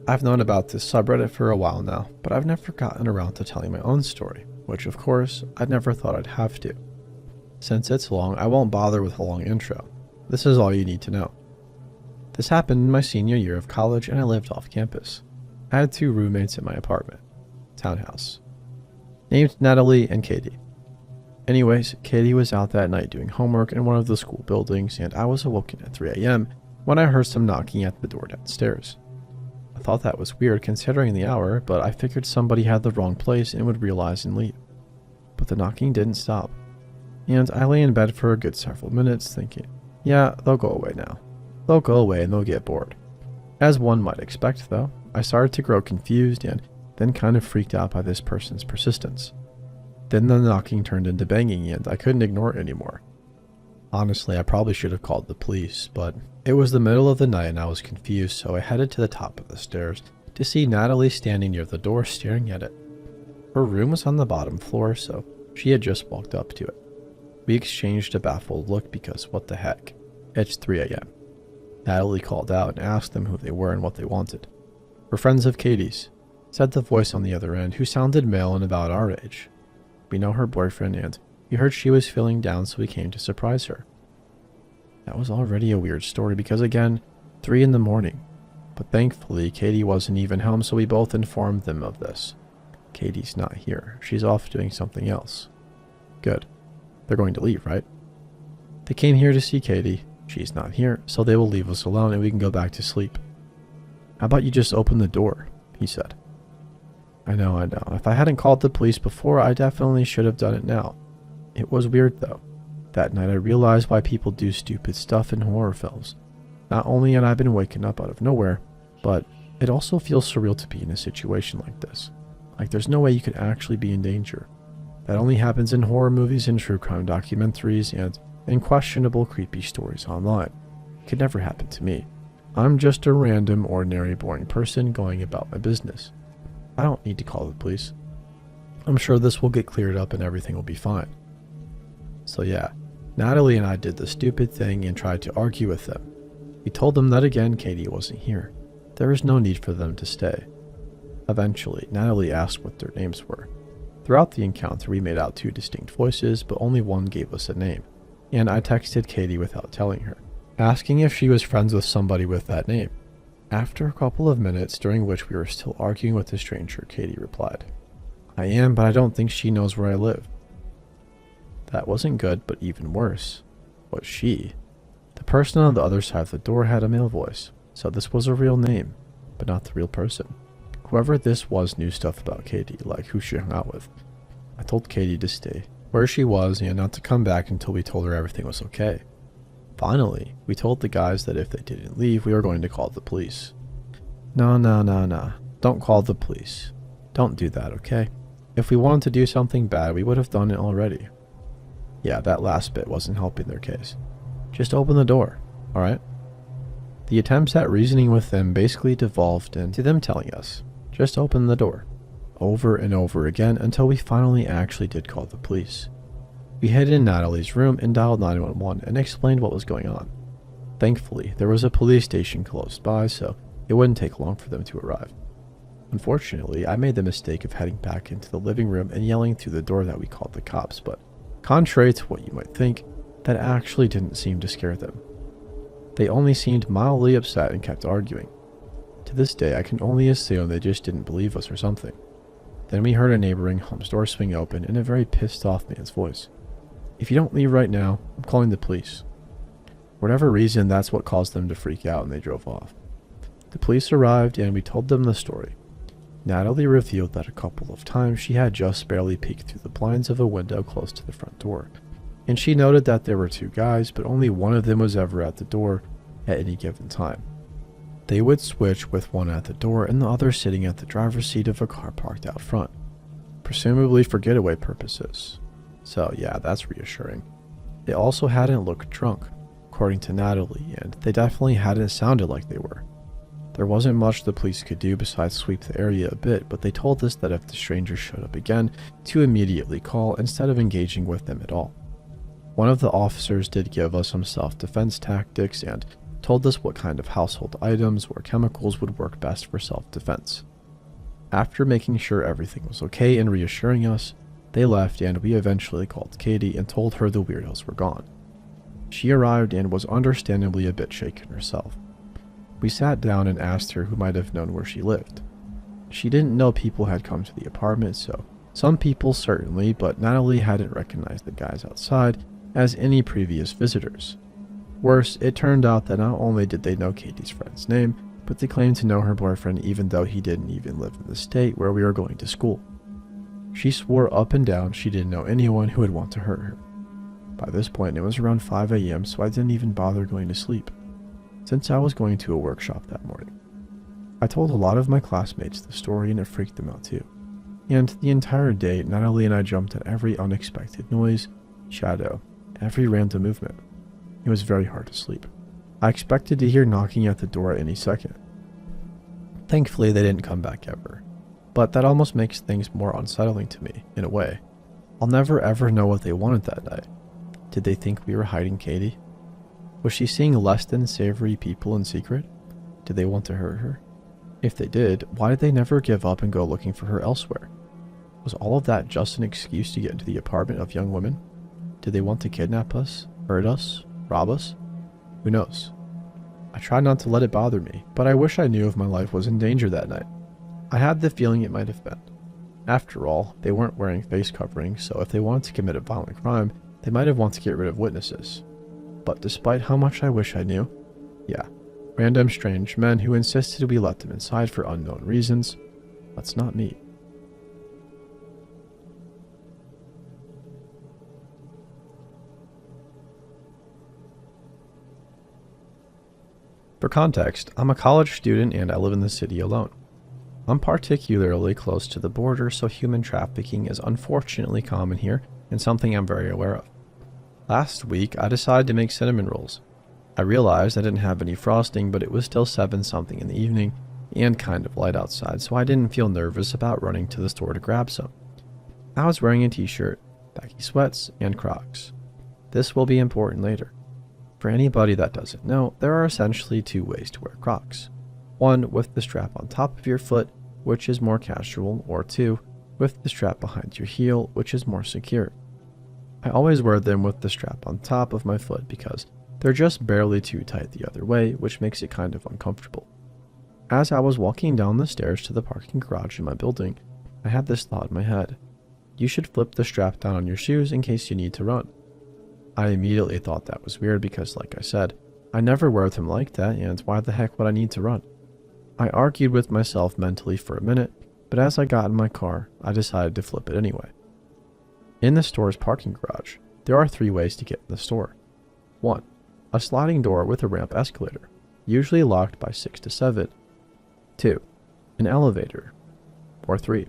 I've known about this subreddit for a while now, but I've never gotten around to telling my own story, which of course, I never thought I'd have to. Since it's long, I won't bother with a long intro. This is all you need to know. This happened in my senior year of college and I lived off campus. I had 2 roommates in my apartment, townhouse, named Natalie and Katie. Anyways, Katie was out that night doing homework in one of the school buildings and I was awoken at 3 a.m. when I heard some knocking at the door downstairs. I thought that was weird considering the hour, but I figured somebody had the wrong place and would realize and leave. But the knocking didn't stop, and I lay in bed for a good several minutes thinking, yeah, they'll go away now. They'll go away and they'll get bored. As one might expect though, I started to grow confused and then kind of freaked out by this person's persistence. Then the knocking turned into banging and I couldn't ignore it anymore. Honestly, I probably should have called the police, but it was the middle of the night and I was confused, so I headed to the top of the stairs to see Natalie standing near the door staring at it. Her room was on the bottom floor, so she had just walked up to it. We exchanged a baffled look because what the heck? It's 3 a.m. Natalie called out and asked them who they were and what they wanted. "We're friends of Katie's," said the voice on the other end, who sounded male and about our age. We know her boyfriend and we heard she was feeling down, so we came to surprise her. That was already a weird story because again, 3 in the morning. But thankfully, Katie wasn't even home, so we both informed them of this. Katie's not here. She's off doing something else. Good. They're going to leave, right? They came here to see Katie. She's not here, so they will leave us alone and we can go back to sleep. How about you just open the door? He said. I know. If I hadn't called the police before, I definitely should have done it now. It was weird though. That night I realized why people do stupid stuff in horror films. Not only had I been waken up out of nowhere, but it also feels surreal to be in a situation like this. Like there's no way you could actually be in danger. That only happens in horror movies and true crime documentaries and in questionable creepy stories online. It could never happen to me. I'm just a random, ordinary, boring person going about my business. I don't need to call the police. I'm sure this will get cleared up and everything will be fine. So yeah, Natalie and I did the stupid thing and tried to argue with them. We told them that again Katie wasn't here. There was no need for them to stay. Eventually, Natalie asked what their names were. Throughout the encounter, we made out 2 distinct voices, but only one gave us a name. And I texted Katie without telling her, asking if she was friends with somebody with that name. After a couple of minutes, during which we were still arguing with the stranger, Katie replied, I am, but I don't think she knows where I live. That wasn't good, but even worse was she. The person on the other side of the door had a male voice, so this was a real name, but not the real person. Whoever this was knew stuff about Katie, like who she hung out with. I told Katie to stay where she was and not to come back until we told her everything was okay. Finally, we told the guys that if they didn't leave, we were going to call the police. No. Don't call the police. Don't do that, okay? If we wanted to do something bad, we would have done it already. Yeah, that last bit wasn't helping their case. Just open the door, alright? The attempts at reasoning with them basically devolved into them telling us, just open the door, over and over again until we finally actually did call the police. We hid in Natalie's room and dialed 911 and explained what was going on. Thankfully, there was a police station close by, so it wouldn't take long for them to arrive. Unfortunately, I made the mistake of heading back into the living room and yelling through the door that we called the cops, but contrary to what you might think, that actually didn't seem to scare them. They only seemed mildly upset and kept arguing. To this day, I can only assume they just didn't believe us or something. Then we heard a neighboring home's door swing open in a very pissed off man's voice. If you don't leave right now, I'm calling the police. For whatever reason, that's what caused them to freak out and they drove off. The police arrived and we told them the story. Natalie revealed that a couple of times she had just barely peeked through the blinds of a window close to the front door, and she noted that there were 2 guys, but only one of them was ever at the door at any given time. They would switch with one at the door and the other sitting at the driver's seat of a car parked out front, presumably for getaway purposes. So yeah, that's reassuring. They also hadn't looked drunk, according to Natalie, and they definitely hadn't sounded like they were. There wasn't much the police could do besides sweep the area a bit, but they told us that if the strangers showed up again, to immediately call instead of engaging with them at all. One of the officers did give us some self-defense tactics and told us what kind of household items or chemicals would work best for self-defense. After making sure everything was okay and reassuring us, they left and we eventually called Katie and told her the weirdos were gone. She arrived and was understandably a bit shaken herself. We sat down and asked her who might have known where she lived. She didn't know people had come to the apartment, so some people certainly, but Natalie hadn't recognized the guys outside as any previous visitors. Worse, it turned out that not only did they know Katie's friend's name, but they claimed to know her boyfriend even though he didn't even live in the state where we were going to school. She swore up and down she didn't know anyone who would want to hurt her. By this point, it was around 5 a.m., so I didn't even bother going to sleep, since I was going to a workshop that morning. I told a lot of my classmates the story and it freaked them out too. And the entire day, Natalie and I jumped at every unexpected noise, shadow, every random movement. It was very hard to sleep. I expected to hear knocking at the door at any second. Thankfully, they didn't come back ever, but that almost makes things more unsettling to me, in a way. I'll never ever know what they wanted that night. Did they think we were hiding Katie? Was she seeing less than savory people in secret? Did they want to hurt her? If they did, why did they never give up and go looking for her elsewhere? Was all of that just an excuse to get into the apartment of young women? Did they want to kidnap us, hurt us, rob us? Who knows? I tried not to let it bother me, but I wish I knew if my life was in danger that night. I had the feeling it might have been. After all, they weren't wearing face coverings, so if they wanted to commit a violent crime, they might have wanted to get rid of witnesses. But despite how much I wish I knew, yeah, random strange men who insisted we let them inside for unknown reasons, that's not me. For context, I'm a college student and I live in the city alone. I'm particularly close to the border, so human trafficking is unfortunately common here and something I'm very aware of. Last week, I decided to make cinnamon rolls. I realized I didn't have any frosting, but it was still 7-something in the evening and kind of light outside, so I didn't feel nervous about running to the store to grab some. I was wearing a t-shirt, baggy sweats, and Crocs. This will be important later. For anybody that doesn't know, there are essentially 2 ways to wear Crocs. 1 with the strap on top of your foot, which is more casual, or 2 with the strap behind your heel, which is more secure. I always wear them with the strap on top of my foot because they're just barely too tight the other way, which makes it kind of uncomfortable. As I was walking down the stairs to the parking garage in my building, I had this thought in my head. You should flip the strap down on your shoes in case you need to run. I immediately thought that was weird because, like I said, I never wear them like that, and why the heck would I need to run? I argued with myself mentally for a minute, but as I got in my car, I decided to flip it anyway. In the store's parking garage, there are 3 ways to get in the store. 1. A sliding door with a ramp escalator, usually locked by 6 to 7. 2. An elevator. Or 3.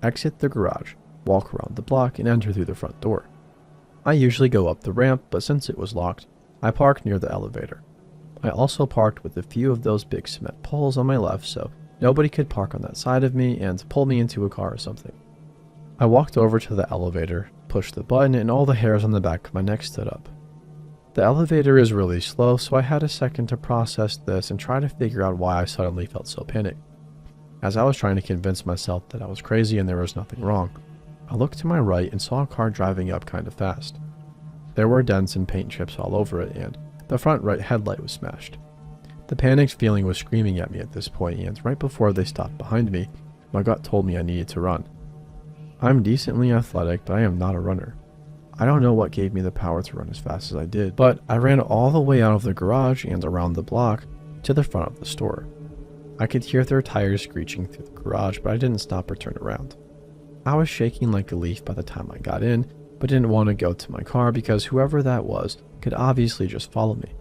Exit the garage, walk around the block, and enter through the front door. I usually go up the ramp, but since it was locked, I parked near the elevator. I also parked with a few of those big cement poles on my left so nobody could park on that side of me and pull me into a car or something. I walked over to the elevator, pushed the button, and all the hairs on the back of my neck stood up. The elevator is really slow, so I had a second to process this and try to figure out why I suddenly felt so panicked. As I was trying to convince myself that I was crazy and there was nothing wrong, I looked to my right and saw a car driving up kind of fast. There were dents and paint chips all over it, and the front right headlight was smashed. The panicked feeling was screaming at me at this point, and right before they stopped behind me, my gut told me I needed to run. I'm decently athletic, but I am not a runner. I don't know what gave me the power to run as fast as I did, but I ran all the way out of the garage and around the block to the front of the store. I could hear their tires screeching through the garage, but I didn't stop or turn around. I was shaking like a leaf by the time I got in, but didn't want to go to my car because whoever that was could obviously just follow me.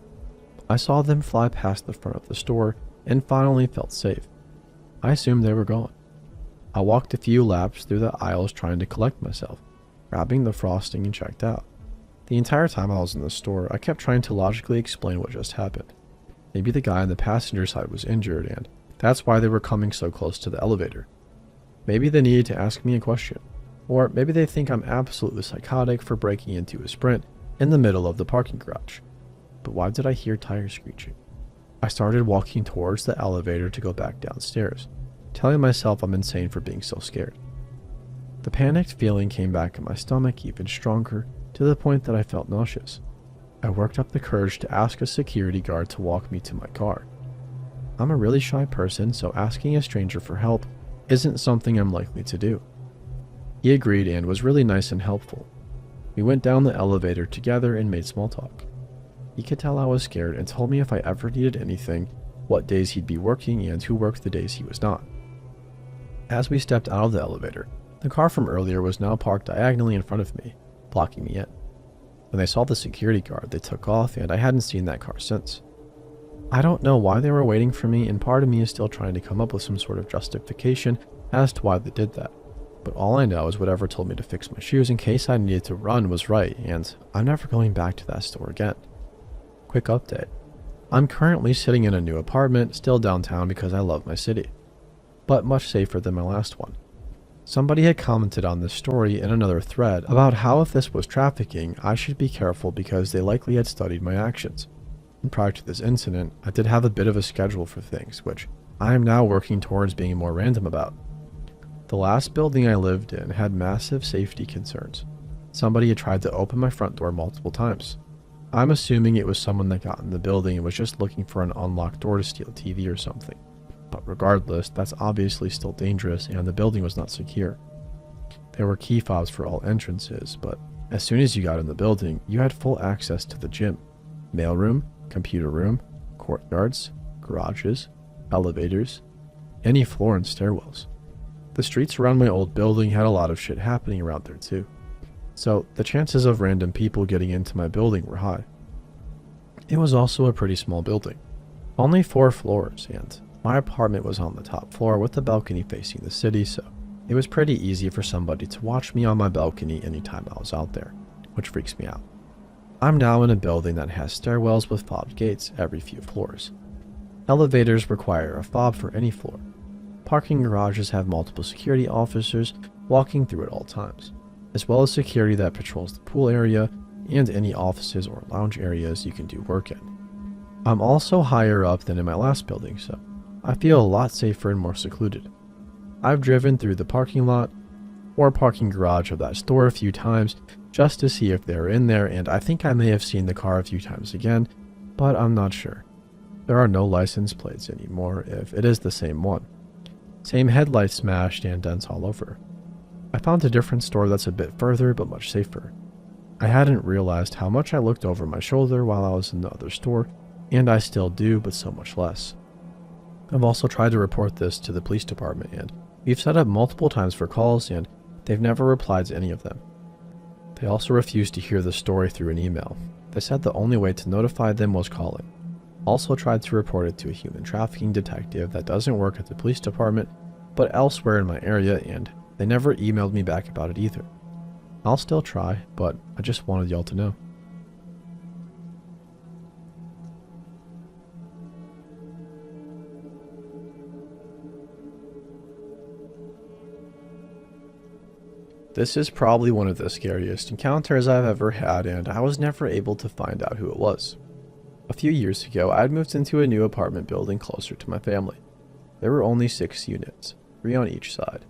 I saw them fly past the front of the store and finally felt safe. I assumed they were gone. I walked a few laps through the aisles trying to collect myself, grabbing the frosting and checked out. The entire time I was in the store, I kept trying to logically explain what just happened. Maybe the guy on the passenger side was injured and that's why they were coming so close to the elevator. Maybe they needed to ask me a question. Or maybe they think I'm absolutely psychotic for breaking into a sprint in the middle of the parking garage. But why did I hear tires screeching? I started walking towards the elevator to go back downstairs, telling myself I'm insane for being so scared. The panicked feeling came back in my stomach even stronger, to the point that I felt nauseous. I worked up the courage to ask a security guard to walk me to my car. I'm a really shy person, so asking a stranger for help isn't something I'm likely to do. He agreed and was really nice and helpful. We went down the elevator together and made small talk. He could tell I was scared and told me if I ever needed anything, what days he'd be working and who worked the days he was not. As we stepped out of the elevator, the car from earlier was now parked diagonally in front of me, blocking me in. When they saw the security guard, they took off, and I hadn't seen that car since. I don't know why they were waiting for me, and part of me is still trying to come up with some sort of justification as to why they did that. But all I know is whatever told me to fix my shoes in case I needed to run was right, and I'm never going back to that store again. Quick update. I'm currently sitting in a new apartment, still downtown because I love my city, but much safer than my last one. Somebody had commented on this story in another thread about how if this was trafficking, I should be careful because they likely had studied my actions. And prior to this incident, I did have a bit of a schedule for things, which I am now working towards being more random about. The last building I lived in had massive safety concerns. Somebody had tried to open my front door multiple times. I'm assuming it was someone that got in the building and was just looking for an unlocked door to steal a TV or something. But regardless, that's obviously still dangerous and the building was not secure. There were key fobs for all entrances, but as soon as you got in the building, you had full access to the gym, mailroom, computer room, courtyards, garages, elevators, any floor and stairwells. The streets around my old building had a lot of shit happening around there too. So the chances of random people getting into my building were high. It was also a pretty small building, only 4 floors, and my apartment was on the top floor with the balcony facing the city, so it was pretty easy for somebody to watch me on my balcony anytime I was out there, which freaks me out. I'm now in a building that has stairwells with fobbed gates every few floors. Elevators require a fob for any floor. Parking garages have multiple security officers walking through at all times, as well as security that patrols the pool area and any offices or lounge areas you can do work in. I'm also higher up than in my last building, so I feel a lot safer and more secluded. I've driven through the parking lot or parking garage of that store a few times just to see if they're in there, and I think I may have seen the car a few times again, but I'm not sure. There are no license plates anymore if it is the same one. Same headlights smashed and dents all over. I found a different store that's a bit further but much safer. I hadn't realized how much I looked over my shoulder while I was in the other store, and I still do, but so much less. I've also tried to report this to the police department, and we've set up multiple times for calls, and they've never replied to any of them. They also refused to hear the story through an email. They said the only way to notify them was calling. Also tried to report it to a human trafficking detective that doesn't work at the police department, but elsewhere in my area, and they never emailed me back about it either. I'll still try, but I just wanted y'all to know. This is probably one of the scariest encounters I've ever had, and I was never able to find out who it was. A few years ago, I had moved into a new apartment building closer to my family. There were only 6 units, 3 on each side,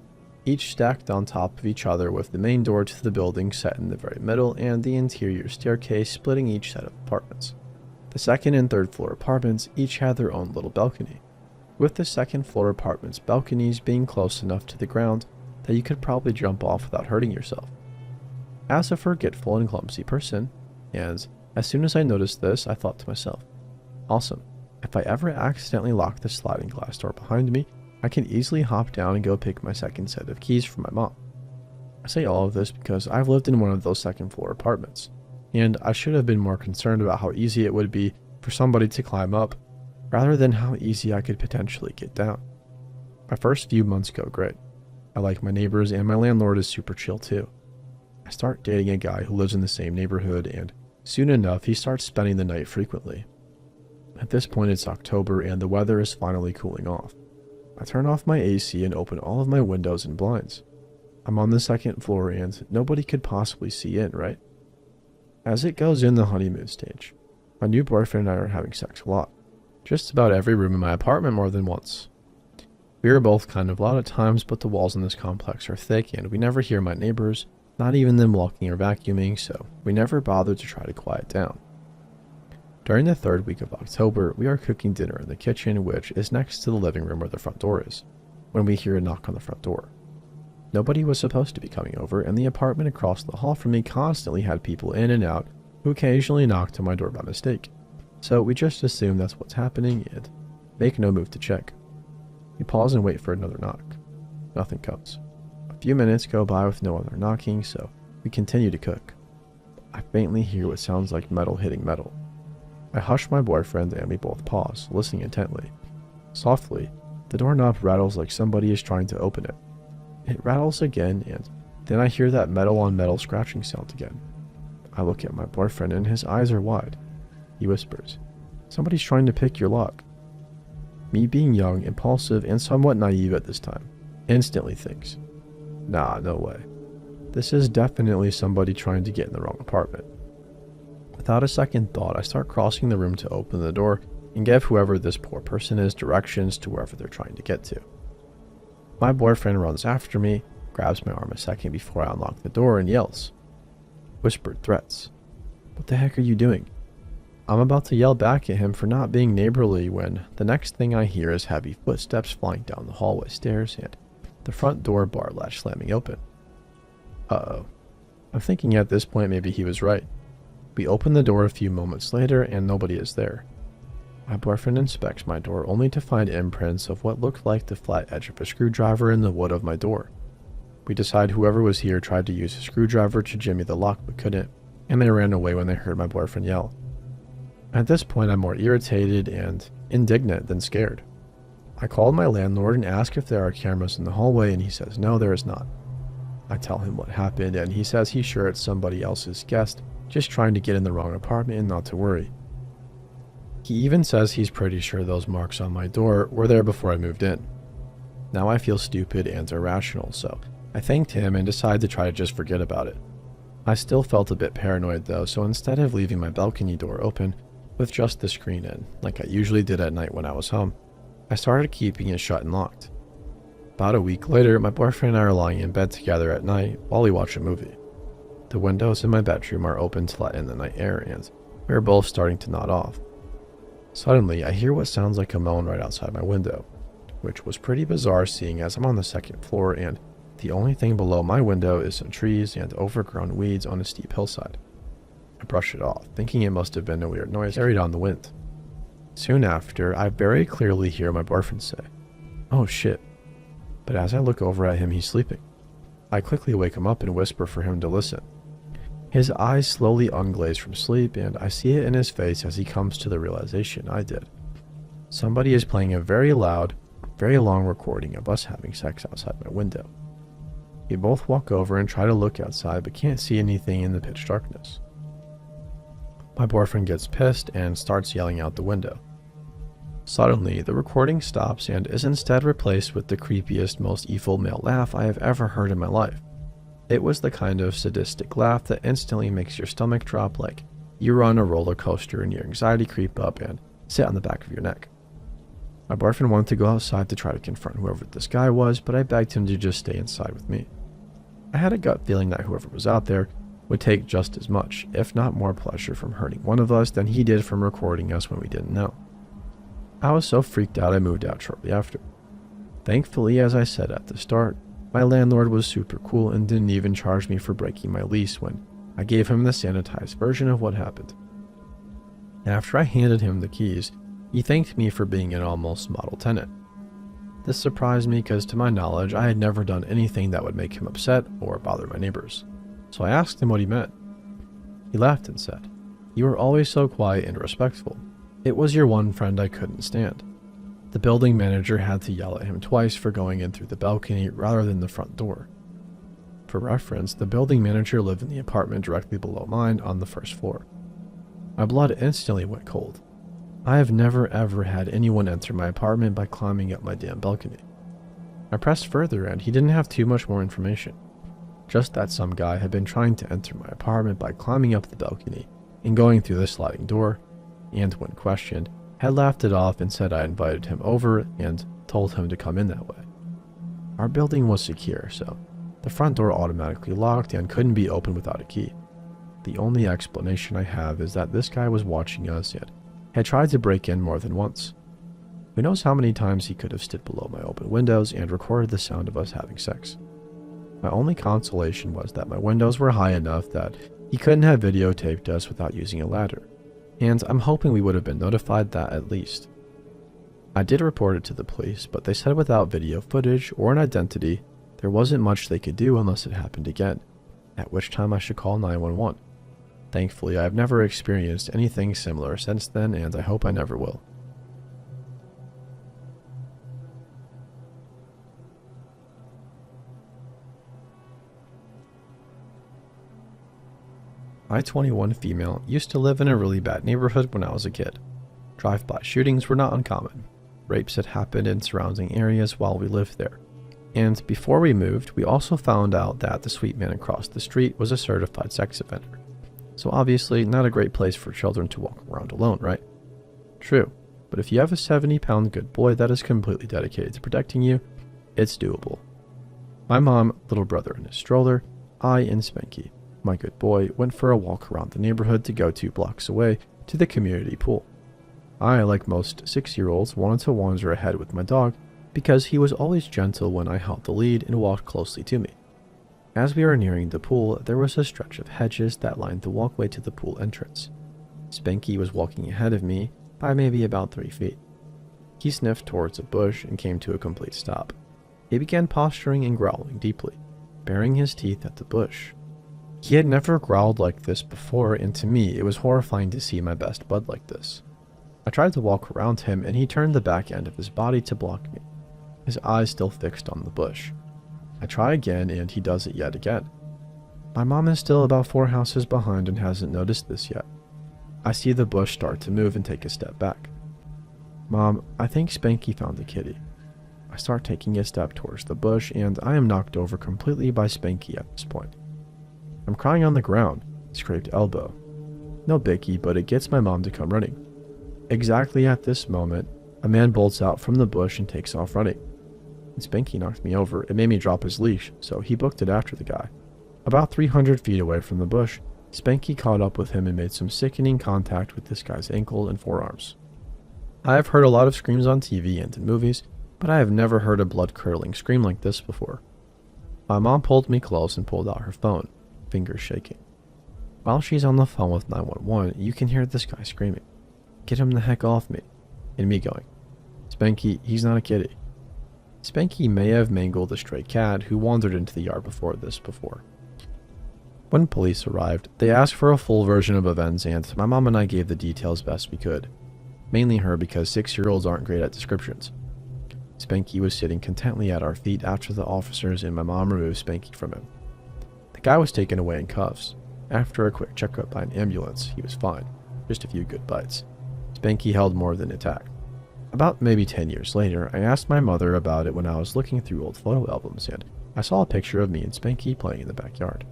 each stacked on top of each other with the main door to the building set in the very middle and the interior staircase splitting each set of apartments. The second and third floor apartments each had their own little balcony, with the second floor apartments' balconies being close enough to the ground that you could probably jump off without hurting yourself. As a forgetful and clumsy person, and as soon as I noticed this, I thought to myself, awesome, if I ever accidentally lock the sliding glass door behind me, I can easily hop down and go pick my second set of keys from my mom. I say all of this because I've lived in one of those second floor apartments, and I should have been more concerned about how easy it would be for somebody to climb up, rather than how easy I could potentially get down. My first few months go great. I like my neighbors, and my landlord is super chill too. I start dating a guy who lives in the same neighborhood, and soon enough he starts spending the night frequently. At this point it's October and the weather is finally cooling off. I turn off my AC and open all of my windows and blinds. I'm on the second floor and nobody could possibly see in, right? As it goes in the honeymoon stage, my new boyfriend and I are having sex a lot. just about every room in my apartment more than once. We are both kind of loud at times, but the walls in this complex are thick and we never hear my neighbors, not even them walking or vacuuming, so we never bothered to try to quiet down. During the 3rd week of October, we are cooking dinner in the kitchen, which is next to the living room where the front door is, when we hear a knock on the front door. Nobody was supposed to be coming over, and the apartment across the hall from me constantly had people in and out who occasionally knocked on my door by mistake. So we just assume that's what's happening and make no move to check. We pause and wait for another knock. Nothing comes. A few minutes go by with no other knocking, so we continue to cook. I faintly hear what sounds like metal hitting metal. I hush my boyfriend and we both pause, listening intently. Softly, the doorknob rattles like somebody is trying to open it. It rattles again, and then I hear that metal on metal scratching sound again. I look at my boyfriend and his eyes are wide. He whispers, "Somebody's trying to pick your lock." Me, being young, impulsive, and somewhat naive at this time, instantly thinks, "Nah, no way. This is definitely somebody trying to get in the wrong apartment." Without a second thought, I start crossing the room to open the door and give whoever this poor person is directions to wherever they're trying to get to. My boyfriend runs after me, grabs my arm a second before I unlock the door, and yells. Whispered threats. "What the heck are you doing?" I'm about to yell back at him for not being neighborly when the next thing I hear is heavy footsteps flying down the hallway stairs and the front door bar latch slamming open. Uh-oh. I'm thinking at this point maybe he was right. We open the door a few moments later and nobody is there. My boyfriend inspects my door only to find imprints of what looked like the flat edge of a screwdriver in the wood of my door. We decide whoever was here tried to use a screwdriver to jimmy the lock but couldn't, and they ran away when they heard my boyfriend yell. At this point, I'm more irritated and indignant than scared. I called my landlord and asked if there are cameras in the hallway, and he says no, there is not. I tell him what happened, and he says he's sure it's somebody else's guest just trying to get in the wrong apartment and not to worry. He even says he's pretty sure those marks on my door were there before I moved in. Now I feel stupid and irrational, so I thanked him and decided to try to just forget about it. I still felt a bit paranoid though, so instead of leaving my balcony door open, with just the screen in, like I usually did at night when I was home, I started keeping it shut and locked. About a week later, my boyfriend and I are lying in bed together at night while we watch a movie. The windows in my bedroom are open to let in the night air, and we are both starting to nod off. Suddenly, I hear what sounds like a moan right outside my window, which was pretty bizarre seeing as I'm on the 2nd floor and the only thing below my window is some trees and overgrown weeds on a steep hillside. I brush it off, thinking it must have been a weird noise carried on the wind. Soon after, I very clearly hear my boyfriend say, "Oh shit," but as I look over at him, he's sleeping. I quickly wake him up and whisper for him to listen. His eyes slowly unglaze from sleep, and I see it in his face as he comes to the realization I did. Somebody is playing a very loud, very long recording of us having sex outside my window. We both walk over and try to look outside, but can't see anything in the pitch darkness. My boyfriend gets pissed and starts yelling out the window. Suddenly, the recording stops and is instead replaced with the creepiest, most evil male laugh I have ever heard in my life. It was the kind of sadistic laugh that instantly makes your stomach drop like you're on a roller coaster and your anxiety creep up and sit on the back of your neck. My boyfriend wanted to go outside to try to confront whoever this guy was, but I begged him to just stay inside with me. I had a gut feeling that whoever was out there would take just as much, if not more pleasure from hurting one of us than he did from recording us when we didn't know. I was so freaked out I moved out shortly after. Thankfully, as I said at the start, my landlord was super cool and didn't even charge me for breaking my lease when I gave him the sanitized version of what happened. After I handed him the keys, he thanked me for being an almost model tenant. This surprised me because to my knowledge I had never done anything that would make him upset or bother my neighbors. So I asked him what he meant. He laughed and said, "You were always so quiet and respectful. It was your one friend I couldn't stand." The building manager had to yell at him twice for going in through the balcony rather than the front door. For reference, the building manager lived in the apartment directly below mine on the 1st floor. My blood instantly went cold. I have never ever had anyone enter my apartment by climbing up my damn balcony. I pressed further and he didn't have too much more information. Just that some guy had been trying to enter my apartment by climbing up the balcony and going through the sliding door, and when questioned, had laughed it off and said I invited him over and told him to come in that way. Our building was secure, so the front door automatically locked and couldn't be opened without a key. The only explanation I have is that this guy was watching us and had tried to break in more than once. Who knows how many times he could have stood below my open windows and recorded the sound of us having sex. My only consolation was that my windows were high enough that he couldn't have videotaped us without using a ladder, and I'm hoping we would have been notified that at least. I did report it to the police, but they said without video footage or an identity, there wasn't much they could do unless it happened again, at which time I should call 911. Thankfully, I have never experienced anything similar since then, and I hope I never will. I-21 female used to live in a really bad neighborhood when I was a kid. Drive-by shootings were not uncommon. Rapes had happened in surrounding areas while we lived there. And before we moved, we also found out that the sweet man across the street was a certified sex offender. So obviously, not a great place for children to walk around alone, right? True, but if you have a 70-pound good boy that is completely dedicated to protecting you, it's doable. My mom, little brother in his stroller, I and Spanky, my good boy, went for a walk around the neighborhood to go 2 blocks away to the community pool. I, like most 6-year-olds, wanted to wander ahead with my dog because he was always gentle when I held the lead and walked closely to me. As we were nearing the pool, there was a stretch of hedges that lined the walkway to the pool entrance. Spanky was walking ahead of me by maybe about 3 feet. He sniffed towards a bush and came to a complete stop. He began posturing and growling deeply, baring his teeth at the bush. He had never growled like this before, and to me, it was horrifying to see my best bud like this. I tried to walk around him, and he turned the back end of his body to block me, his eyes still fixed on the bush. I try again, and he does it yet again. My mom is still about 4 houses behind and hasn't noticed this yet. I see the bush start to move and take a step back. Mom, I think Spanky found the kitty. I start taking a step towards the bush, and I am knocked over completely by Spanky at this point. I'm crying on the ground, scraped elbow. No biggie, but it gets my mom to come running. Exactly at this moment, a man bolts out from the bush and takes off running. When Spanky knocked me over, it made me drop his leash, so he booked it after the guy. About 300 feet away from the bush, Spanky caught up with him and made some sickening contact with this guy's ankle and forearms. I have heard a lot of screams on TV and in movies, but I have never heard a blood-curdling scream like this before. My mom pulled me close and pulled out her phone, fingers shaking. While she's on the phone with 911, you can hear this guy screaming, "Get him the heck off me," and me going, "Spanky, he's not a kitty." Spanky may have mangled a stray cat who wandered into the yard before. When police arrived, they asked for a full version of events, and my mom and I gave the details best we could. Mainly her, because 6-year-olds aren't great at descriptions. Spanky was sitting contently at our feet after the officers and my mom removed Spanky from him. The guy was taken away in cuffs. After a quick checkup by an ambulance, he was fine. Just a few good bites. Spanky held more than intact. About maybe 10 years later, I asked my mother about it when I was looking through old photo albums, and I saw a picture of me and Spanky playing in the backyard.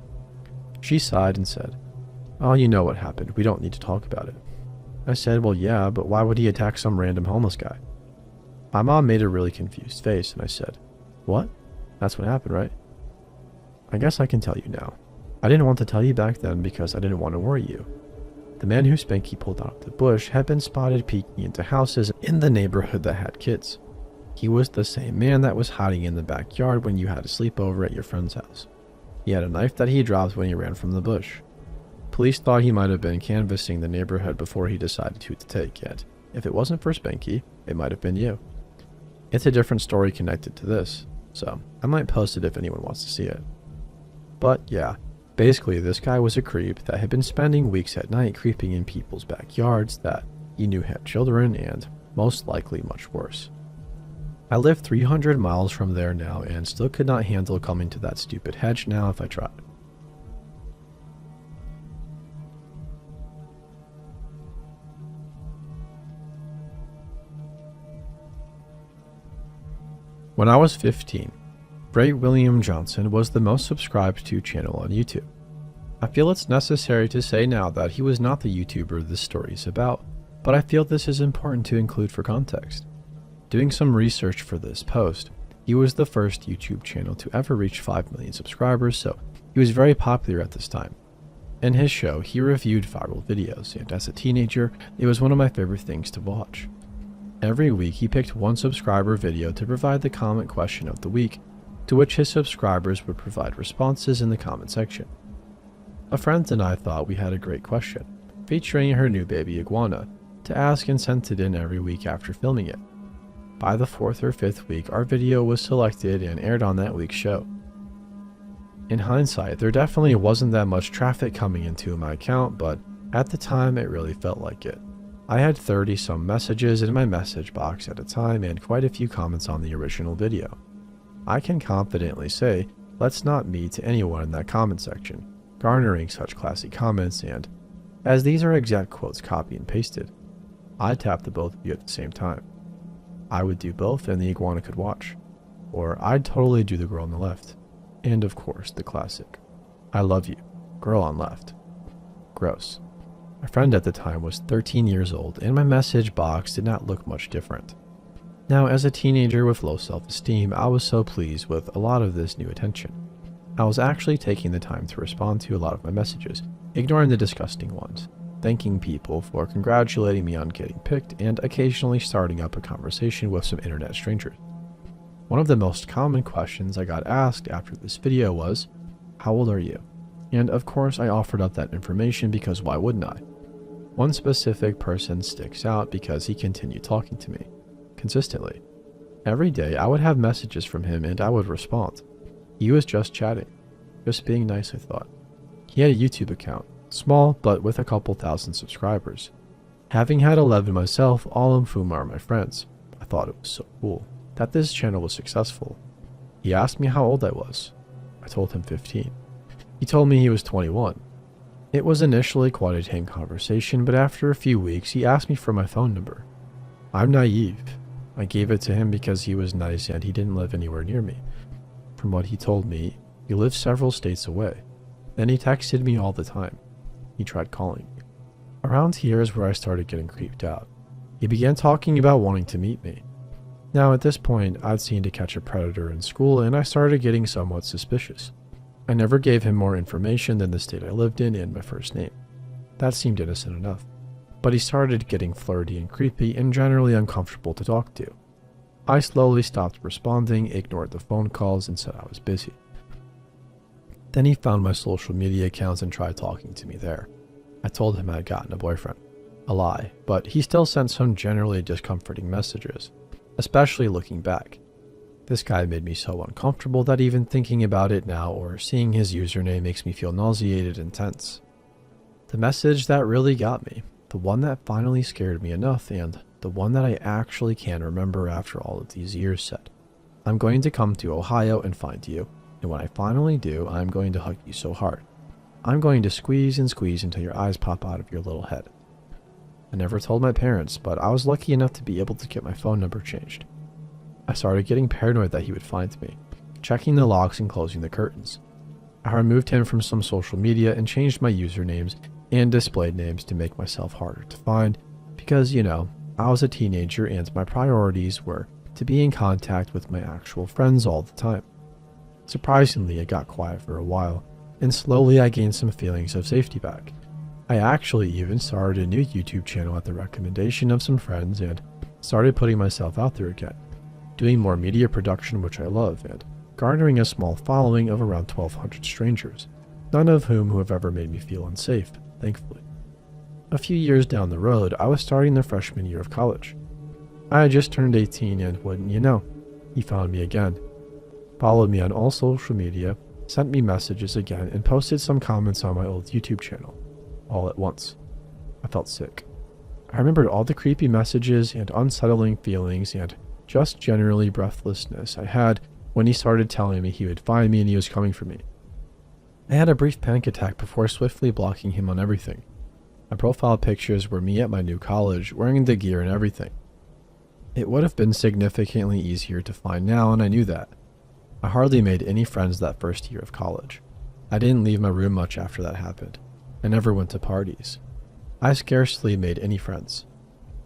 She sighed and said, "Oh, you know what happened. We don't need to talk about it." I said, "Well, yeah, but why would he attack some random homeless guy?" My mom made a really confused face, and I said, "What? That's what happened, right?" "I guess I can tell you now. I didn't want to tell you back then because I didn't want to worry you. The man who Spanky pulled out of the bush had been spotted peeking into houses in the neighborhood that had kids. He was the same man that was hiding in the backyard when you had a sleepover at your friend's house. He had a knife that he dropped when he ran from the bush. Police thought he might have been canvassing the neighborhood before he decided who to take, yet if it wasn't for Spanky, it might have been you. It's a different story connected to this, so I might post it if anyone wants to see it. But yeah, basically this guy was a creep that had been spending weeks at night creeping in people's backyards that he knew had children, and most likely much worse. I live 300 miles from there now and still could not handle coming to that stupid hedge now if I tried. When I was 15, Ray William Johnson was the most subscribed to channel on YouTube. I feel it's necessary to say now that he was not the YouTuber this story is about, but I feel this is important to include for context. Doing some research for this post, he was the first YouTube channel to ever reach 5 million subscribers, so he was very popular at this time. In his show, he reviewed viral videos, and as a teenager, it was one of my favorite things to watch. Every week, he picked one subscriber video to provide the comment question of the week, to which his subscribers would provide responses in the comment section. A friend and I thought we had a great question, featuring her new baby iguana, to ask and sent it in every week after filming it. By the 4th or 5th week, our video was selected and aired on that week's show. In hindsight, there definitely wasn't that much traffic coming into my account, but at the time it really felt like it. I had 30 some messages in my message box at a time and quite a few comments on the original video. I can confidently say, let's not me to anyone in that comment section, garnering such classy comments, and as these are exact quotes copy and pasted, I tapped the both of you at the same time. I would do both and the iguana could watch. Or I'd totally do the girl on the left. And of course, the classic, I love you, girl on left. Gross. My friend at the time was 13 years old and my message box did not look much different. Now, as a teenager with low self-esteem, I was so pleased with a lot of this new attention. I was actually taking the time to respond to a lot of my messages, ignoring the disgusting ones, thanking people for congratulating me on getting picked, and occasionally starting up a conversation with some internet strangers. One of the most common questions I got asked after this video was, "How old are you?" And of course I offered up that information because why wouldn't I? One specific person sticks out because he continued talking to me, consistently. Every day I would have messages from him and I would respond. He was just chatting, just being nice, I thought. He had a YouTube account, small but with a couple thousand subscribers. Having had 11 myself, all of whom are my friends, I thought it was so cool that this channel was successful. He asked me how old I was. I told him 15. He told me he was 21. It was initially quite a tame conversation, but after a few weeks he asked me for my phone number. I'm naive. I gave it to him because he was nice and he didn't live anywhere near me. From what he told me, he lived several states away. Then he texted me all the time. He tried calling me. Around here is where I started getting creeped out. He began talking about wanting to meet me. Now at this point, I'd seen To Catch a Predator in school and I started getting somewhat suspicious. I never gave him more information than the state I lived in and my first name. That seemed innocent enough. But he started getting flirty and creepy and generally uncomfortable to talk to. I slowly stopped responding, ignored the phone calls, and said I was busy. Then he found my social media accounts and tried talking to me there. I told him I had gotten a boyfriend. A lie, but he still sent some generally discomforting messages, especially looking back. This guy made me so uncomfortable that even thinking about it now or seeing his username makes me feel nauseated and tense. The message that really got me, the one that finally scared me enough, and the one that I actually can remember after all of these years said, "I'm going to come to Ohio and find you, and when I finally do, I'm going to hug you so hard. I'm going to squeeze and squeeze until your eyes pop out of your little head." I never told my parents, but I was lucky enough to be able to get my phone number changed. I started getting paranoid that he would find me, checking the locks and closing the curtains. I removed him from some social media and changed my usernames and displayed names to make myself harder to find because, I was a teenager and my priorities were to be in contact with my actual friends all the time. Surprisingly, it got quiet for a while, and slowly I gained some feelings of safety back. I actually even started a new YouTube channel at the recommendation of some friends and started putting myself out there again, doing more media production, which I love, and garnering a small following of around 1,200 strangers, none of whom have ever made me feel unsafe, thankfully. A few years down the road, I was starting the freshman year of college. I had just turned 18 and wouldn't you know, he found me again, followed me on all social media, sent me messages again, and posted some comments on my old YouTube channel, all at once. I felt sick. I remembered all the creepy messages and unsettling feelings and just generally breathlessness I had when he started telling me he would find me and he was coming for me. I had a brief panic attack before swiftly blocking him on everything. My profile pictures were me at my new college, wearing the gear and everything. It would have been significantly easier to find now, and I knew that. I hardly made any friends that first year of college. I didn't leave my room much after that happened. I never went to parties. I scarcely made any friends.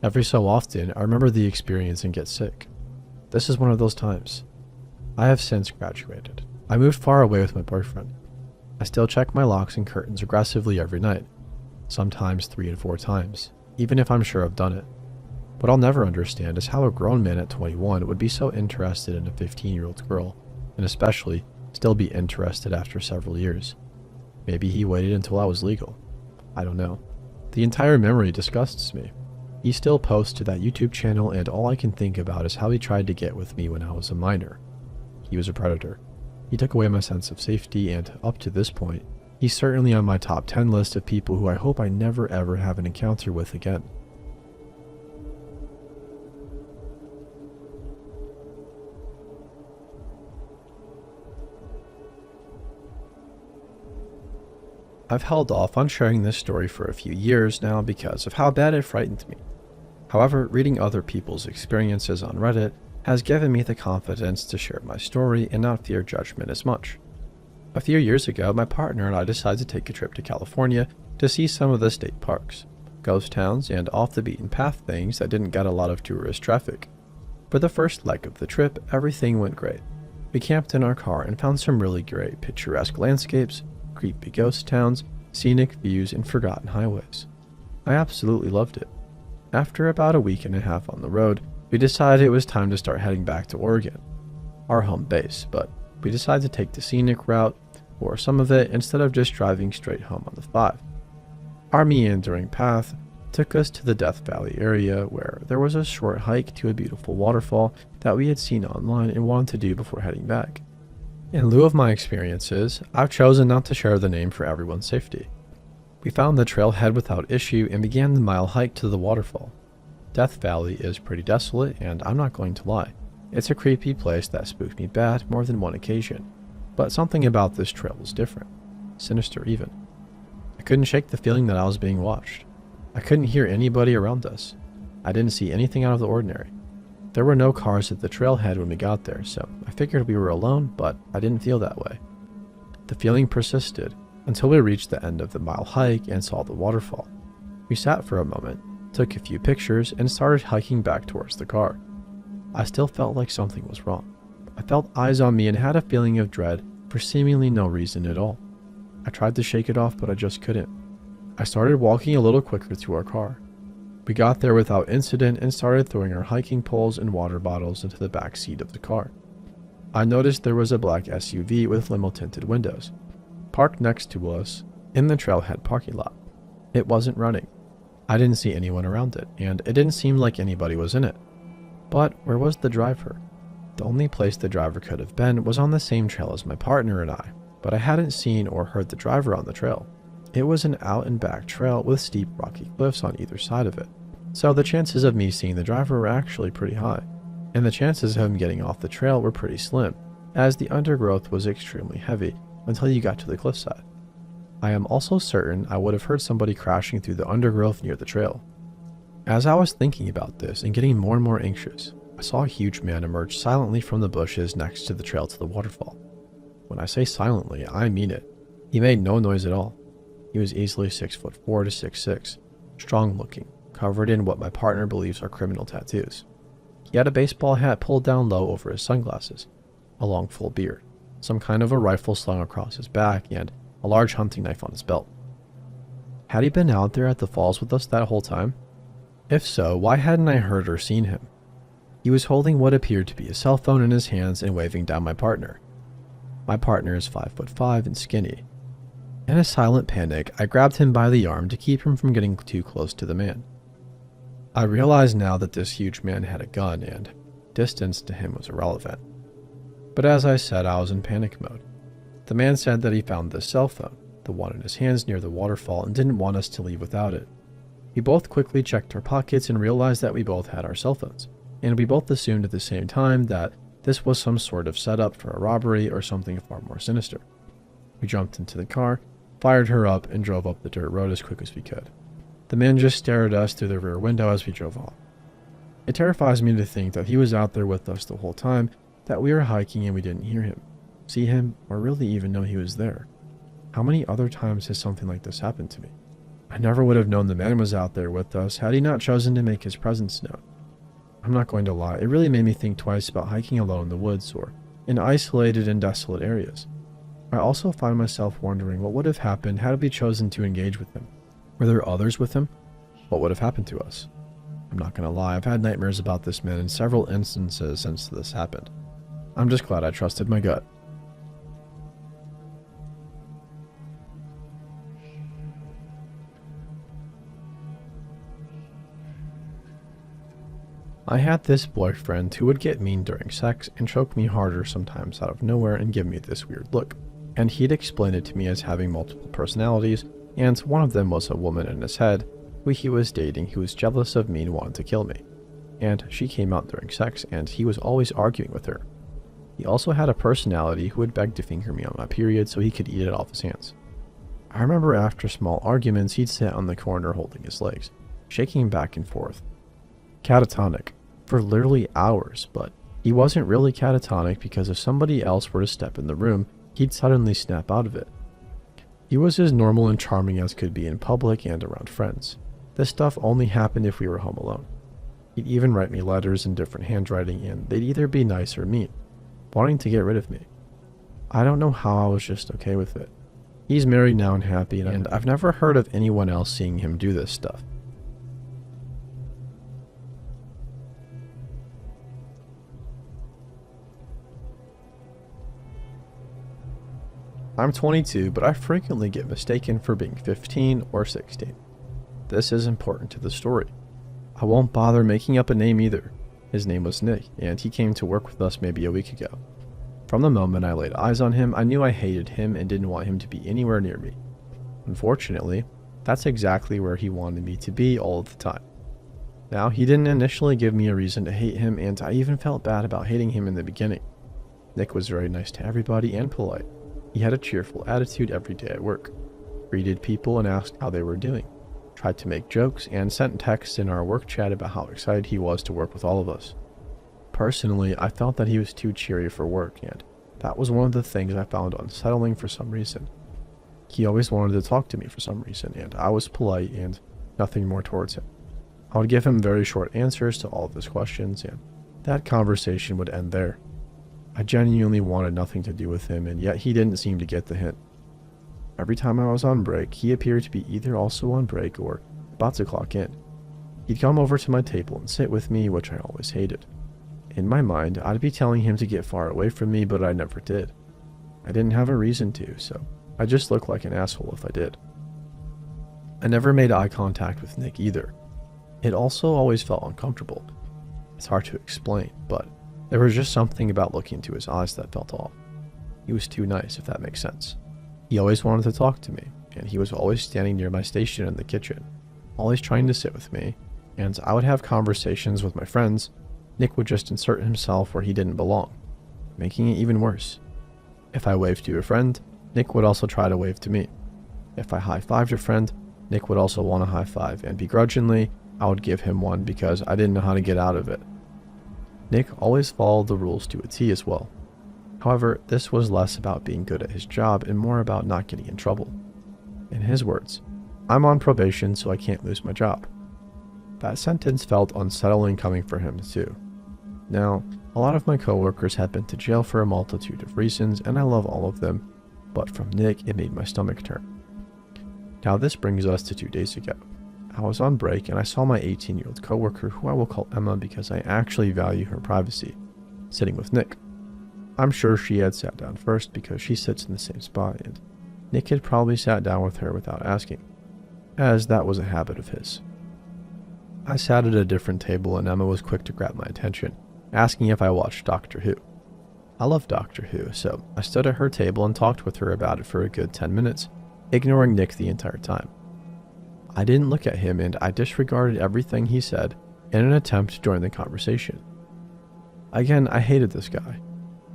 Every so often, I remember the experience and get sick. This is one of those times. I have since graduated. I moved far away with my boyfriend. I still check my locks and curtains aggressively every night, sometimes 3 and 4 times, even if I'm sure I've done it. What I'll never understand is how a grown man at 21 would be so interested in a 15-year-old girl, and especially still be interested after several years. Maybe he waited until I was legal. I don't know. The entire memory disgusts me. He still posts to that YouTube channel, and all I can think about is how he tried to get with me when I was a minor. He was a predator. He took away my sense of safety, and up to this point, he's certainly on my top 10 list of people who I hope I never ever have an encounter with again. I've held off on sharing this story for a few years now because of how bad it frightened me. However, reading other people's experiences on Reddit has given me the confidence to share my story and not fear judgment as much. A few years ago, my partner and I decided to take a trip to California to see some of the state parks, ghost towns, and off-the-beaten-path things that didn't get a lot of tourist traffic. For the first leg of the trip, everything went great. We camped in our car and found some really great picturesque landscapes, creepy ghost towns, scenic views, and forgotten highways. I absolutely loved it. After about a week and a half on the road, we decided it was time to start heading back to Oregon, our home base, but we decided to take the scenic route, or some of it, instead of just driving straight home on the 5. Our meandering path took us to the Death Valley area, where there was a short hike to a beautiful waterfall that we had seen online and wanted to do before heading back. In lieu of my experiences, I've chosen not to share the name for everyone's safety. We found the trailhead without issue and began the mile hike to the waterfall. Death Valley is pretty desolate, and I'm not going to lie, it's a creepy place that spooked me bad more than one occasion. But something about this trail was different, sinister even. I couldn't shake the feeling that I was being watched. I couldn't hear anybody around us. I didn't see anything out of the ordinary. There were no cars at the trailhead when we got there, so I figured we were alone, but I didn't feel that way. The feeling persisted until we reached the end of the mile hike and saw the waterfall. We sat for a moment, took a few pictures, and started hiking back towards the car. I still felt like something was wrong. I felt eyes on me and had a feeling of dread for seemingly no reason at all. I tried to shake it off, but I just couldn't. I started walking a little quicker to our car. We got there without incident and started throwing our hiking poles and water bottles into the back seat of the car. I noticed there was a black SUV with limo-tinted windows, parked next to us in the trailhead parking lot. It wasn't running. I didn't see anyone around it, and it didn't seem like anybody was in it. But where was the driver? The only place the driver could have been was on the same trail as my partner and I, but I hadn't seen or heard the driver on the trail. It was an out and back trail with steep rocky cliffs on either side of it, so the chances of me seeing the driver were actually pretty high, and the chances of him getting off the trail were pretty slim, as the undergrowth was extremely heavy until you got to the cliffside. I am also certain I would have heard somebody crashing through the undergrowth near the trail. As I was thinking about this and getting more and more anxious, I saw a huge man emerge silently from the bushes next to the trail to the waterfall. When I say silently, I mean it. He made no noise at all. He was easily 6'4" to 6'6", strong looking, covered in what my partner believes are criminal tattoos. He had a baseball hat pulled down low over his sunglasses, a long full beard, some kind of a rifle slung across his back, and a large hunting knife on his belt. Had he been out there at the falls with us that whole time? If so, why hadn't I heard or seen him? He was holding what appeared to be a cell phone in his hands and waving down my partner. My partner is 5'5" and skinny. In a silent panic, I grabbed him by the arm to keep him from getting too close to the man. I realize now that this huge man had a gun and distance to him was irrelevant. But as I said, I was in panic mode. The man said that he found this cell phone, the one in his hands near the waterfall, and didn't want us to leave without it. We both quickly checked our pockets and realized that we both had our cell phones, and we both assumed at the same time that this was some sort of setup for a robbery or something far more sinister. We jumped into the car, fired her up, and drove up the dirt road as quick as we could. The man just stared at us through the rear window as we drove off. It terrifies me to think that he was out there with us the whole time, that we were hiking and we didn't hear him, see him, or really even know he was there. How many other times has something like this happened to me? I never would have known the man was out there with us had he not chosen to make his presence known. I'm not going to lie, it really made me think twice about hiking alone in the woods or in isolated and desolate areas. I also find myself wondering what would have happened had we chosen to engage with him. Were there others with him? What would have happened to us? I'm not going to lie, I've had nightmares about this man in several instances since this happened. I'm just glad I trusted my gut. I had this boyfriend who would get mean during sex and choke me harder sometimes out of nowhere and give me this weird look. And he'd explain it to me as having multiple personalities, and one of them was a woman in his head who he was dating who was jealous of me and wanted to kill me. And she came out during sex and he was always arguing with her. He also had a personality who would beg to finger me on my period so he could eat it off his hands. I remember after small arguments he'd sit on the corner holding his legs, shaking back and forth. Catatonic, for literally hours, but he wasn't really catatonic because if somebody else were to step in the room, he'd suddenly snap out of it. He was as normal and charming as could be in public and around friends. This stuff only happened if we were home alone. He'd even write me letters in different handwriting and they'd either be nice or mean, wanting to get rid of me. I don't know how I was just okay with it. He's married now and happy, and I've never heard of anyone else seeing him do this stuff. I'm 22, but I frequently get mistaken for being 15 or 16. This is important to the story. I won't bother making up a name either. His name was Nick, and he came to work with us maybe a week ago. From the moment I laid eyes on him, I knew I hated him and didn't want him to be anywhere near me. Unfortunately, that's exactly where he wanted me to be all of the time. Now, he didn't initially give me a reason to hate him, and I even felt bad about hating him in the beginning. Nick was very nice to everybody and polite. He had a cheerful attitude every day at work, greeted people and asked how they were doing, tried to make jokes, and sent texts in our work chat about how excited he was to work with all of us. Personally, I felt that he was too cheery for work, and that was one of the things I found unsettling for some reason. He always wanted to talk to me for some reason, and I was polite and nothing more towards him. I would give him very short answers to all of his questions, and that conversation would end there. I genuinely wanted nothing to do with him, and yet he didn't seem to get the hint. Every time I was on break, he appeared to be either also on break or about to clock in. He'd come over to my table and sit with me, which I always hated. In my mind, I'd be telling him to get far away from me, but I never did. I didn't have a reason to, so I just looked like an asshole if I did. I never made eye contact with Nick either. It also always felt uncomfortable. It's hard to explain, but there was just something about looking into his eyes that felt off. He was too nice, if that makes sense. He always wanted to talk to me, and he was always standing near my station in the kitchen, always trying to sit with me, and I would have conversations with my friends. Nick would just insert himself where he didn't belong, making it even worse. If I waved to a friend, Nick would also try to wave to me. If I high-fived a friend, Nick would also want a high-five, and begrudgingly, I would give him one because I didn't know how to get out of it. Nick always followed the rules to a T as well. However, this was less about being good at his job and more about not getting in trouble. In his words, "I'm on probation so I can't lose my job." That sentence felt unsettling coming from him too. Now, a lot of my coworkers had been to jail for a multitude of reasons, and I love all of them, but from Nick it made my stomach turn. Now this brings us to 2 days ago. I was on break and I saw my 18-year-old coworker, who I will call Emma because I actually value her privacy, sitting with Nick. I'm sure she had sat down first because she sits in the same spot, and Nick had probably sat down with her without asking, as that was a habit of his. I sat at a different table and Emma was quick to grab my attention, asking if I watched Doctor Who. I love Doctor Who, so I stood at her table and talked with her about it for a good 10 minutes, ignoring Nick the entire time. I didn't look at him and I disregarded everything he said in an attempt to join the conversation. Again, I hated this guy.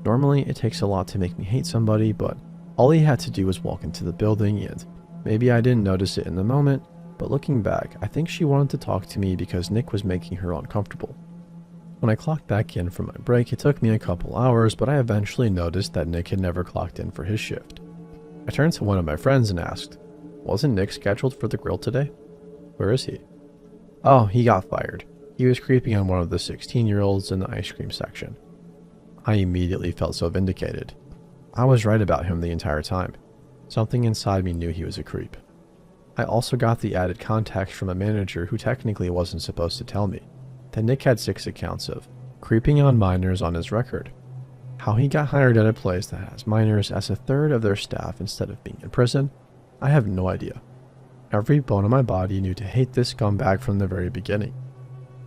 Normally, it takes a lot to make me hate somebody, but all he had to do was walk into the building, and maybe I didn't notice it in the moment, but looking back, I think she wanted to talk to me because Nick was making her uncomfortable. When I clocked back in from my break, it took me a couple hours, but I eventually noticed that Nick had never clocked in for his shift. I turned to one of my friends and asked, Wasn't Nick scheduled for the grill today? Where is he? Oh, he got fired. He was creeping on one of the 16-year-olds in the ice cream section. I immediately felt so vindicated. I was right about him the entire time. Something inside me knew he was a creep. I also got the added context from a manager who technically wasn't supposed to tell me that Nick had 6 accounts of creeping on minors on his record. How he got hired at a place that has minors as a third of their staff instead of being in prison, I have no idea. Every bone in my body knew to hate this scumbag from the very beginning.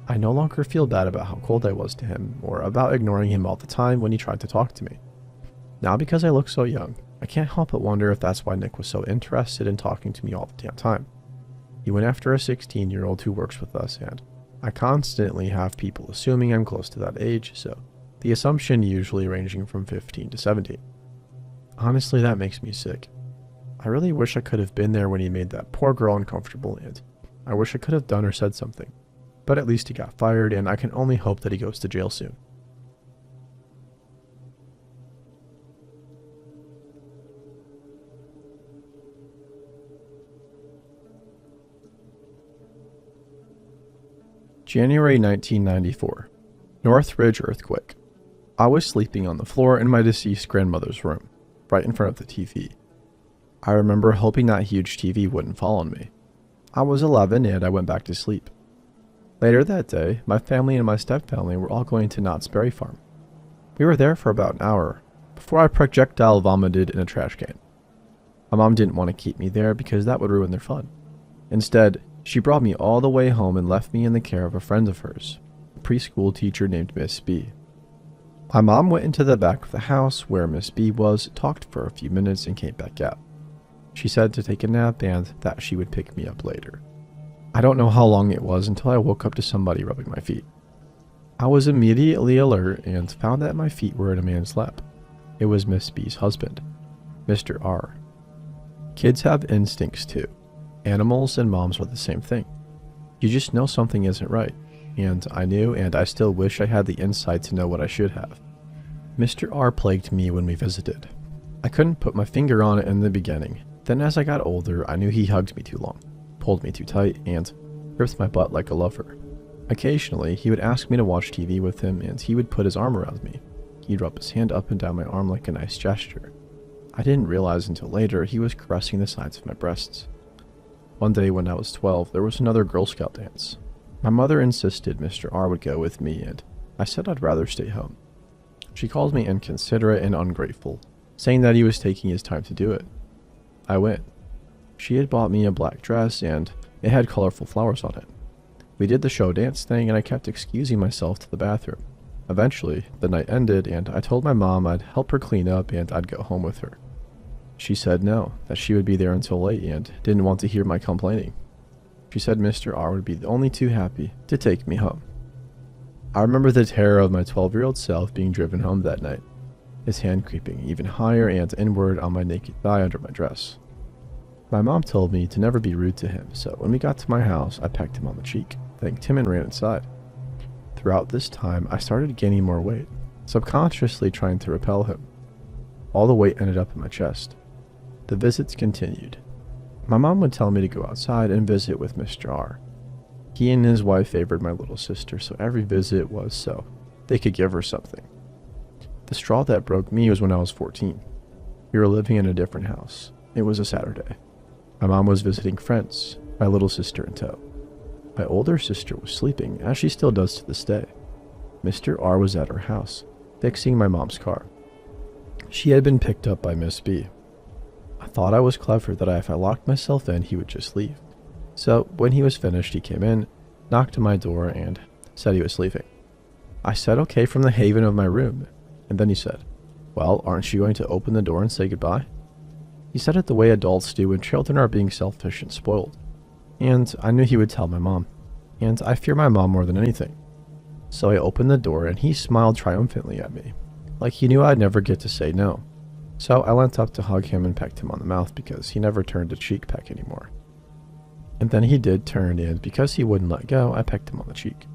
I no longer feel bad about how cold I was to him, or about ignoring him all the time when he tried to talk to me. Now because I look so young, I can't help but wonder if that's why Nick was so interested in talking to me all the damn time. He went after a 16-year-old who works with us, and I constantly have people assuming I'm close to that age, so the assumption usually ranging from 15 to 17. Honestly, that makes me sick. I really wish I could have been there when he made that poor girl uncomfortable, and I wish I could have done or said something. But at least he got fired, and I can only hope that he goes to jail soon. January 1994. Northridge earthquake. I was sleeping on the floor in my deceased grandmother's room, right in front of the TV. I remember hoping that huge TV wouldn't fall on me. I was 11 and I went back to sleep. Later that day, my family and my stepfamily were all going to Knott's Berry Farm. We were there for about an hour, before I projectile vomited in a trash can. My mom didn't want to keep me there because that would ruin their fun. Instead, she brought me all the way home and left me in the care of a friend of hers, a preschool teacher named Miss B. My mom went into the back of the house where Miss B was, talked for a few minutes, and came back out. She said to take a nap and that she would pick me up later. I don't know how long it was until I woke up to somebody rubbing my feet. I was immediately alert and found that my feet were in a man's lap. It was Miss B's husband, Mr. R. Kids have instincts too. Animals and moms are the same thing. You just know something isn't right, and I knew, and I still wish I had the insight to know what I should have. Mr. R plagued me when we visited. I couldn't put my finger on it in the beginning. Then as I got older, I knew he hugged me too long, pulled me too tight, and gripped my butt like a lover. Occasionally, he would ask me to watch TV with him, and he would put his arm around me. He'd rub his hand up and down my arm like a nice gesture. I didn't realize until later he was caressing the sides of my breasts. One day when I was 12, there was another Girl Scout dance. My mother insisted Mr. R would go with me, and I said I'd rather stay home. She called me inconsiderate and ungrateful, saying that he was taking his time to do it. I went. She had bought me a black dress, and it had colorful flowers on it. We did the show dance thing, and I kept excusing myself to the bathroom. Eventually, the night ended, and I told my mom I'd help her clean up and I'd go home with her. She said no, that she would be there until late and didn't want to hear my complaining. She said Mr. R would be only too happy to take me home. I remember the terror of my 12-year-old self being driven home that night, his hand creeping even higher and inward on my naked thigh under my dress. My mom told me to never be rude to him, so when we got to my house, I pecked him on the cheek, thanked him, and ran inside. Throughout this time, I started gaining more weight, subconsciously trying to repel him. All the weight ended up in my chest. The visits continued. My mom would tell me to go outside and visit with Mr. R. He and his wife favored my little sister, so every visit was so they could give her something. The straw that broke me was when I was 14. We were living in a different house. It was a Saturday. My mom was visiting friends, my little sister in tow. My older sister was sleeping, as she still does to this day. Mr. R was at her house, fixing my mom's car. She had been picked up by Miss B. I thought I was clever that if I locked myself in, he would just leave. So when he was finished, he came in, knocked on my door, and said he was sleeping. I said okay from the haven of my room, and then he said, "Well, aren't you going to open the door and say goodbye?" He said it the way adults do when children are being selfish and spoiled. And I knew he would tell my mom, and I fear my mom more than anything. So I opened the door, and he smiled triumphantly at me, like he knew I'd never get to say no. So I leant up to hug him and pecked him on the mouth because he never turned a cheek peck anymore. And then he did turn, and because he wouldn't let go, I pecked him on the cheek.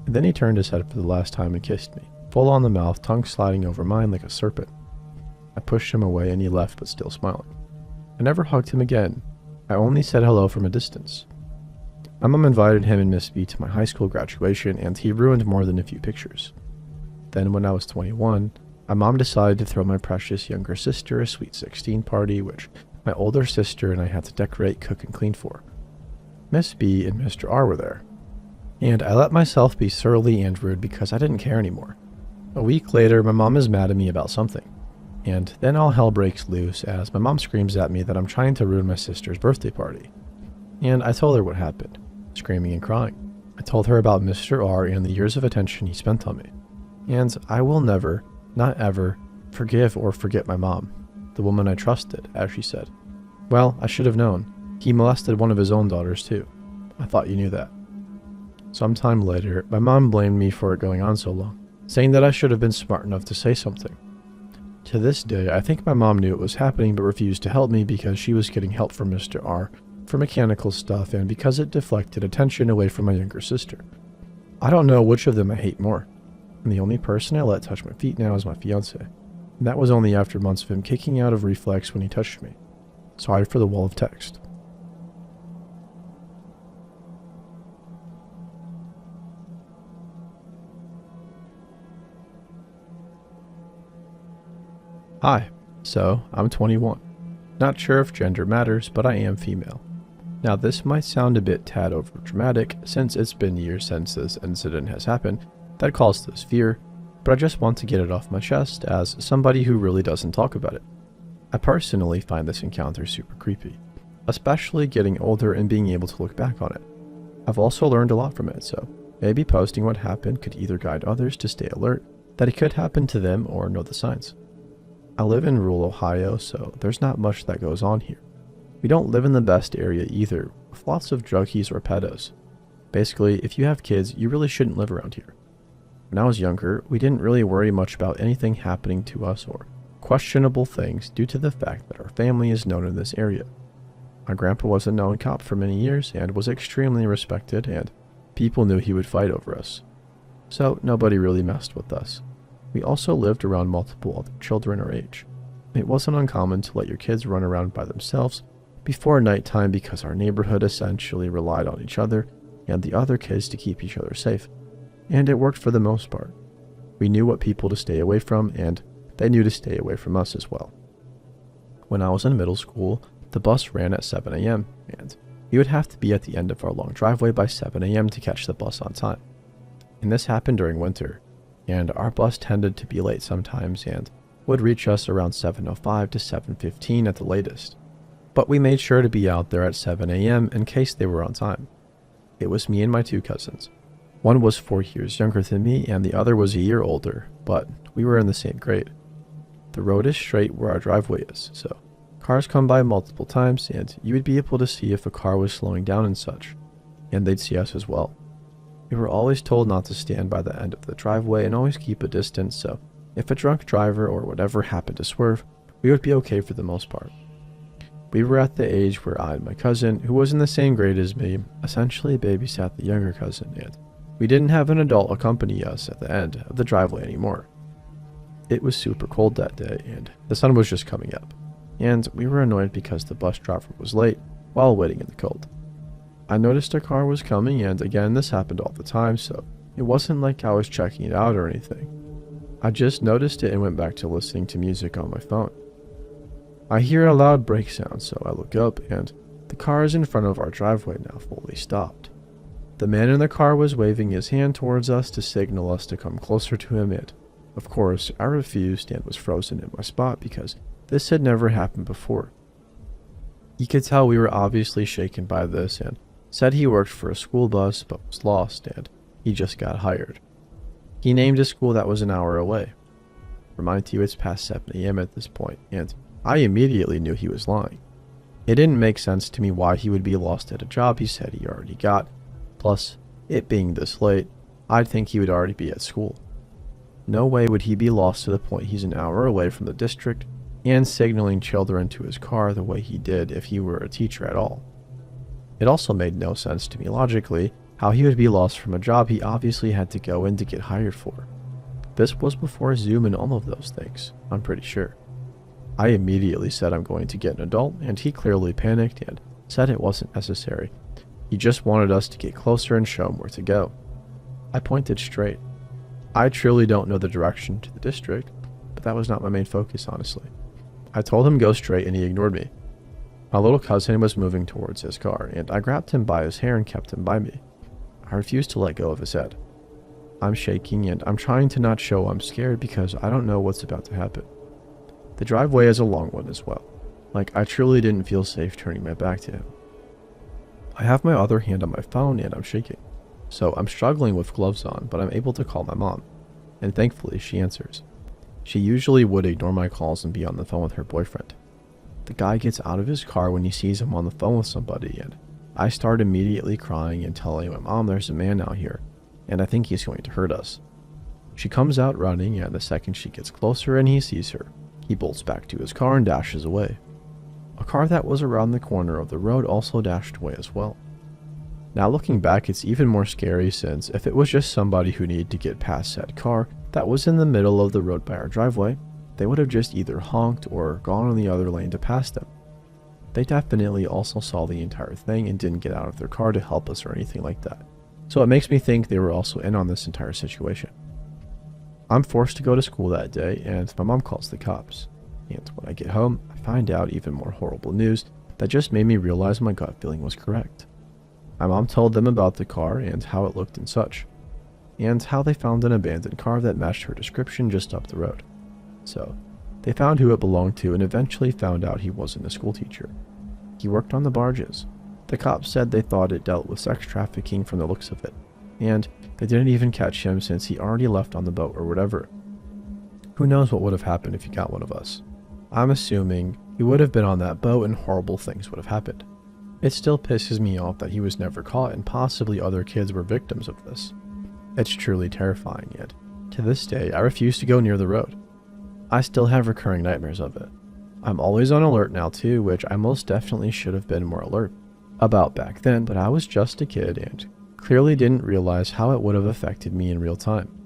And then he turned his head for the last time and kissed me, full on the mouth, tongue sliding over mine like a serpent. I pushed him away and he left, but still smiling. I never hugged him again. I only said hello from a distance. My mom invited him and Miss B to my high school graduation, and he ruined more than a few pictures. Then when I was 21, my mom decided to throw my precious younger sister a sweet 16 party, which my older sister and I had to decorate, cook, and clean for. Miss B and Mr. R were there, and I let myself be surly and rude because I didn't care anymore. A week later, my mom is mad at me about something, and then all hell breaks loose as my mom screams at me that I'm trying to ruin my sister's birthday party. And I told her what happened, screaming and crying. I told her about Mr. R and the years of attention he spent on me. And I will never, not ever, forgive or forget my mom, the woman I trusted, as she said. Well, I should have known. He molested one of his own daughters too. I thought you knew that. Sometime later, my mom blamed me for it going on so long, saying that I should have been smart enough to say something. To this day, I think my mom knew it was happening but refused to help me because she was getting help from Mr. R for mechanical stuff and because it deflected attention away from my younger sister. I don't know which of them I hate more, and the only person I let touch my feet now is my fiance. And that was only after months of him kicking out of reflex when he touched me. Sorry for the wall of text. Hi, so I'm 21. Not sure if gender matters, but I am female. Now this might sound a bit tad over dramatic since it's been years since this incident has happened that caused this fear, but I just want to get it off my chest as somebody who really doesn't talk about it. I personally find this encounter super creepy, especially getting older and being able to look back on it. I've also learned a lot from it, so maybe posting what happened could either guide others to stay alert that it could happen to them or know the signs. I live in rural Ohio, so there's not much that goes on here. We don't live in the best area either, with lots of druggies or pedos. Basically, if you have kids, you really shouldn't live around here. When I was younger, we didn't really worry much about anything happening to us or questionable things due to the fact that our family is known in this area. My grandpa was a known cop for many years and was extremely respected, and people knew he would fight over us. So nobody really messed with us. We also lived around multiple other children our age. It wasn't uncommon to let your kids run around by themselves before nighttime because our neighborhood essentially relied on each other and the other kids to keep each other safe. And it worked for the most part. We knew what people to stay away from, and they knew to stay away from us as well. When I was in middle school, the bus ran at 7 a.m., and we would have to be at the end of our long driveway by 7 a.m. to catch the bus on time. And this happened during winter, and our bus tended to be late sometimes and would reach us around 7:05 to 7:15 at the latest. But we made sure to be out there at 7 a.m. in case they were on time. It was me and my two cousins. One was 4 years younger than me and the other was a year older, but we were in the same grade. The road is straight where our driveway is, so cars come by multiple times and you would be able to see if a car was slowing down and such, and they'd see us as well. We were always told not to stand by the end of the driveway and always keep a distance, so if a drunk driver or whatever happened to swerve, we would be okay for the most part. We were at the age where I and my cousin, who was in the same grade as me, essentially babysat the younger cousin, and we didn't have an adult accompany us at the end of the driveway anymore. It was super cold that day, and the sun was just coming up, and we were annoyed because the bus driver was late while waiting in the cold. I noticed a car was coming, and again, this happened all the time, so it wasn't like I was checking it out or anything. I just noticed it and went back to listening to music on my phone. I hear a loud brake sound, so I look up, and the car is in front of our driveway now fully stopped. The man in the car was waving his hand towards us to signal us to come closer to him, and, of course, I refused and was frozen in my spot because this had never happened before. He could tell we were obviously shaken by this and said he worked for a school bus but was lost and he just got hired. He named a school that was an hour away. Remind you, it's past 7 a.m. at this point, and I immediately knew he was lying. It didn't make sense to me why he would be lost at a job he said he already got. Plus, it being this late, I'd think he would already be at school. No way would he be lost to the point he's an hour away from the district and signaling children to his car the way he did if he were a teacher at all. It also made no sense to me logically how he would be lost from a job he obviously had to go in to get hired for. This was before Zoom and all of those things, I'm pretty sure. I immediately said I'm going to get an adult, and he clearly panicked and said it wasn't necessary. He just wanted us to get closer and show him where to go. I pointed straight. I truly don't know the direction to the district, but that was not my main focus, honestly. I told him go straight and he ignored me. My little cousin was moving towards his car, and I grabbed him by his hair and kept him by me. I refused to let go of his head. I'm shaking and I'm trying to not show I'm scared because I don't know what's about to happen. The driveway is a long one as well. Like, I truly didn't feel safe turning my back to him. I have my other hand on my phone and I'm shaking. So I'm struggling with gloves on, but I'm able to call my mom. And thankfully, she answers. She usually would ignore my calls and be on the phone with her boyfriend. The guy gets out of his car when he sees him on the phone with somebody, and I start immediately crying and telling my mom there's a man out here, and I think he's going to hurt us. She comes out running, and the second she gets closer and he sees her, he bolts back to his car and dashes away. A car that was around the corner of the road also dashed away as well. Now looking back, it's even more scary, since if it was just somebody who needed to get past said car that was in the middle of the road by our driveway, they would have just either honked or gone on the other lane to pass them. They definitely also saw the entire thing and didn't get out of their car to help us or anything like that. So it makes me think they were also in on this entire situation. I'm forced to go to school that day, and my mom calls the cops. And when I get home, I find out even more horrible news that just made me realize my gut feeling was correct. My mom told them about the car and how it looked and such, and how they found an abandoned car that matched her description just up the road. So, they found who it belonged to and eventually found out he wasn't a school teacher. He worked on the barges. The cops said they thought it dealt with sex trafficking from the looks of it, and they didn't even catch him since he already left on the boat or whatever. Who knows what would have happened if he got one of us. I'm assuming he would have been on that boat and horrible things would have happened. It still pisses me off that he was never caught and possibly other kids were victims of this. It's truly terrifying, yet to this day I refuse to go near the road. I still have recurring nightmares of it. I'm always on alert now too, which I most definitely should have been more alert about back then, but I was just a kid and clearly didn't realize how it would have affected me in real time.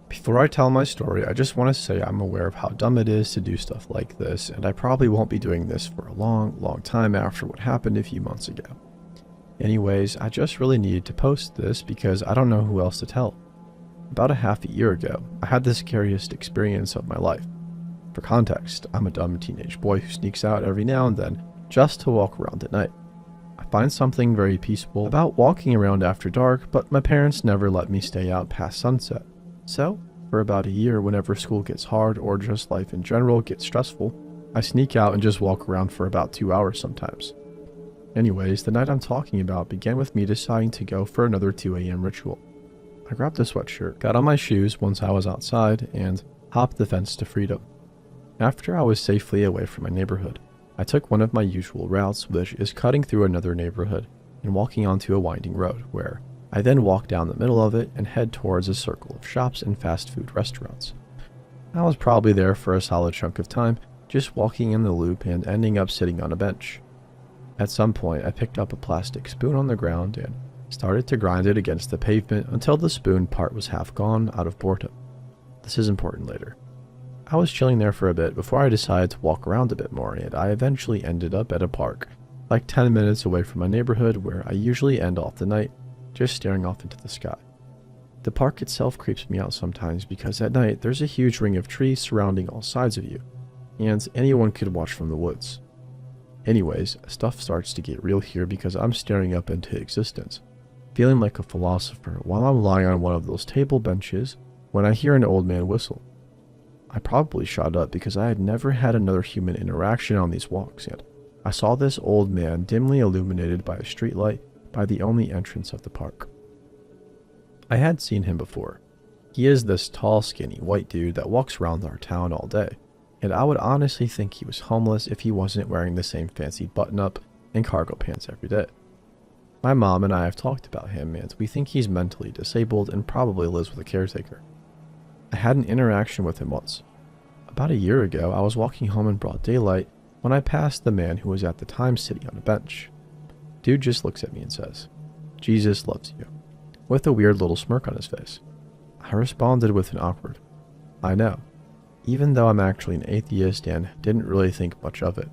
Before I tell my story, I just want to say I'm aware of how dumb it is to do stuff like this, and I probably won't be doing this for a long time after what happened a few months ago. Anyways, I just really needed to post this because I don't know who else to tell. About a half a year ago, I had the scariest experience of my life. For context, I'm a dumb teenage boy who sneaks out every now and then just to walk around at night. I find something very peaceful about walking around after dark, but my parents never let me stay out past sunset. So, for about a year, whenever school gets hard or just life in general gets stressful, I sneak out and just walk around for about 2 hours sometimes. Anyways, the night I'm talking about began with me deciding to go for another 2 a.m. ritual. I grabbed a sweatshirt, got on my shoes once I was outside, and hopped the fence to freedom. After I was safely away from my neighborhood, I took one of my usual routes, which is cutting through another neighborhood and walking onto a winding road, where I then walk down the middle of it and head towards a circle of shops and fast food restaurants. I was probably there for a solid chunk of time, just walking in the loop and ending up sitting on a bench. At some point, I picked up a plastic spoon on the ground and started to grind it against the pavement until the spoon part was half gone out of boredom. This is important later. I was chilling there for a bit before I decided to walk around a bit more, and I eventually ended up at a park, like 10 minutes away from my neighborhood where I usually end off the night, just staring off into the sky. The park itself creeps me out sometimes because at night there's a huge ring of trees surrounding all sides of you, and anyone could watch from the woods. Anyways, stuff starts to get real here because I'm staring up into existence, feeling like a philosopher while I'm lying on one of those table benches when I hear an old man whistle. I probably shot up because I had never had another human interaction on these walks, and I saw this old man dimly illuminated by a streetlight by the only entrance of the park. I had seen him before. He is this tall, skinny white dude that walks around our town all day, and I would honestly think he was homeless if he wasn't wearing the same fancy button-up and cargo pants every day. My mom and I have talked about him, and we think he's mentally disabled and probably lives with a caretaker. I had an interaction with him once. About a year ago, I was walking home in broad daylight when I passed the man who was at the time sitting on a bench. Dude just looks at me and says, "Jesus loves you." with a weird little smirk on his face. I responded with an awkward, "I know," even though I'm actually an atheist and didn't really think much of it.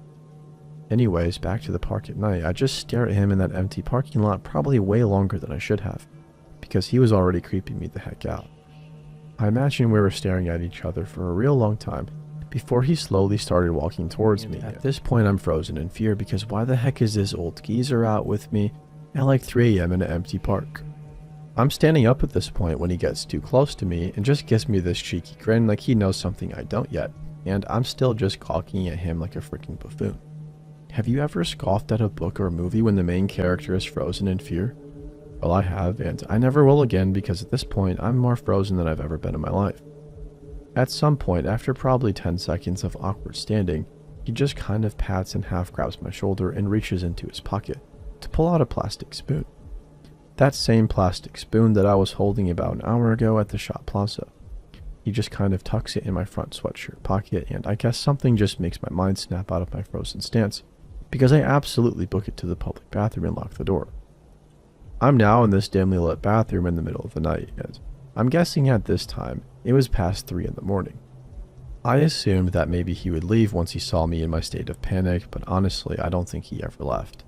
Anyways, back to the park at night, I just stared at him in that empty parking lot probably way longer than I should have, because he was already creeping me the heck out. I imagine we were staring at each other for a real long time before he slowly started walking towards me. At this point, I'm frozen in fear because why the heck is this old geezer out with me at like 3 a.m. in an empty park? I'm standing up at this point when he gets too close to me and just gives me this cheeky grin like he knows something I don't yet, and I'm still just gawking at him like a freaking buffoon. Have you ever scoffed at a book or a movie when the main character is frozen in fear? Well, I have, and I never will again because at this point, I'm more frozen than I've ever been in my life. At some point, after probably 10 seconds of awkward standing, he just kind of pats and half grabs my shoulder and reaches into his pocket to pull out a plastic spoon. That same plastic spoon that I was holding about an hour ago at the shop plaza. He just kind of tucks it in my front sweatshirt pocket, and I guess something just makes my mind snap out of my frozen stance, because I absolutely book it to the public bathroom and lock the door. I'm now in this dimly lit bathroom in the middle of the night, and I'm guessing at this time it was past 3 in the morning. I assumed that maybe he would leave once he saw me in my state of panic, but honestly I don't think he ever left.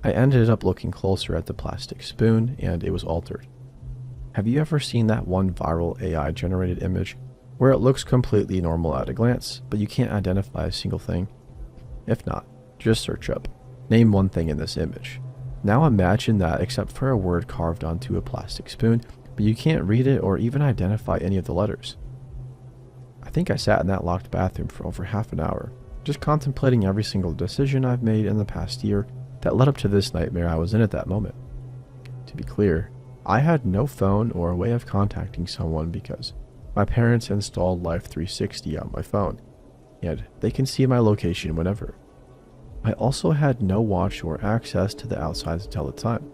I ended up looking closer at the plastic spoon, and it was altered. Have you ever seen that one viral AI generated image where it looks completely normal at a glance, but you can't identify a single thing? If not, just search up, name one thing in this image. Now imagine that except for a word carved onto a plastic spoon, but you can't read it or even identify any of the letters. I think I sat in that locked bathroom for over half an hour, just contemplating every single decision I've made in the past year that led up to this nightmare I was in at that moment. To be clear, I had no phone or a way of contacting someone because my parents installed Life 360 on my phone, and they can see my location whenever. I also had no watch or access to the outside to tell the time.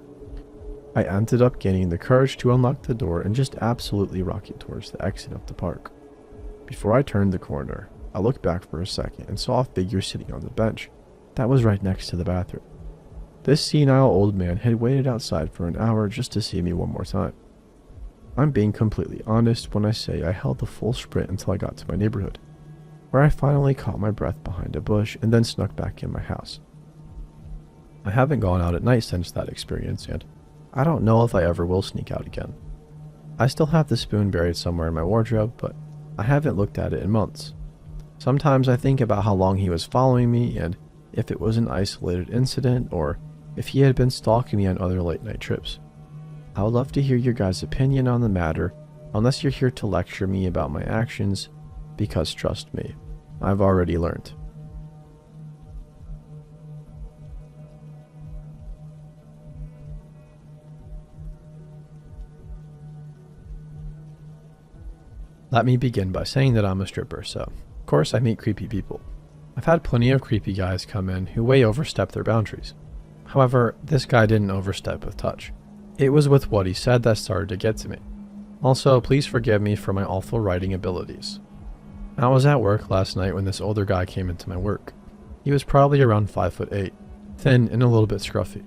I ended up gaining the courage to unlock the door and just absolutely rocket towards the exit of the park. Before I turned the corner, I looked back for a second and saw a figure sitting on the bench that was right next to the bathroom. This senile old man had waited outside for an hour just to see me one more time. I'm being completely honest when I say I held the full sprint until I got to my neighborhood, where I finally caught my breath behind a bush and then snuck back in my house. I haven't gone out at night since that experience, and I don't know if I ever will sneak out again. I still have the spoon buried somewhere in my wardrobe, but I haven't looked at it in months. Sometimes I think about how long he was following me and if it was an isolated incident or if he had been stalking me on other late night trips. I would love to hear your guys' opinion on the matter, unless you're here to lecture me about my actions, because trust me, I've already learned. Let me begin by saying that I'm a stripper, so of course I meet creepy people. I've had plenty of creepy guys come in who way overstep their boundaries. However, this guy didn't overstep with touch. It was with what he said that started to get to me. Also, please forgive me for my awful writing abilities. I was at work last night when this older guy came into my work. He was probably around 5'8", thin and a little bit scruffy.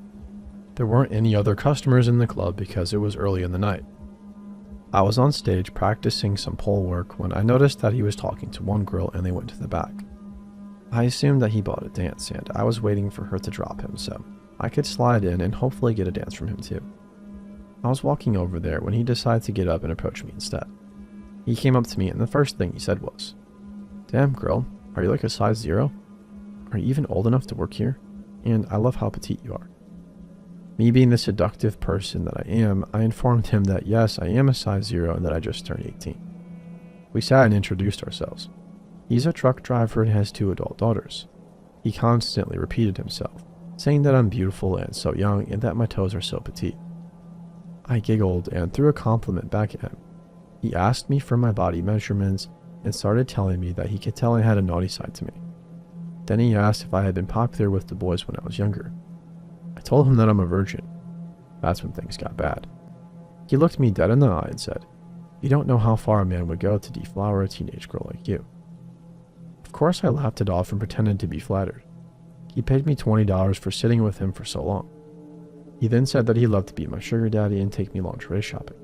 There weren't any other customers in the club because it was early in the night. I was on stage practicing some pole work when I noticed that he was talking to one girl and they went to the back. I assumed that he bought a dance and I was waiting for her to drop him so I could slide in and hopefully get a dance from him too. I was walking over there when he decided to get up and approach me instead. He came up to me and the first thing he said was, "Damn girl, are you like a size 0? Are you even old enough to work here? And I love how petite you are." Me being the seductive person that I am, I informed him that yes, I am a size 0 and that I just turned 18. We sat and introduced ourselves. He's a truck driver and has 2 adult daughters. He constantly repeated himself, saying that I'm beautiful and so young and that my toes are so petite. I giggled and threw a compliment back at him. He asked me for my body measurements and started telling me that he could tell I had a naughty side to me. Then he asked if I had been popular with the boys when I was younger. I told him that I'm a virgin. That's when things got bad. He looked me dead in the eye and said, "You don't know how far a man would go to deflower a teenage girl like you." Of course I laughed it off and pretended to be flattered. He paid me $20 for sitting with him for so long. He then said that he loved to be my sugar daddy and take me lingerie shopping.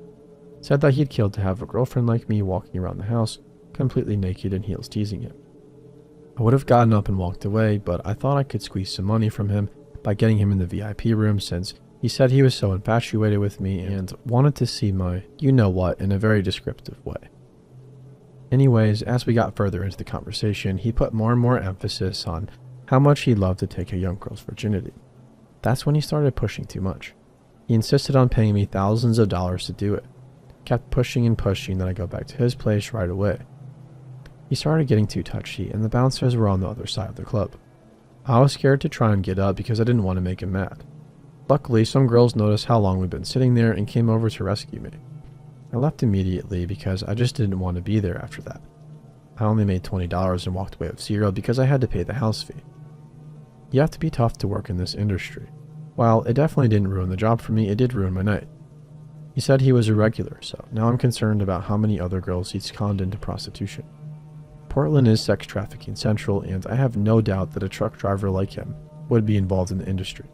Said that he'd kill to have a girlfriend like me walking around the house, completely naked in heels, teasing him. I would have gotten up and walked away, but I thought I could squeeze some money from him by getting him in the VIP room, since he said he was so infatuated with me and wanted to see my you-know-what in a very descriptive way. Anyways, as we got further into the conversation, he put more and more emphasis on how much he loved to take a young girl's virginity. That's when he started pushing too much. He insisted on paying me thousands of dollars to do it. Kept pushing and pushing that I go back to his place right away. He started getting too touchy, and the bouncers were on the other side of the club. I was scared to try and get up because I didn't want to make him mad. Luckily, some girls noticed how long we'd been sitting there and came over to rescue me. I left immediately because I just didn't want to be there after that. I only made $20 and walked away with zero because I had to pay the house fee. You have to be tough to work in this industry. While it definitely didn't ruin the job for me, it did ruin my night. He said he was a regular, so now I'm concerned about how many other girls he's conned into prostitution. Portland is sex trafficking central, and I have no doubt that a truck driver like him would be involved in the industry.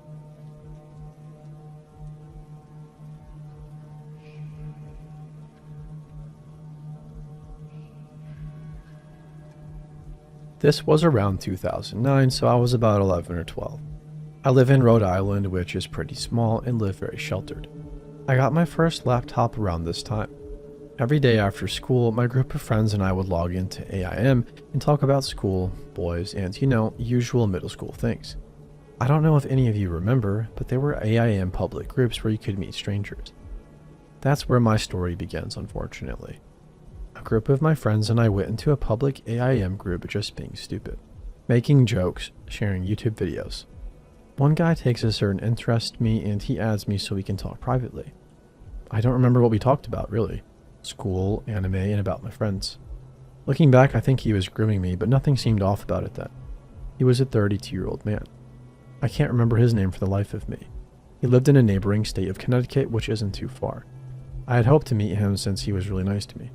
This was around 2009, so I was about 11 or 12. I live in Rhode Island, which is pretty small, and live very sheltered. I got my first laptop around this time. Every day after school, my group of friends and I would log into AIM and talk about school, boys, and, usual middle school things. I don't know if any of you remember, but there were AIM public groups where you could meet strangers. That's where my story begins, unfortunately. A group of my friends and I went into a public AIM group just being stupid, making jokes, sharing YouTube videos. One guy takes a certain interest in me and he adds me so we can talk privately. I don't remember what we talked about, really. School, anime, and about my friends. Looking back, I think he was grooming me, but nothing seemed off about it then. He was a 32-year-old man. I can't remember his name for the life of me. He lived in a neighboring state of Connecticut, which isn't too far. I had hoped to meet him since he was really nice to me.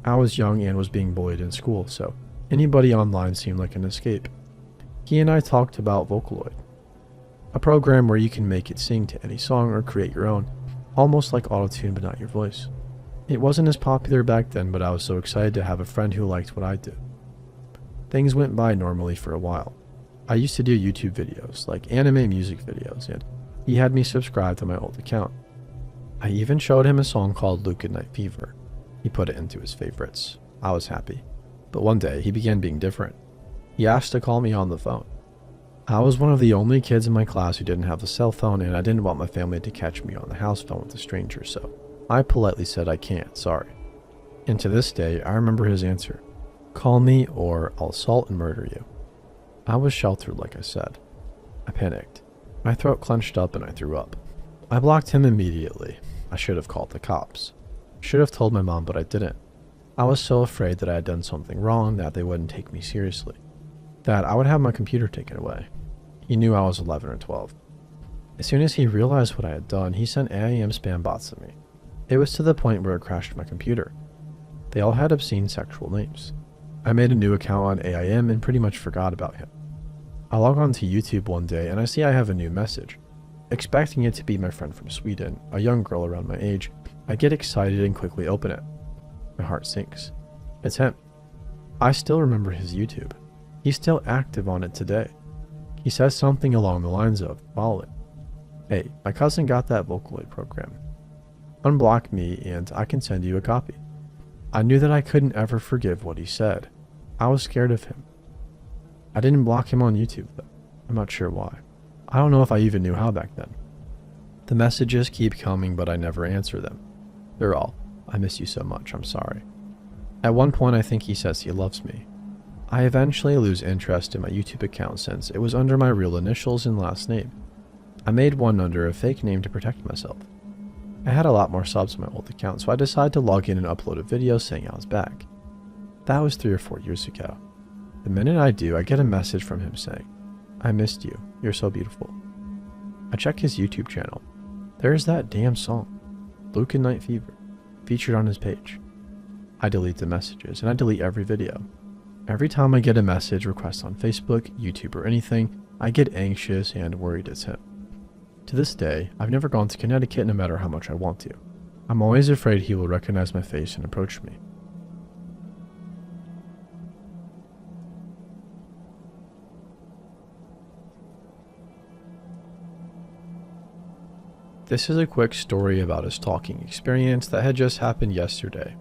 I was young and was being bullied in school, so anybody online seemed like an escape. He and I talked about Vocaloid, a program where you can make it sing to any song or create your own, almost like autotune but not your voice. It wasn't as popular back then, but I was so excited to have a friend who liked what I did. Things went by normally for a while. I used to do YouTube videos, like anime music videos, and he had me subscribe to my old account. I even showed him a song called Luke Night Fever. He put it into his favorites. I was happy. But one day, he began being different. He asked to call me on the phone. I was one of the only kids in my class who didn't have a cell phone, and I didn't want my family to catch me on the house phone with a stranger, so I politely said I can't, sorry. And to this day, I remember his answer. Call me or I'll assault and murder you. I was sheltered, like I said. I panicked. My throat clenched up and I threw up. I blocked him immediately. I should have called the cops. Should have told my mom, but I didn't. I was so afraid that I had done something wrong that they wouldn't take me seriously. That I would have my computer taken away. He knew I was 11 or 12. As soon as he realized what I had done, he sent AIM spam bots at me. It was to the point where it crashed my computer. They all had obscene sexual names. I made a new account on AIM and pretty much forgot about him. I log on to YouTube one day and I see I have a new message. Expecting it to be my friend from Sweden, a young girl around my age, I get excited and quickly open it. My heart sinks. It's him. I still remember his YouTube. He's still active on it today. He says something along the lines of, following, "Hey, my cousin got that Vocaloid program. Unblock me and I can send you a copy." I knew that I couldn't ever forgive what he said. I was scared of him. I didn't block him on YouTube though. I'm not sure why. I don't know if I even knew how back then. The messages keep coming, but I never answer them. They're all, "I miss you so much, I'm sorry." At one point I think he says he loves me. I eventually lose interest in my YouTube account since it was under my real initials and last name. I made one under a fake name to protect myself. I had a lot more subs on my old account, so I decided to log in and upload a video saying I was back. That was 3 or 4 years ago. The minute I do, I get a message from him saying, "I missed you, you're so beautiful." I check his YouTube channel. There's that damn song, Luke Night Fever, featured on his page. I delete the messages, and I delete every video. Every time I get a message request on Facebook, YouTube, or anything, I get anxious and worried it's him. To this day, I've never gone to Connecticut no matter how much I want to. I'm always afraid he will recognize my face and approach me. This is a quick story about a stalking experience that had just happened yesterday.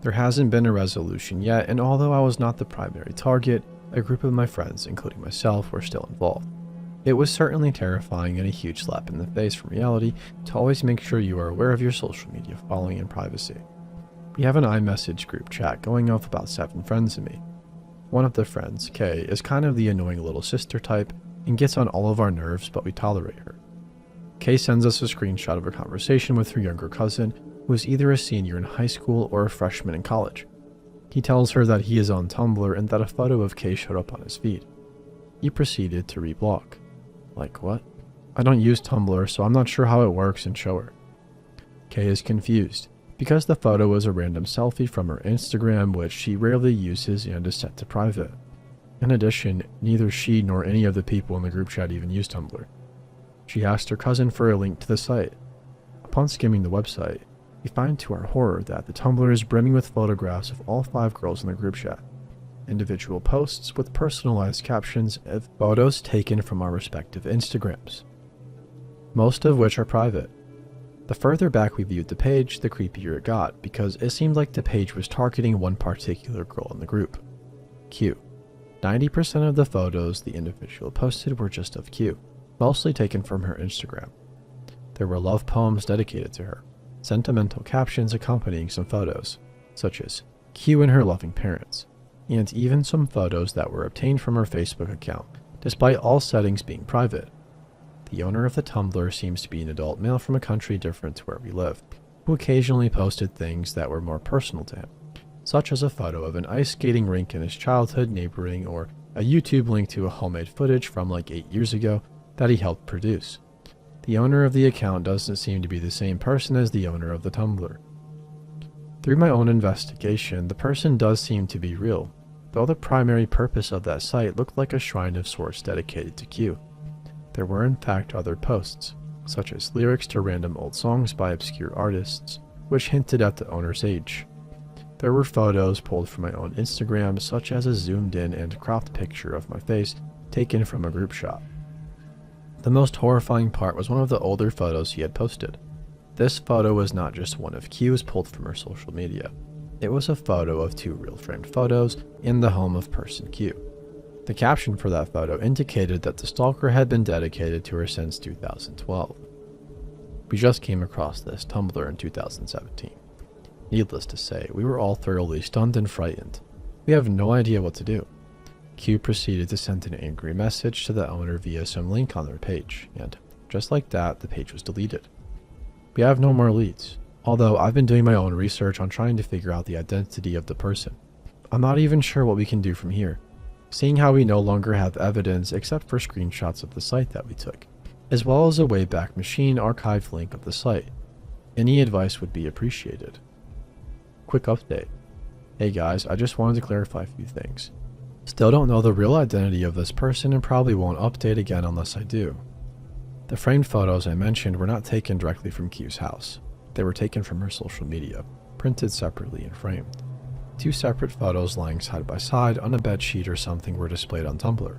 There hasn't been a resolution yet, and although I was not the primary target, a group of my friends, including myself, were still involved. It was certainly terrifying and a huge slap in the face from reality to always make sure you are aware of your social media following and privacy. We have an iMessage group chat going of about 7 friends and me. One of the friends, Kay, is kind of the annoying little sister type and gets on all of our nerves, but we tolerate her. Kay sends us a screenshot of a conversation with her younger cousin, who is either a senior in high school or a freshman in college. He tells her that he is on Tumblr and that a photo of Kay showed up on his feed. He proceeded to reblock. Like what? I don't use Tumblr, so I'm not sure how it works, and show her. Kay is confused, because the photo was a random selfie from her Instagram, which she rarely uses and is set to private. In addition, neither she nor any of the people in the group chat even use Tumblr. She asked her cousin for a link to the site. Upon skimming the website, we find to our horror that the Tumblr is brimming with photographs of all 5 girls in the group chat. Individual posts with personalized captions of photos taken from our respective Instagrams, most of which are private. The further back we viewed the page, the creepier it got, because it seemed like the page was targeting one particular girl in the group, Q. 90% of the photos the individual posted were just of Q, mostly taken from her Instagram. There were love poems dedicated to her, sentimental captions accompanying some photos, such as Q and her loving parents, and even some photos that were obtained from her Facebook account, despite all settings being private. The owner of the Tumblr seems to be an adult male from a country different to where we live, who occasionally posted things that were more personal to him, such as a photo of an ice skating rink in his childhood neighboring, or a YouTube link to a homemade footage from like 8 years ago that he helped produce. The owner of the account doesn't seem to be the same person as the owner of the Tumblr. Through my own investigation, the person does seem to be real, though the primary purpose of that site looked like a shrine of sorts dedicated to Q. There were in fact other posts, such as lyrics to random old songs by obscure artists, which hinted at the owner's age. There were photos pulled from my own Instagram, such as a zoomed in and cropped picture of my face taken from a group shot. The most horrifying part was one of the older photos he had posted. This photo was not just one of Q's pulled from her social media. It was a photo of 2 real framed photos in the home of person Q. The caption for that photo indicated that the stalker had been dedicated to her since 2012. We just came across this Tumblr in 2017. Needless to say, we were all thoroughly stunned and frightened. We have no idea what to do. Q proceeded to send an angry message to the owner via some link on their page, and just like that, the page was deleted. We have no more leads, although I've been doing my own research on trying to figure out the identity of the person. I'm not even sure what we can do from here, seeing how we no longer have evidence except for screenshots of the site that we took, as well as a Wayback Machine archived link of the site. Any advice would be appreciated. Quick update. Hey guys, I just wanted to clarify a few things. Still don't know the real identity of this person and probably won't update again unless I do. The framed photos I mentioned were not taken directly from Q's house. They were taken from her social media, printed separately and framed. 2 separate photos lying side by side on a bed sheet or something were displayed on Tumblr.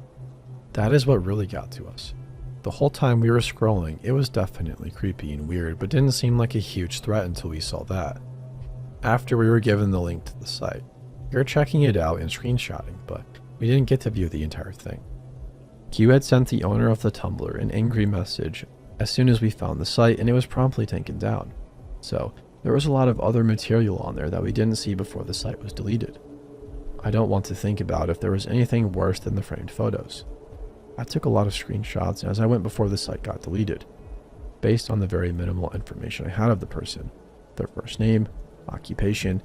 That is what really got to us. The whole time we were scrolling, it was definitely creepy and weird, but didn't seem like a huge threat until we saw that. After we were given the link to the site, we were checking it out and screenshotting, but we didn't get to view the entire thing. Q had sent the owner of the Tumblr an angry message as soon as we found the site, and it was promptly taken down. So, there was a lot of other material on there that we didn't see before the site was deleted. I don't want to think about if there was anything worse than the framed photos. I took a lot of screenshots as I went before the site got deleted, based on the very minimal information I had of the person. Their first name, occupation,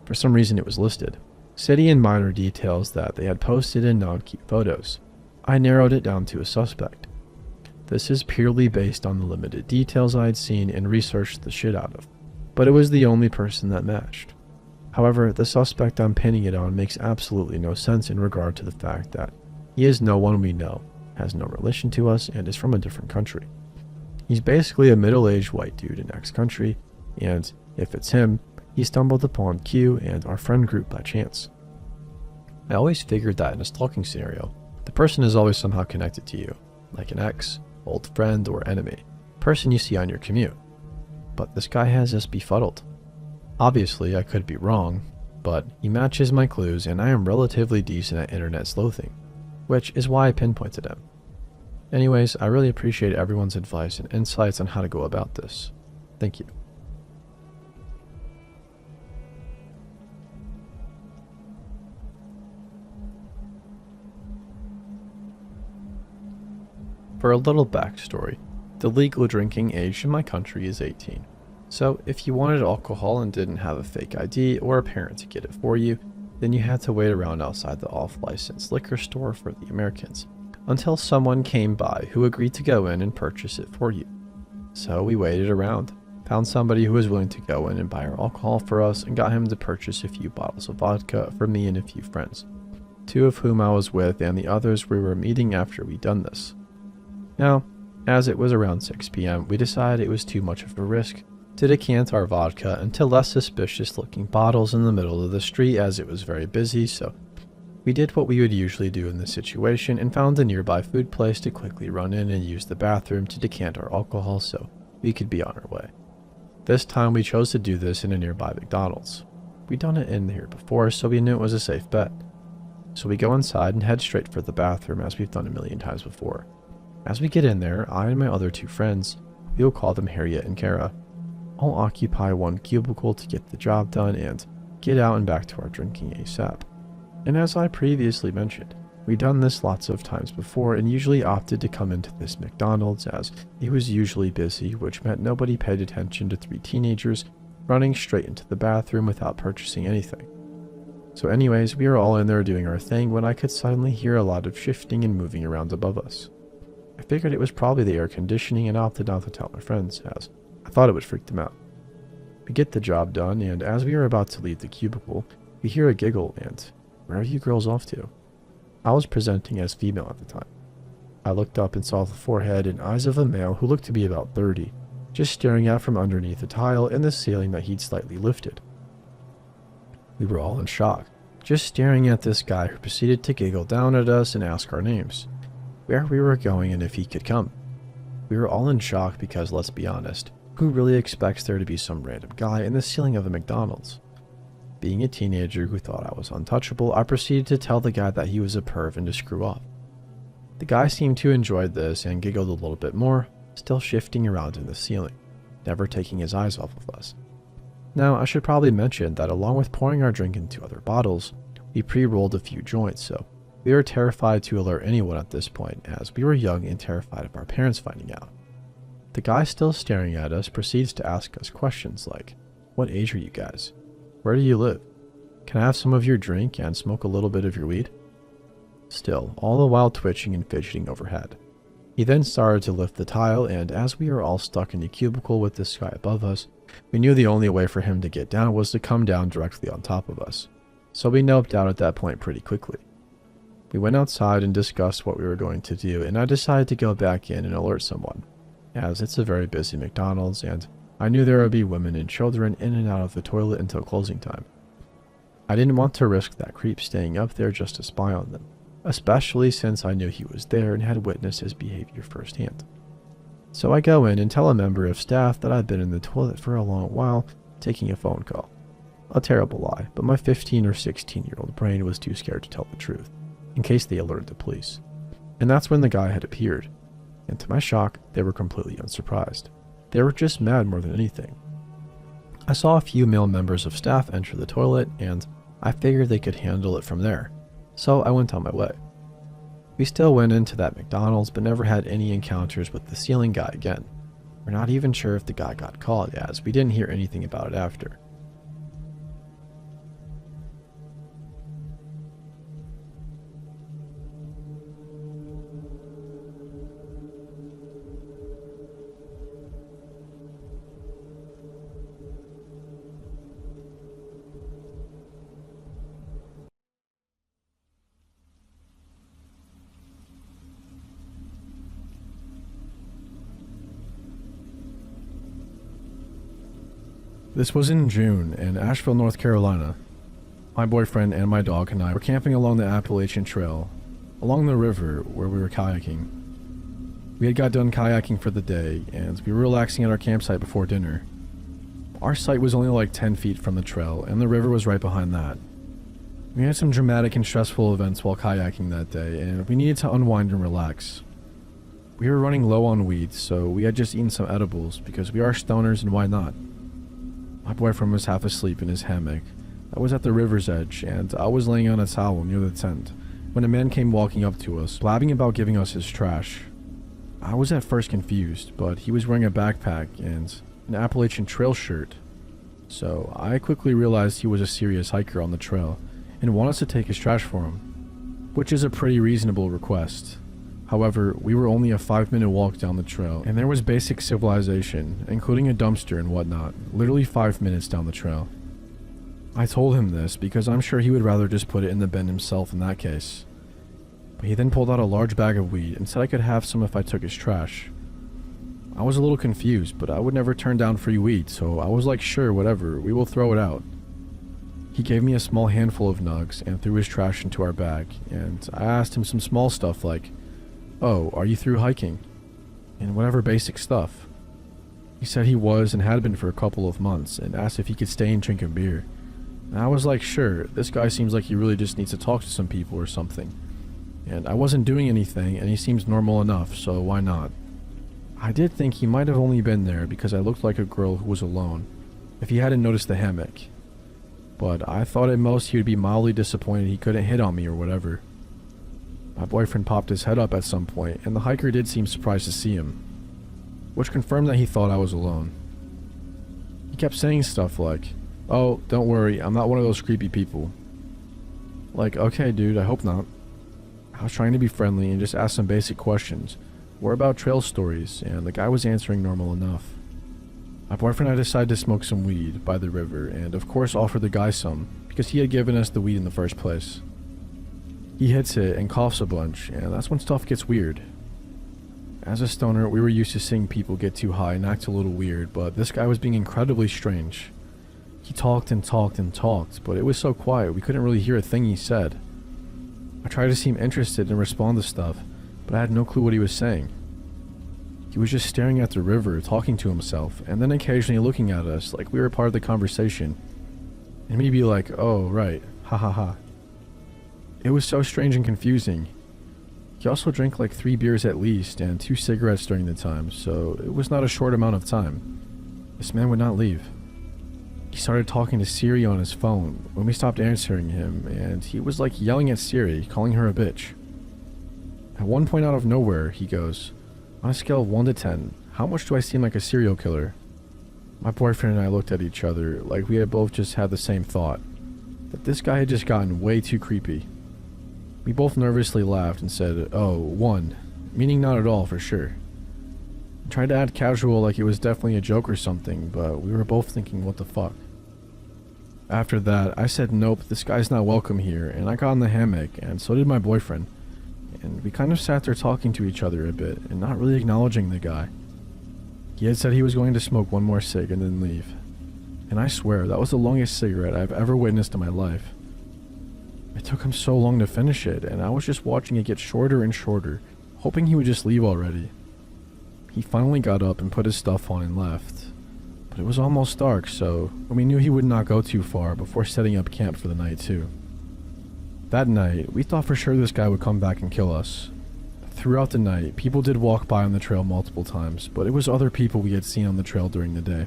for some reason it was listed, city, and minor details that they had posted in non-Q photos. I narrowed it down to a suspect. This is purely based on the limited details I had seen and researched the shit out of, but it was the only person that matched. However, the suspect I'm pinning it on makes absolutely no sense in regard to the fact that he is no one we know, has no relation to us, and is from a different country. He's basically a middle-aged white dude in X country, and if it's him, he stumbled upon Q and our friend group by chance. I always figured that in a stalking scenario, the person is always somehow connected to you, like an ex, old friend, or enemy, person you see on your commute. But this guy has us befuddled. Obviously, I could be wrong, but he matches my clues and I am relatively decent at internet sleuthing, which is why I pinpointed him. Anyways, I really appreciate everyone's advice and insights on how to go about this. Thank you. For a little backstory, the legal drinking age in my country is 18. So if you wanted alcohol and didn't have a fake ID or a parent to get it for you, then you had to wait around outside the off-licensed liquor store for the Americans, until someone came by who agreed to go in and purchase it for you. So we waited around, found somebody who was willing to go in and buy our alcohol for us, and got him to purchase a few bottles of vodka for me and a few friends, 2 of whom I was with and the others we were meeting after we'd done this. Now, as it was around 6 p.m., we decided it was too much of a risk to decant our vodka into less suspicious looking bottles in the middle of the street, as it was very busy, so we did what we would usually do in this situation and found a nearby food place to quickly run in and use the bathroom to decant our alcohol so we could be on our way. This time we chose to do this in a nearby McDonald's. We'd done it in here before, so we knew it was a safe bet. So we go inside and head straight for the bathroom, as we've done a million times before. As we get in there, I and my other 2 friends, we will call them Harriet and Kara, all occupy one cubicle to get the job done and get out and back to our drinking ASAP. And as I previously mentioned, we'd done this lots of times before and usually opted to come into this McDonald's as it was usually busy, which meant nobody paid attention to 3 teenagers running straight into the bathroom without purchasing anything. So anyways, we were all in there doing our thing when I could suddenly hear a lot of shifting and moving around above us. I figured it was probably the air conditioning and opted not to tell my friends, as I thought it would freak them out. We get the job done, and as we were about to leave the cubicle, we hear a giggle and, "Where are you girls off to?" I was presenting as female at the time. I looked up and saw the forehead and eyes of a male who looked to be about 30, just staring out from underneath a tile in the ceiling that he'd slightly lifted. We were all in shock, just staring at this guy who proceeded to giggle down at us and ask our names, where we were going and if he could come. We were all in shock because, let's be honest, who really expects there to be some random guy in the ceiling of a McDonald's? Being a teenager who thought I was untouchable, I proceeded to tell the guy that he was a perv and to screw off. The guy seemed to enjoy this and giggled a little bit more, still shifting around in the ceiling, never taking his eyes off of us. Now, I should probably mention that along with pouring our drink into other bottles, we pre-rolled a few joints, so we were terrified to alert anyone at this point, as we were young and terrified of our parents finding out. The guy still staring at us proceeds to ask us questions like, "What age are you guys? Where do you live? Can I have some of your drink and smoke a little bit of your weed?" Still, all the while twitching and fidgeting overhead. He then started to lift the tile, and as we were all stuck in a cubicle with this guy above us, we knew the only way for him to get down was to come down directly on top of us. So we noped out at that point pretty quickly. We went outside and discussed what we were going to do, and I decided to go back in and alert someone, as it's a very busy McDonald's, and I knew there would be women and children in and out of the toilet until closing time. I didn't want to risk that creep staying up there just to spy on them, especially since I knew he was there and had witnessed his behavior firsthand. So I go in and tell a member of staff that I've been in the toilet for a long while, taking a phone call. A terrible lie, but my 15 or 16-year-old brain was too scared to tell the truth, in case they alerted the police. And that's when the guy had appeared, and to my shock, they were completely unsurprised. They were just mad more than anything. I saw a few male members of staff enter the toilet, and I figured they could handle it from there, so I went on my way. We still went into that McDonald's, but never had any encounters with the ceiling guy again. We're not even sure if the guy got caught, as we didn't hear anything about it after. This was in June in Asheville, North Carolina. My boyfriend and my dog and I were camping along the Appalachian Trail, along the river where we were kayaking. We had got done kayaking for the day, and we were relaxing at our campsite before dinner. Our site was only like 10 feet from the trail, and the river was right behind that. We had some dramatic and stressful events while kayaking that day, and we needed to unwind and relax. We were running low on weed, so we had just eaten some edibles because we are stoners and why not? My boyfriend was half asleep in his hammock. I was at the river's edge, and I was laying on a towel near the tent when a man came walking up to us, blabbing about giving us his trash. I was at first confused, but he was wearing a backpack and an Appalachian Trail shirt, so I quickly realized he was a serious hiker on the trail and wanted us to take his trash for him, which is a pretty reasonable request. However, we were only a 5-minute walk down the trail, and there was basic civilization, including a dumpster and whatnot, literally 5 minutes down the trail. I told him this because I'm sure he would rather just put it in the bin himself in that case. But he then pulled out a large bag of weed and said I could have some if I took his trash. I was a little confused, but I would never turn down free weed, so I was like, sure, whatever, we will throw it out. He gave me a small handful of nugs and threw his trash into our bag, and I asked him some small stuff like, "Oh, are you through hiking?" and whatever basic stuff. He said he was and had been for a couple of months, and asked if he could stay and drink a beer. And I was like, sure, this guy seems like he really just needs to talk to some people or something. And I wasn't doing anything, and he seems normal enough, so why not? I did think he might have only been there because I looked like a girl who was alone, if he hadn't noticed the hammock. But I thought at most he would be mildly disappointed he couldn't hit on me or whatever. My boyfriend popped his head up at some point, and the hiker did seem surprised to see him, which confirmed that he thought I was alone. He kept saying stuff like, "Oh, don't worry, I'm not one of those creepy people." Like, okay dude, I hope not. I was trying to be friendly and just ask some basic questions, more about trail stories, and the guy was answering normal enough. My boyfriend and I decided to smoke some weed by the river, and of course offered the guy some, because he had given us the weed in the first place. He hits it and coughs a bunch, and that's when stuff gets weird. As a stoner, we were used to seeing people get too high and act a little weird, but this guy was being incredibly strange. He talked and talked and talked, but it was so quiet we couldn't really hear a thing he said. I tried to seem interested and respond to stuff, but I had no clue what he was saying. He was just staring at the river, talking to himself, and then occasionally looking at us like we were part of the conversation, and me be like, "Oh, right, ha ha ha." It was so strange and confusing. He also drank like 3 beers at least, and 2 cigarettes during the time, so it was not a short amount of time. This man would not leave. He started talking to Siri on his phone when we stopped answering him, and he was like yelling at Siri, calling her a bitch. At one point out of nowhere, he goes, "On a scale of 1 to 10, how much do I seem like a serial killer?" My boyfriend and I looked at each other like we had both just had the same thought, that this guy had just gotten way too creepy. We both nervously laughed and said, "Oh, 1, meaning not at all for sure." I tried to act casual like it was definitely a joke or something, but we were both thinking, what the fuck. After that, I said, "Nope, this guy's not welcome here," and I got in the hammock, and so did my boyfriend. And we kind of sat there talking to each other a bit, and not really acknowledging the guy. He had said he was going to smoke 1 more cig and then leave. And I swear, that was the longest cigarette I've ever witnessed in my life. It took him so long to finish it, and I was just watching it get shorter and shorter, hoping he would just leave already. He finally got up and put his stuff on and left. But it was almost dark, so we knew he would not go too far before setting up camp for the night too. That night, we thought for sure this guy would come back and kill us. Throughout the night, people did walk by on the trail multiple times, but it was other people we had seen on the trail during the day.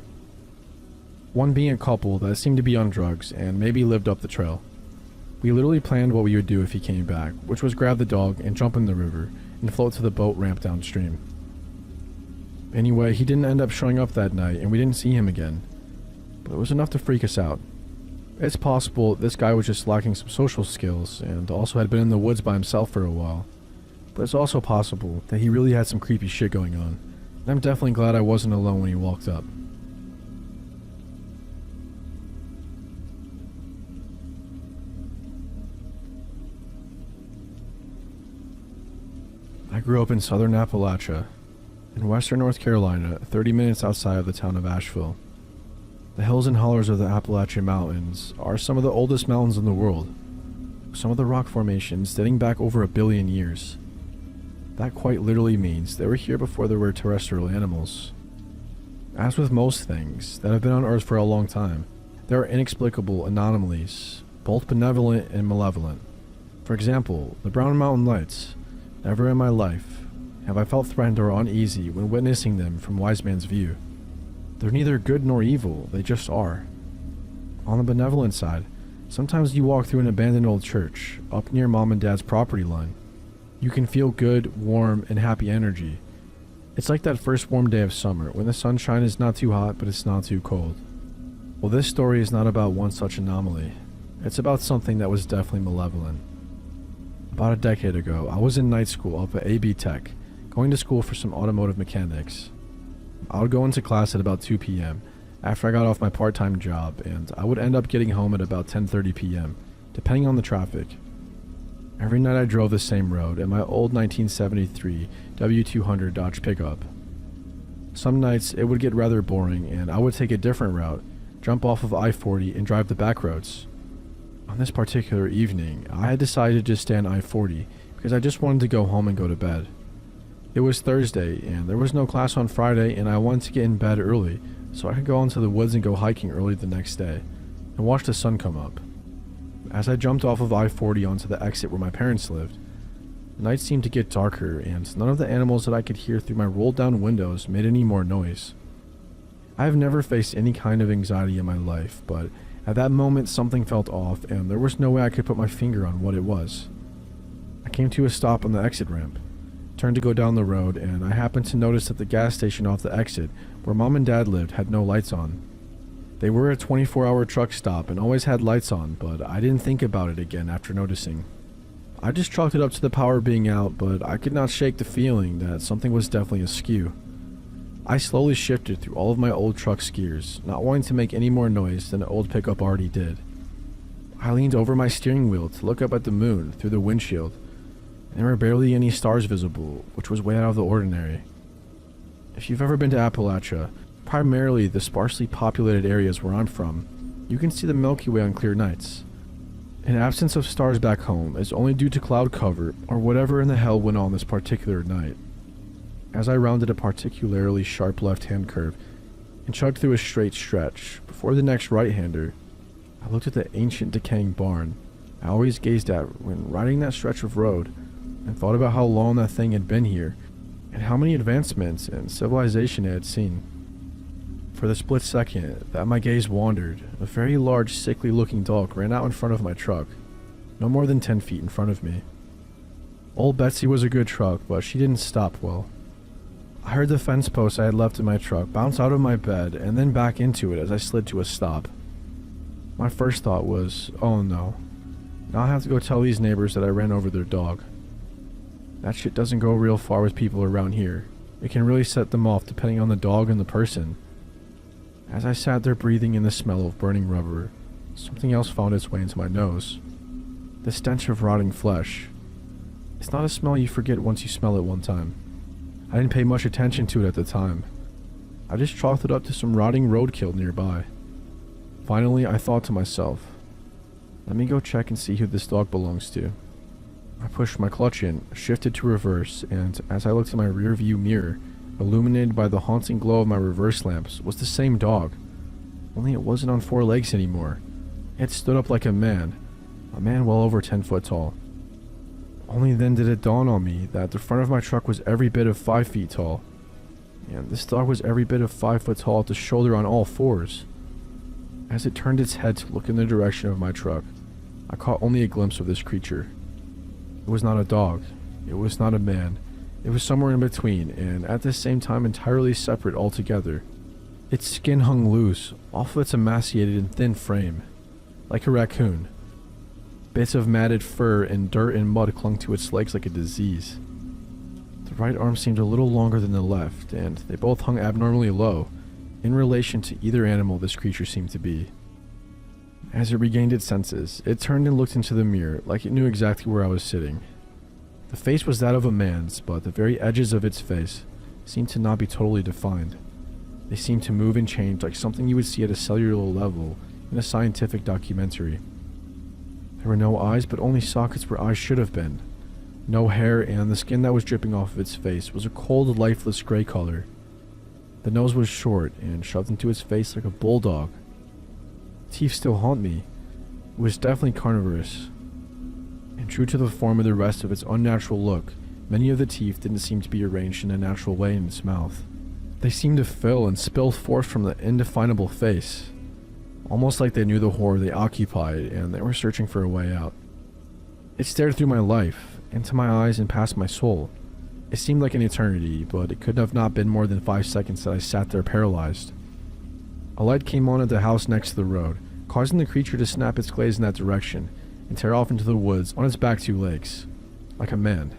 One being a couple that seemed to be on drugs and maybe lived up the trail. We literally planned what we would do if he came back, which was grab the dog and jump in the river and float to the boat ramp downstream. Anyway, he didn't end up showing up that night and we didn't see him again, but it was enough to freak us out. It's possible this guy was just lacking some social skills and also had been in the woods by himself for a while, but it's also possible that he really had some creepy shit going on, and I'm definitely glad I wasn't alone when he walked up. I grew up in southern Appalachia, in western North Carolina, 30 minutes outside of the town of Asheville. The hills and hollers of the Appalachian Mountains are some of the oldest mountains in the world. Some of the rock formations dating back over 1 billion years. That quite literally means they were here before there were terrestrial animals. As with most things that have been on Earth for a long time, there are inexplicable anomalies, both benevolent and malevolent. For example, the Brown Mountain Lights. Never in my life have I felt threatened or uneasy when witnessing them from Wise Man's view. They're neither good nor evil, they just are. On the benevolent side, sometimes you walk through an abandoned old church, up near Mom and Dad's property line. You can feel good, warm, and happy energy. It's like that first warm day of summer, when the sunshine is not too hot, but it's not too cold. Well, this story is not about one such anomaly. It's about something that was definitely malevolent. About a decade ago, I was in night school up at AB Tech, going to school for some automotive mechanics. I would go into class at about 2 p.m. after I got off my part-time job, and I would end up getting home at about 10:30 p.m., depending on the traffic. Every night I drove the same road in my old 1973 W200 Dodge pickup. Some nights it would get rather boring and I would take a different route, jump off of I-40 and drive the back roads. On this particular evening, I had decided to stay on I-40 because I just wanted to go home and go to bed. It was Thursday and there was no class on Friday, and I wanted to get in bed early so I could go into the woods and go hiking early the next day and watch the sun come up. As I jumped off of I-40 onto the exit where my parents lived, the night seemed to get darker and none of the animals that I could hear through my rolled down windows made any more noise. I have never faced any kind of anxiety in my life, but at that moment something felt off and there was no way I could put my finger on what it was. I came to a stop on the exit ramp, turned to go down the road, and I happened to notice that the gas station off the exit where Mom and Dad lived had no lights on. They were a 24-hour truck stop and always had lights on, but I didn't think about it again after noticing. I just chalked it up to the power being out, but I could not shake the feeling that something was definitely askew. I slowly shifted through all of my old truck's gears, not wanting to make any more noise than the old pickup already did. I leaned over my steering wheel to look up at the moon through the windshield, and there were barely any stars visible, which was way out of the ordinary. If you've ever been to Appalachia, primarily the sparsely populated areas where I'm from, you can see the Milky Way on clear nights. An absence of stars back home is only due to cloud cover or whatever in the hell went on this particular night. As I rounded a particularly sharp left-hand curve and chugged through a straight stretch before the next right-hander, I looked at the ancient decaying barn I always gazed at when riding that stretch of road, and thought about how long that thing had been here and how many advancements in civilization it had seen. For the split second that my gaze wandered, a very large, sickly-looking dog ran out in front of my truck, no more than 10 feet in front of me. Old Betsy was a good truck, but she didn't stop well. I heard the fence post I had left in my truck bounce out of my bed and then back into it as I slid to a stop. My first thought was, oh no, now I have to go tell these neighbors that I ran over their dog. That shit doesn't go real far with people around here. It can really set them off depending on the dog and the person. As I sat there breathing in the smell of burning rubber, something else found its way into my nose. The stench of rotting flesh. It's not a smell you forget once you smell it one time. I didn't pay much attention to it at the time. I just chalked it up to some rotting roadkill nearby. Finally, I thought to myself, let me go check and see who this dog belongs to. I pushed my clutch in, shifted to reverse, and as I looked in my rear view mirror, illuminated by the haunting glow of my reverse lamps, was the same dog. Only it wasn't on 4 legs anymore. It stood up like a man well over 10 foot tall. Only then did it dawn on me that the front of my truck was every bit of 5 feet tall, and this dog was every bit of 5 foot tall at the shoulder on all 4s. As it turned its head to look in the direction of my truck, I caught only a glimpse of this creature. It was not a dog, it was not a man, it was somewhere in between, and at the same time entirely separate altogether. Its skin hung loose, off of its emaciated and thin frame, like a raccoon. Bits of matted fur and dirt and mud clung to its legs like a disease. The right arm seemed a little longer than the left, and they both hung abnormally low, in relation to either animal this creature seemed to be. As it regained its senses, it turned and looked into the mirror like it knew exactly where I was sitting. The face was that of a man's, but the very edges of its face seemed to not be totally defined. They seemed to move and change like something you would see at a cellular level in a scientific documentary. There were no eyes, but only sockets where eyes should have been. No hair, and the skin that was dripping off of its face was a cold, lifeless gray color. The nose was short and shoved into its face like a bulldog. Teeth still haunt me. It was definitely carnivorous. And true to the form of the rest of its unnatural look, many of the teeth didn't seem to be arranged in a natural way in its mouth. They seemed to fill and spill forth from the indefinable face, almost like they knew the horror they occupied and they were searching for a way out. It stared through my life, into my eyes and past my soul. It seemed like an eternity, but it could have not been more than 5 seconds that I sat there paralyzed. A light came on at the house next to the road, causing the creature to snap its glaze in that direction and tear off into the woods on its back 2 legs, like a man.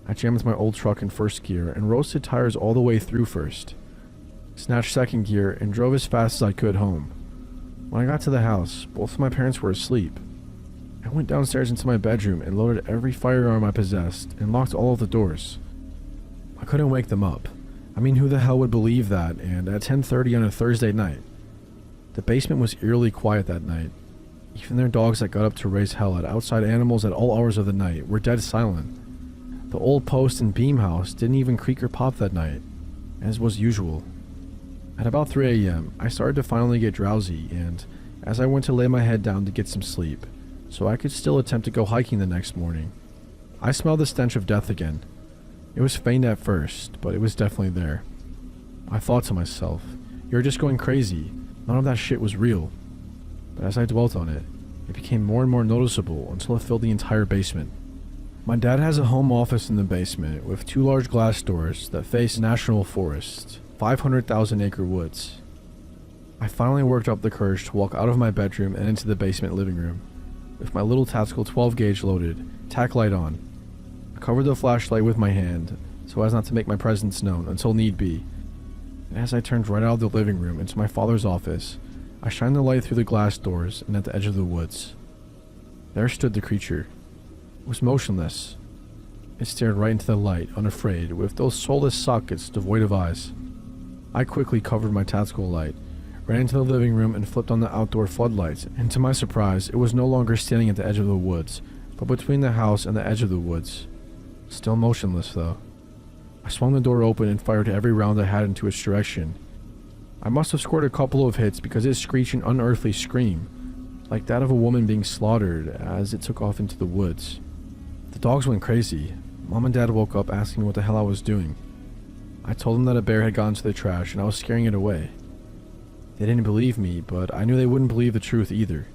I jammed my old truck in first gear and roasted tires all the way through first, snatched second gear and drove as fast as I could home. When I got to the house, both of my parents were asleep. I went downstairs into my bedroom and loaded every firearm I possessed and locked all of the doors. I couldn't wake them up. I mean, who the hell would believe that? And at 10:30 on a Thursday night. The basement was eerily quiet that night. Even their dogs that got up to raise hell at outside animals at all hours of the night were dead silent. The old post and beam house didn't even creak or pop that night, as was usual. At about 3 a.m., I started to finally get drowsy, and as I went to lay my head down to get some sleep, so I could still attempt to go hiking the next morning, I smelled the stench of death again. It was faint at first, but it was definitely there. I thought to myself, you're just going crazy. None of that shit was real. But as I dwelt on it, it became more and more noticeable until it filled the entire basement. My dad has a home office in the basement with 2 large glass doors that face national forest, 500,000-acre woods. I finally worked up the courage to walk out of my bedroom and into the basement living room, with my little tactical 12-gauge loaded, tack light on. I covered the flashlight with my hand, so as not to make my presence known until need be. And as I turned right out of the living room into my father's office, I shined the light through the glass doors and at the edge of the woods. There stood the creature. It was motionless. It stared right into the light, unafraid, with those soulless sockets devoid of eyes. I quickly covered my tactical light, ran into the living room and flipped on the outdoor floodlights, and to my surprise, it was no longer standing at the edge of the woods, but between the house and the edge of the woods. Still motionless, though. I swung the door open and fired every round I had into its direction. I must have scored a couple of hits because it screeched an unearthly scream, like that of a woman being slaughtered, as it took off into the woods. The dogs went crazy. Mom and Dad woke up asking me what the hell I was doing. I told them that a bear had gone to the trash and I was scaring it away. They didn't believe me, but I knew they wouldn't believe the truth either.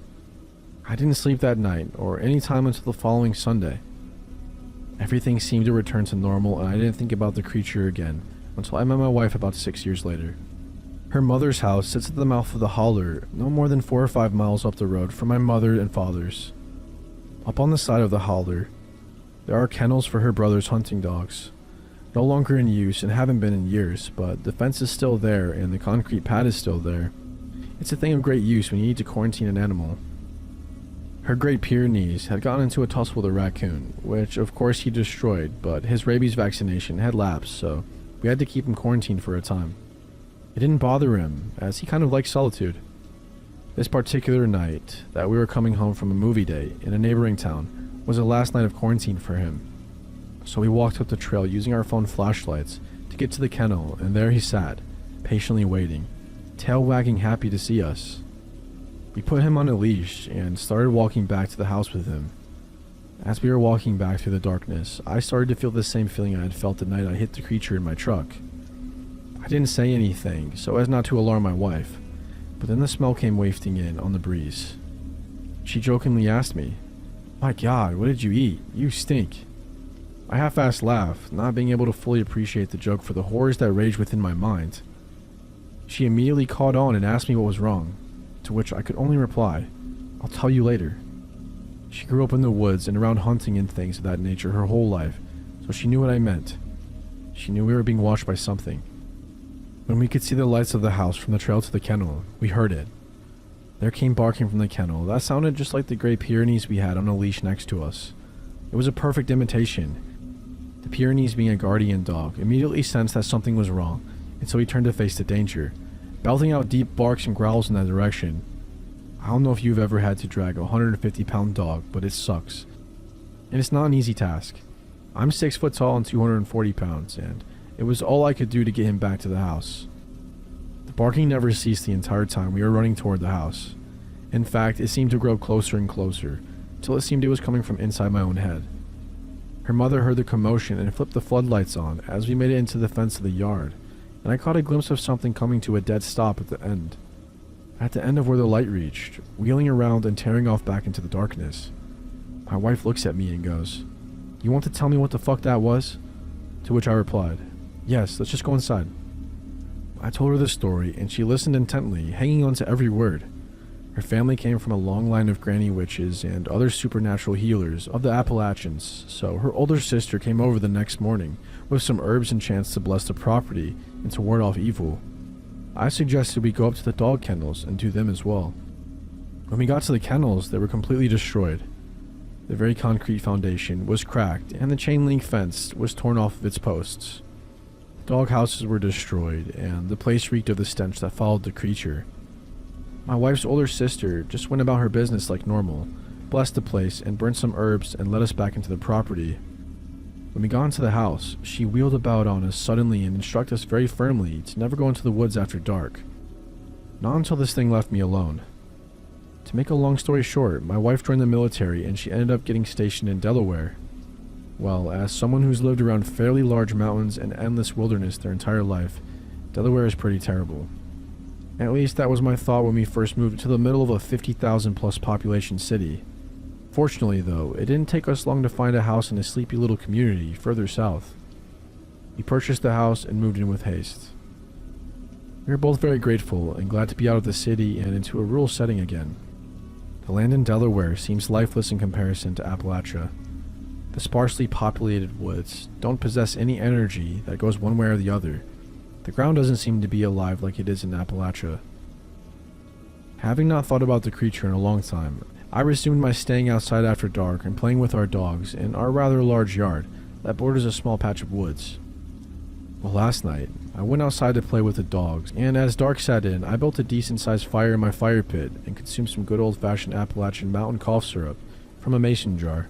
I didn't sleep that night, or any time until the following Sunday. Everything seemed to return to normal, and I didn't think about the creature again until I met my wife about 6 years later. Her mother's house sits at the mouth of the holler, no more than 4 or 5 miles up the road from my mother and father's. Up on the side of the holler, there are kennels for her brother's hunting dogs. No longer in use and haven't been in years, but the fence is still there and the concrete pad is still there. It's a thing of great use when you need to quarantine an animal. Her Great Pyrenees had gotten into a tussle with a raccoon, which of course he destroyed, but his rabies vaccination had lapsed, so we had to keep him quarantined for a time. It didn't bother him, as he kind of liked solitude. This particular night, that we were coming home from a movie date in a neighboring town, was the last night of quarantine for him. So we walked up the trail using our phone flashlights to get to the kennel, and there he sat, patiently waiting, tail wagging happy to see us. We put him on a leash and started walking back to the house with him. As we were walking back through the darkness, I started to feel the same feeling I had felt the night I hit the creature in my truck. I didn't say anything, so as not to alarm my wife, but then the smell came wafting in on the breeze. She jokingly asked me, "My God, what did you eat? You stink." I half-assed laughed, not being able to fully appreciate the joke for the horrors that raged within my mind. She immediately caught on and asked me what was wrong, to which I could only reply, "I'll tell you later." She grew up in the woods and around hunting and things of that nature her whole life, so she knew what I meant. She knew we were being watched by something. When we could see the lights of the house from the trail to the kennel, we heard it. There came barking from the kennel that sounded just like the Great Pyrenees we had on a leash next to us. It was a perfect imitation. The Pyrenees, being a guardian dog, immediately sensed that something was wrong until he turned to face the danger, belting out deep barks and growls in that direction. I don't know if you've ever had to drag a 150-pound dog, but it sucks. And it's not an easy task. I'm 6 foot tall and 240 pounds, and it was all I could do to get him back to the house. The barking never ceased the entire time we were running toward the house. In fact, it seemed to grow closer and closer, till it seemed it was coming from inside my own head. Her mother heard the commotion and flipped the floodlights on as we made it into the fence of the yard, and I caught a glimpse of something coming to a dead stop at the end. At the end of where the light reached, wheeling around and tearing off back into the darkness. My wife looks at me and goes, "You want to tell me what the fuck that was?" To which I replied, "Yes, let's just go inside." I told her the story, and she listened intently, hanging on to every word. Her family came from a long line of granny witches and other supernatural healers of the Appalachians, so her older sister came over the next morning with some herbs and chants to bless the property and to ward off evil. I suggested we go up to the dog kennels and do them as well. When we got to the kennels, they were completely destroyed. The very concrete foundation was cracked, and the chain link fence was torn off of its posts. The dog houses were destroyed, and the place reeked of the stench that followed the creature. My wife's older sister just went about her business like normal, blessed the place, and burnt some herbs and led us back into the property. When we got into the house, she wheeled about on us suddenly and instructed us very firmly to never go into the woods after dark. Not until this thing left me alone. To make a long story short, my wife joined the military and she ended up getting stationed in Delaware. Well, as someone who's lived around fairly large mountains and endless wilderness their entire life, Delaware is pretty terrible. At least that was my thought when we first moved to the middle of a 50,000 plus population city. Fortunately though, it didn't take us long to find a house in a sleepy little community further south. We purchased the house and moved in with haste. We were both very grateful and glad to be out of the city and into a rural setting again. The land in Delaware seems lifeless in comparison to Appalachia. The sparsely populated woods don't possess any energy that goes one way or the other. The ground doesn't seem to be alive like it is in Appalachia. Having not thought about the creature in a long time, I resumed my staying outside after dark and playing with our dogs in our rather large yard that borders a small patch of woods. Well, last night, I went outside to play with the dogs, and as dark set in, I built a decent-sized fire in my fire pit and consumed some good old-fashioned Appalachian mountain cough syrup from a mason jar.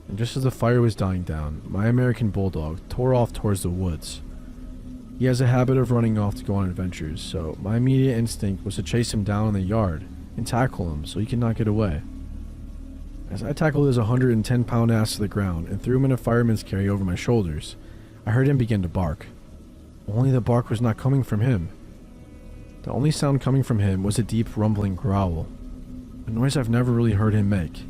And just as the fire was dying down, my American bulldog tore off towards the woods. He has a habit of running off to go on adventures, so my immediate instinct was to chase him down in the yard and tackle him so he could not get away. As I tackled his 110-pound ass to the ground and threw him in a fireman's carry over my shoulders, I heard him begin to bark. Only the bark was not coming from him. The only sound coming from him was a deep rumbling growl, a noise I've never really heard him make.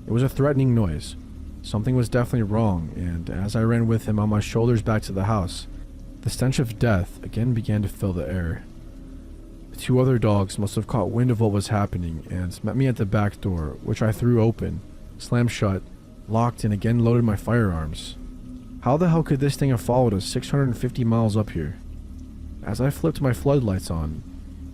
It was a threatening noise. Something was definitely wrong, and as I ran with him on my shoulders back to the house, the stench of death again began to fill the air. The 2 other dogs must have caught wind of what was happening and met me at the back door, which I threw open, slammed shut, locked, and again loaded my firearms. How the hell could this thing have followed us 650 miles up here? As I flipped my floodlights on,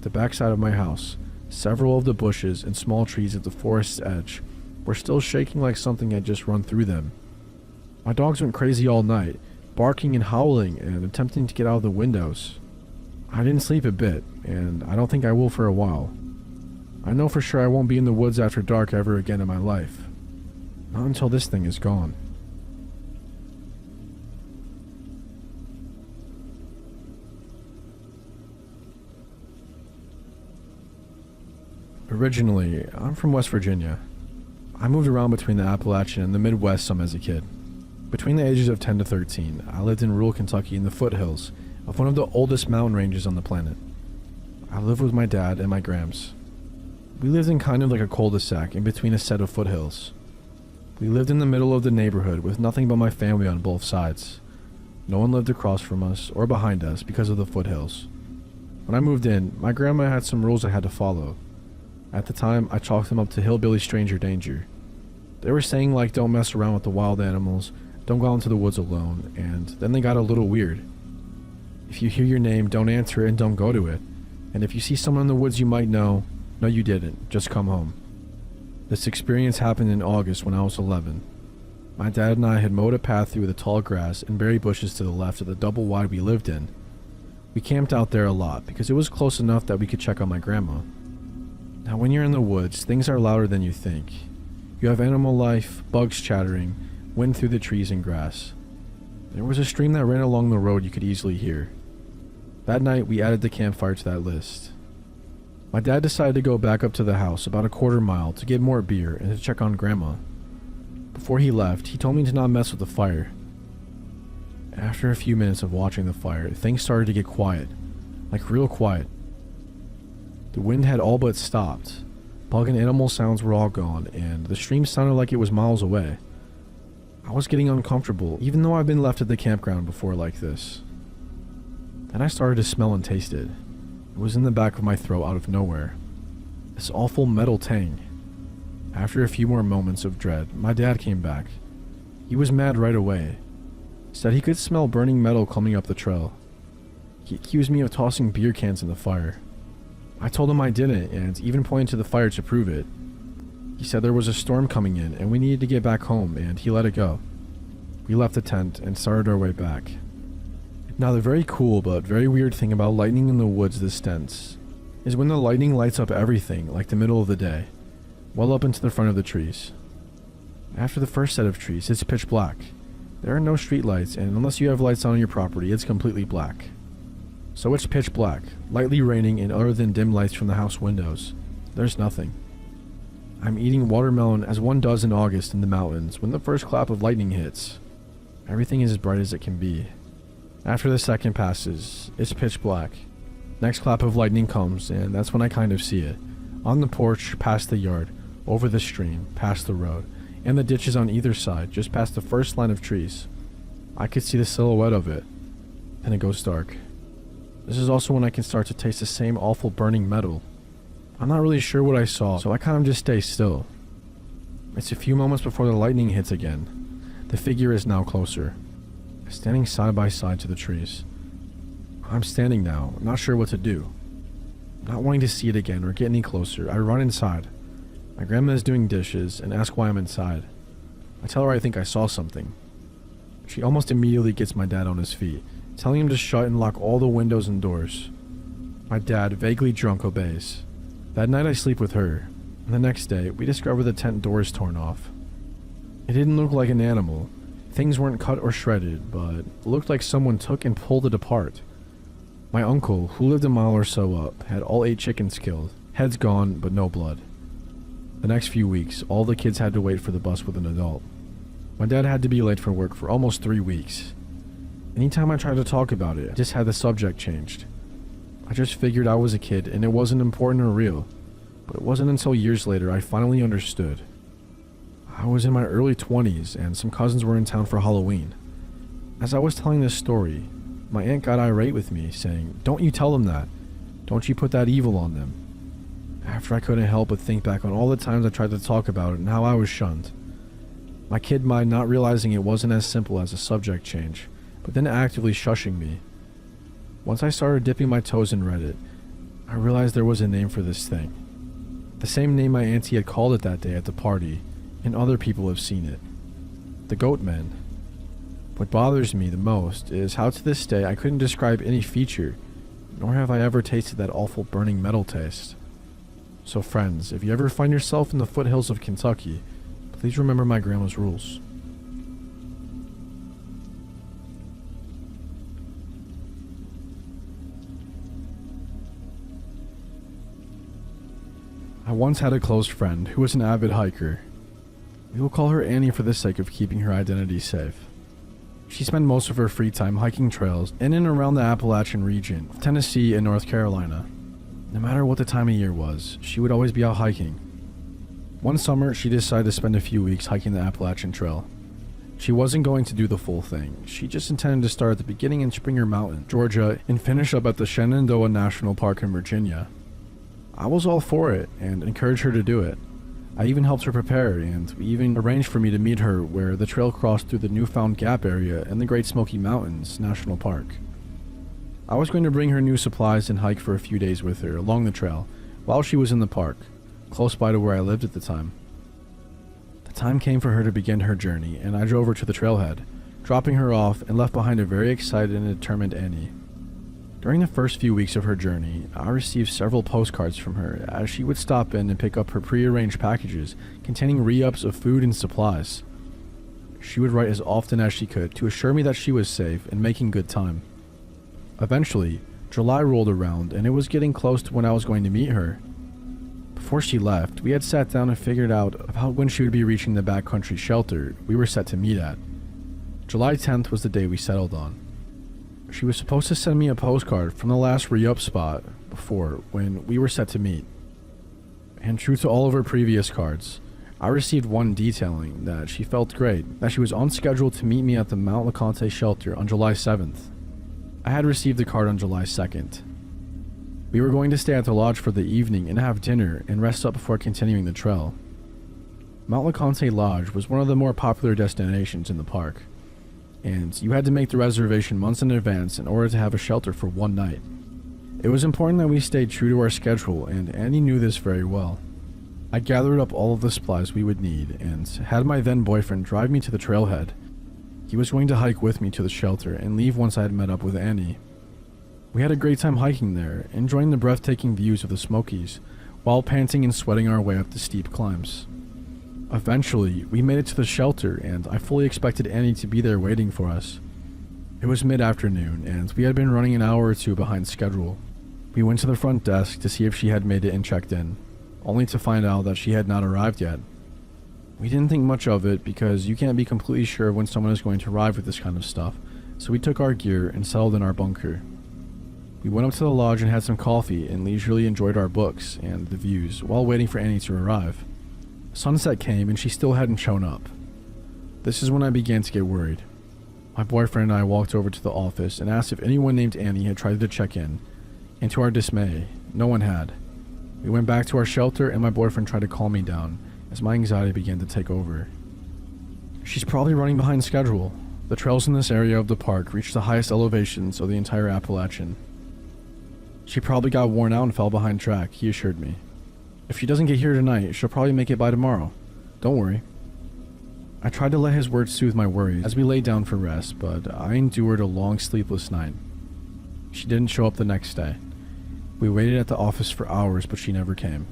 the backside of my house, several of the bushes and small trees at the forest's edge were still shaking like something had just run through them. My dogs went crazy all night, barking and howling and attempting to get out of the windows. I didn't sleep a bit, and I don't think I will for a while. I know for sure I won't be in the woods after dark ever again in my life. Not until this thing is gone. Originally, I'm from West Virginia. I moved around between the Appalachian and the Midwest some as a kid. Between the ages of 10 to 13, I lived in rural Kentucky in the foothills of one of the oldest mountain ranges on the planet. I lived with my dad and my grams. We lived in kind of like a cul-de-sac in between a set of foothills. We lived in the middle of the neighborhood with nothing but my family on both sides. No one lived across from us or behind us because of the foothills. When I moved in, my grandma had some rules I had to follow. At the time, I chalked them up to hillbilly stranger danger. They were saying like don't mess around with the wild animals, don't go out into the woods alone, and then they got a little weird. If you hear your name, don't answer it and don't go to it. And if you see someone in the woods you might know, no you didn't, just come home. This experience happened in August when I was 11. My dad and I had mowed a path through the tall grass and berry bushes to the left of the double wide we lived in. We camped out there a lot because it was close enough that we could check on my grandma. Now when you're in the woods, things are louder than you think. You have animal life, bugs chattering, wind through the trees and grass. There was a stream that ran along the road you could easily hear. That night we added the campfire to that list. My dad decided to go back up to the house about a quarter mile to get more beer and to check on Grandma. Before he left, he told me to not mess with the fire. After a few minutes of watching the fire, things started to get quiet, like real quiet. The wind had all but stopped, bug and animal sounds were all gone, and the stream sounded like it was miles away. I was getting uncomfortable, even though I've been left at the campground before like this. Then I started to smell and taste it. It was in the back of my throat out of nowhere. This awful metal tang. After a few more moments of dread, my dad came back. He was mad right away. Said he could smell burning metal coming up the trail. He accused me of tossing beer cans in the fire. I told him I didn't, and even pointed to the fire to prove it. He said there was a storm coming in and we needed to get back home, and he let it go. We left the tent and started our way back. Now the very cool but very weird thing about lightning in the woods this dense is when the lightning lights up everything like the middle of the day, well up into the front of the trees. After the first set of trees, it's pitch black. There are no street lights, and unless you have lights on your property, it's completely black. So it's pitch black, lightly raining, and other than dim lights from the house windows, there's nothing. I'm eating watermelon as one does in August in the mountains when the first clap of lightning hits. Everything is as bright as it can be. After the second passes, it's pitch black. Next clap of lightning comes, and that's when I kind of see it. On the porch, past the yard, over the stream, past the road, and the ditches on either side, just past the first line of trees. I could see the silhouette of it, and it goes dark. This is also when I can start to taste the same awful burning metal. I'm not really sure what I saw, so I kind of just stay still. It's a few moments before the lightning hits again. The figure is now closer, standing side by side to the trees. I'm standing now, not sure what to do. Not wanting to see it again or get any closer, I run inside. My grandma is doing dishes and ask why I'm inside. I tell her I think I saw something. She almost immediately gets my dad on his feet, telling him to shut and lock all the windows and doors. My dad, vaguely drunk, obeys. That night I sleep with her, and the next day we discover the tent doors torn off. It didn't look like an animal. Things weren't cut or shredded, but it looked like someone took and pulled it apart. My uncle, who lived a mile or so up, had all 8 chickens killed, heads gone but no blood. The next few weeks, all the kids had to wait for the bus with an adult. My dad had to be late for work for almost 3 weeks. Anytime I tried to talk about it, I just had the subject changed. I just figured I was a kid and it wasn't important or real, but it wasn't until years later I finally understood. I was in my early 20s and some cousins were in town for Halloween. As I was telling this story, my aunt got irate with me, saying, "Don't you tell them that. Don't you put that evil on them." After I couldn't help but think back on all the times I tried to talk about it and how I was shunned. My kid mind not realizing it wasn't as simple as a subject change, but then actively shushing me. Once I started dipping my toes in Reddit, I realized there was a name for this thing. The same name my auntie had called it that day at the party, and other people have seen it. The Goat Men. What bothers me the most is how to this day I couldn't describe any feature, nor have I ever tasted that awful burning metal taste. So friends, if you ever find yourself in the foothills of Kentucky, please remember my grandma's rules. I once had a close friend who was an avid hiker. We will call her Annie for the sake of keeping her identity safe. She spent most of her free time hiking trails in and around the Appalachian region of Tennessee and North Carolina. No matter what the time of year was, she would always be out hiking. One summer, she decided to spend a few weeks hiking the Appalachian Trail. She wasn't going to do the full thing. She just intended to start at the beginning in Springer Mountain, Georgia, and finish up at the Shenandoah National Park in Virginia. I was all for it and encouraged her to do it. I even helped her prepare, and we even arranged for me to meet her where the trail crossed through the Newfound Gap area in the Great Smoky Mountains National Park. I was going to bring her new supplies and hike for a few days with her along the trail while she was in the park, close by to where I lived at the time. The time came for her to begin her journey, and I drove her to the trailhead, dropping her off and left behind a very excited and determined Annie. During the first few weeks of her journey, I received several postcards from her as she would stop in and pick up her pre-arranged packages containing re-ups of food and supplies. She would write as often as she could to assure me that she was safe and making good time. Eventually, July rolled around and it was getting close to when I was going to meet her. Before she left, we had sat down and figured out about when she would be reaching the backcountry shelter we were set to meet at. July 10th was the day we settled on. She was supposed to send me a postcard from the last re-up spot before when we were set to meet. And true to all of her previous cards, I received one detailing that she felt great, that she was on schedule to meet me at the Mount LeConte shelter on July 7th. I had received the card on July 2nd. We were going to stay at the lodge for the evening and have dinner and rest up before continuing the trail. Mount LeConte Lodge was one of the more popular destinations in the park, and you had to make the reservation months in advance in order to have a shelter for one night. It was important that we stayed true to our schedule, and Annie knew this very well. I gathered up all of the supplies we would need and had my then boyfriend drive me to the trailhead. He was going to hike with me to the shelter and leave once I had met up with Annie. We had a great time hiking there, enjoying the breathtaking views of the Smokies, while panting and sweating our way up the steep climbs. Eventually, we made it to the shelter, and I fully expected Annie to be there waiting for us. It was mid-afternoon, and we had been running an hour or two behind schedule. We went to the front desk to see if she had made it and checked in, only to find out that she had not arrived yet. We didn't think much of it because you can't be completely sure when someone is going to arrive with this kind of stuff, so we took our gear and settled in our bunker. We went up to the lodge and had some coffee and leisurely enjoyed our books and the views while waiting for Annie to arrive. Sunset came and she still hadn't shown up. This is when I began to get worried. My boyfriend and I walked over to the office and asked if anyone named Annie had tried to check in, and to our dismay, no one had. We went back to our shelter and my boyfriend tried to calm me down as my anxiety began to take over. She's probably running behind schedule. The trails in this area of the park reach the highest elevations of the entire Appalachian. She probably got worn out and fell behind track, he assured me. If she doesn't get here tonight, she'll probably make it by tomorrow. Don't worry. I tried to let his words soothe my worries as we lay down for rest, but I endured a long sleepless night. She didn't show up the next day. We waited at the office for hours, but she never came.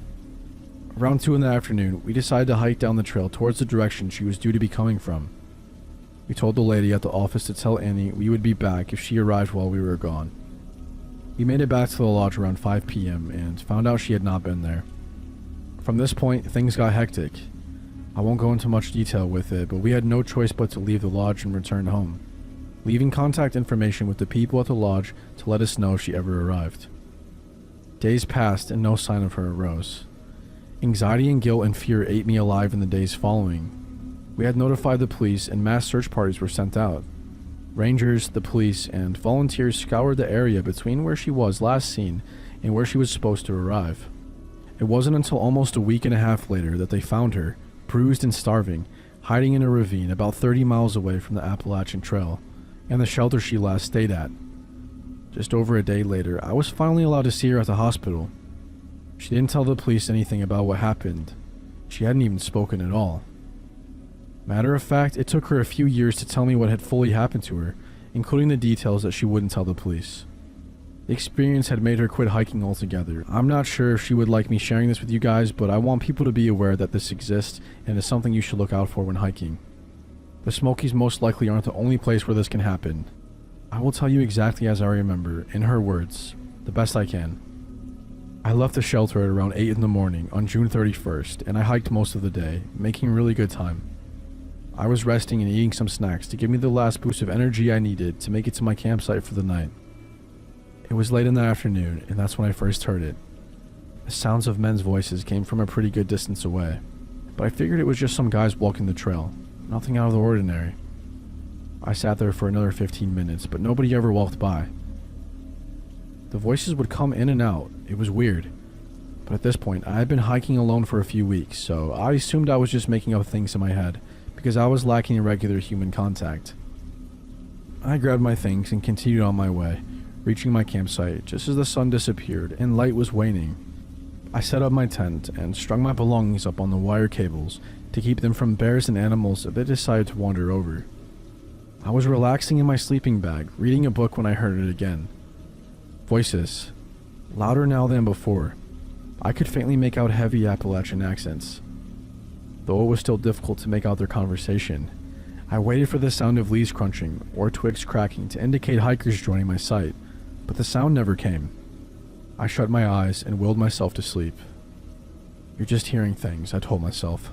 Around 2 in the afternoon, we decided to hike down the trail towards the direction she was due to be coming from. We told the lady at the office to tell Annie we would be back if she arrived while we were gone. We made it back to the lodge around 5 p.m. and found out she had not been there. From this point, things got hectic. I won't go into much detail with it, but we had no choice but to leave the lodge and return home, leaving contact information with the people at the lodge to let us know if she ever arrived. Days passed and no sign of her arose. Anxiety and guilt and fear ate me alive in the days following. We had notified the police and mass search parties were sent out. Rangers, the police, and volunteers scoured the area between where she was last seen and where she was supposed to arrive. It wasn't until almost a week and a half later that they found her, bruised and starving, hiding in a ravine about 30 miles away from the Appalachian Trail, and the shelter she last stayed at. Just over a day later, I was finally allowed to see her at the hospital. She didn't tell the police anything about what happened. She hadn't even spoken at all. Matter of fact, it took her a few years to tell me what had fully happened to her, including the details that she wouldn't tell the police. The experience had made her quit hiking altogether. I'm not sure if she would like me sharing this with you guys, but I want people to be aware that this exists and is something you should look out for when hiking. The Smokies most likely aren't the only place where this can happen. I will tell you exactly as I remember, in her words, the best I can. I left the shelter at around 8 in the morning on June 31st, and I hiked most of the day, making really good time. I was resting and eating some snacks to give me the last boost of energy I needed to make it to my campsite for the night. It was late in the afternoon, and that's when I first heard it. The sounds of men's voices came from a pretty good distance away, but I figured it was just some guys walking the trail, nothing out of the ordinary. I sat there for another 15 minutes, but nobody ever walked by. The voices would come in and out. It was weird. But at this point, I had been hiking alone for a few weeks, so I assumed I was just making up things in my head, because I was lacking regular human contact. I grabbed my things and continued on my way, reaching my campsite just as the sun disappeared and light was waning. I set up my tent and strung my belongings up on the wire cables to keep them from bears and animals if they decided to wander over. I was relaxing in my sleeping bag, reading a book when I heard it again. Voices. Louder now than before. I could faintly make out heavy Appalachian accents, though it was still difficult to make out their conversation. I waited for the sound of leaves crunching or twigs cracking to indicate hikers joining my sight, but the sound never came. I shut my eyes and willed myself to sleep. You're just hearing things, I told myself.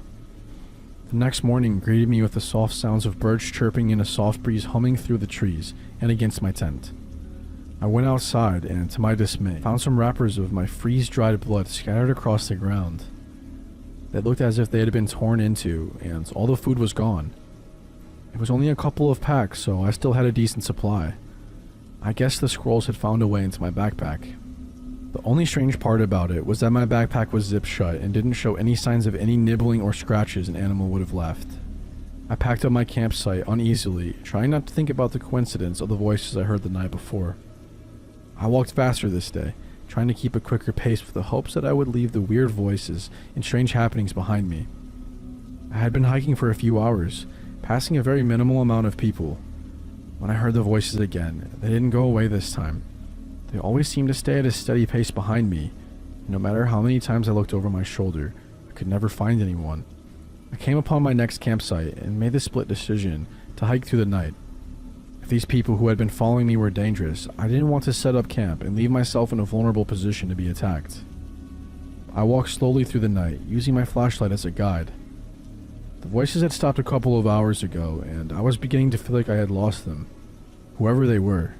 The next morning greeted me with the soft sounds of birds chirping and a soft breeze humming through the trees and against my tent. I went outside and, to my dismay, found some wrappers of my freeze-dried blood scattered across the ground. They looked as if they had been torn into, and all the food was gone. It was only a couple of packs, so I still had a decent supply. I guess the squirrels had found a way into my backpack. The only strange part about it was that my backpack was zipped shut and didn't show any signs of any nibbling or scratches an animal would have left. I packed up my campsite uneasily, trying not to think about the coincidence of the voices I heard the night before. I walked faster this day, trying to keep a quicker pace with the hopes that I would leave the weird voices and strange happenings behind me. I had been hiking for a few hours, passing a very minimal amount of people. When I heard the voices again, they didn't go away this time. They always seemed to stay at a steady pace behind me, and no matter how many times I looked over my shoulder, I could never find anyone. I came upon my next campsite and made the split decision to hike through the night. If these people who had been following me were dangerous, I didn't want to set up camp and leave myself in a vulnerable position to be attacked. I walked slowly through the night, using my flashlight as a guide. The voices had stopped a couple of hours ago, and I was beginning to feel like I had lost them, whoever they were.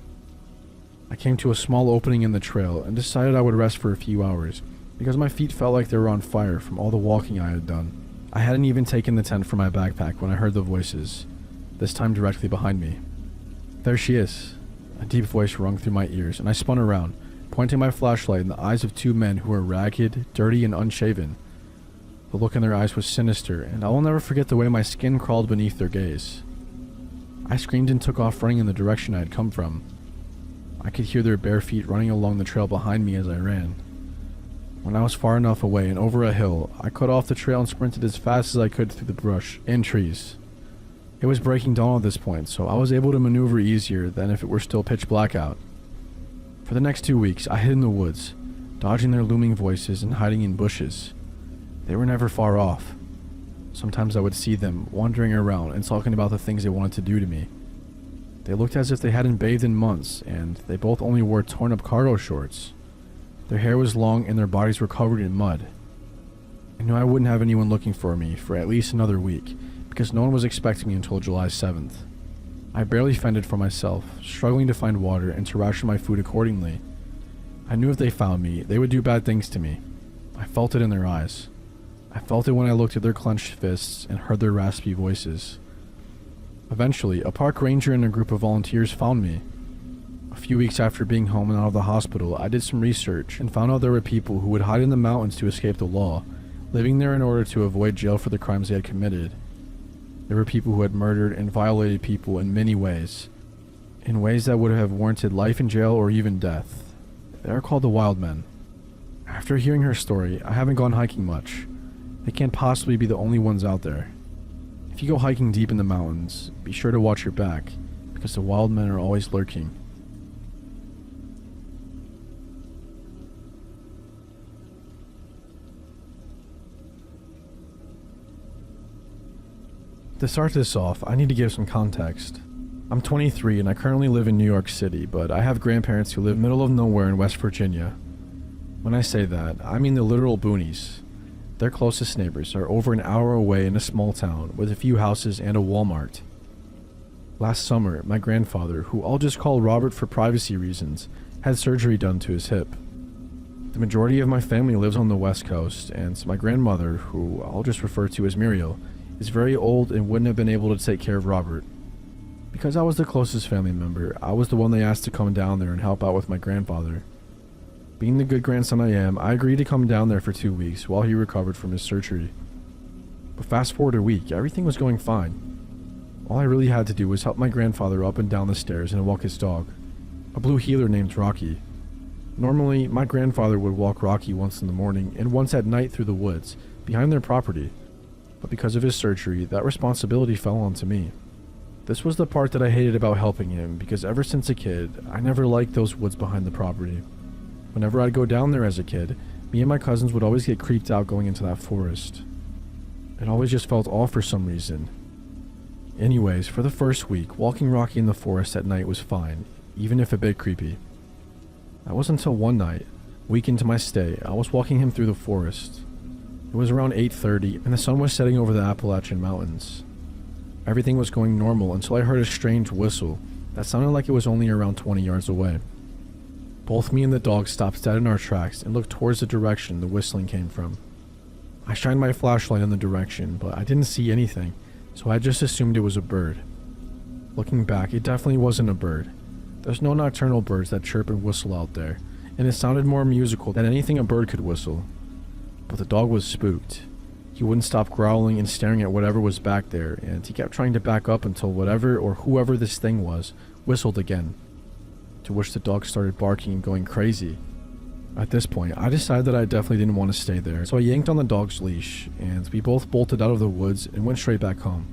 I came to a small opening in the trail and decided I would rest for a few hours, because my feet felt like they were on fire from all the walking I had done. I hadn't even taken the tent from my backpack when I heard the voices, this time directly behind me. There she is. A deep voice rung through my ears, and I spun around, pointing my flashlight in the eyes of two men who were ragged, dirty, and unshaven. The look in their eyes was sinister, and I will never forget the way my skin crawled beneath their gaze. I screamed and took off running in the direction I had come from. I could hear their bare feet running along the trail behind me as I ran. When I was far enough away and over a hill, I cut off the trail and sprinted as fast as I could through the brush and trees. It was breaking dawn at this point, so I was able to maneuver easier than if it were still pitch black out. For the next 2 weeks, I hid in the woods, dodging their looming voices and hiding in bushes. They were never far off. Sometimes I would see them wandering around and talking about the things they wanted to do to me. They looked as if they hadn't bathed in months, and they both only wore torn-up cargo shorts. Their hair was long and their bodies were covered in mud. I knew I wouldn't have anyone looking for me for at least another week, because no one was expecting me until July 7th. I barely fended for myself, struggling to find water and to ration my food accordingly. I knew if they found me, they would do bad things to me. I felt it in their eyes. I felt it when I looked at their clenched fists and heard their raspy voices. Eventually, a park ranger and a group of volunteers found me. A few weeks after being home and out of the hospital, I did some research and found out there were people who would hide in the mountains to escape the law, living there in order to avoid jail for the crimes they had committed. There were people who had murdered and violated people in many ways, in ways that would have warranted life in jail or even death. They are called the Wild Men. After hearing her story, I haven't gone hiking much. They can't possibly be the only ones out there. If you go hiking deep in the mountains, be sure to watch your back, because the wild men are always lurking. To start this off, I need to give some context. I'm 23 and I currently live in New York City, but I have grandparents who live middle of nowhere in West Virginia. When I say that, I mean the literal boonies. Their closest neighbors are over an hour away in a small town with a few houses and a Walmart. Last summer, my grandfather, who I'll just call Robert for privacy reasons, had surgery done to his hip. The majority of my family lives on the West Coast, and my grandmother, who I'll just refer to as Muriel, is very old and wouldn't have been able to take care of Robert. Because I was the closest family member, I was the one they asked to come down there and help out with my grandfather. Being the good grandson I am, I agreed to come down there for 2 weeks while he recovered from his surgery. But fast forward a week, everything was going fine. All I really had to do was help my grandfather up and down the stairs and walk his dog, a blue heeler named Rocky. Normally, my grandfather would walk Rocky once in the morning and once at night through the woods, behind their property. But because of his surgery, that responsibility fell onto me. This was the part that I hated about helping him, because ever since a kid, I never liked those woods behind the property. Whenever I'd go down there as a kid, me and my cousins would always get creeped out going into that forest. It always just felt off for some reason. Anyways, for the first week, walking Rocky in the forest at night was fine, even if a bit creepy. That was until one night, a week into my stay, I was walking him through the forest. It was around 8:30 and the sun was setting over the Appalachian Mountains. Everything was going normal until I heard a strange whistle that sounded like it was only around 20 yards away. Both me and the dog stopped dead in our tracks and looked towards the direction the whistling came from. I shined my flashlight in the direction, but I didn't see anything, so I just assumed it was a bird. Looking back, it definitely wasn't a bird. There's no nocturnal birds that chirp and whistle out there, and it sounded more musical than anything a bird could whistle. But the dog was spooked. He wouldn't stop growling and staring at whatever was back there, and he kept trying to back up until whatever or whoever this thing was whistled again, to which the dog started barking and going crazy. At this point, I decided that I definitely didn't want to stay there, so I yanked on the dog's leash, and we both bolted out of the woods and went straight back home.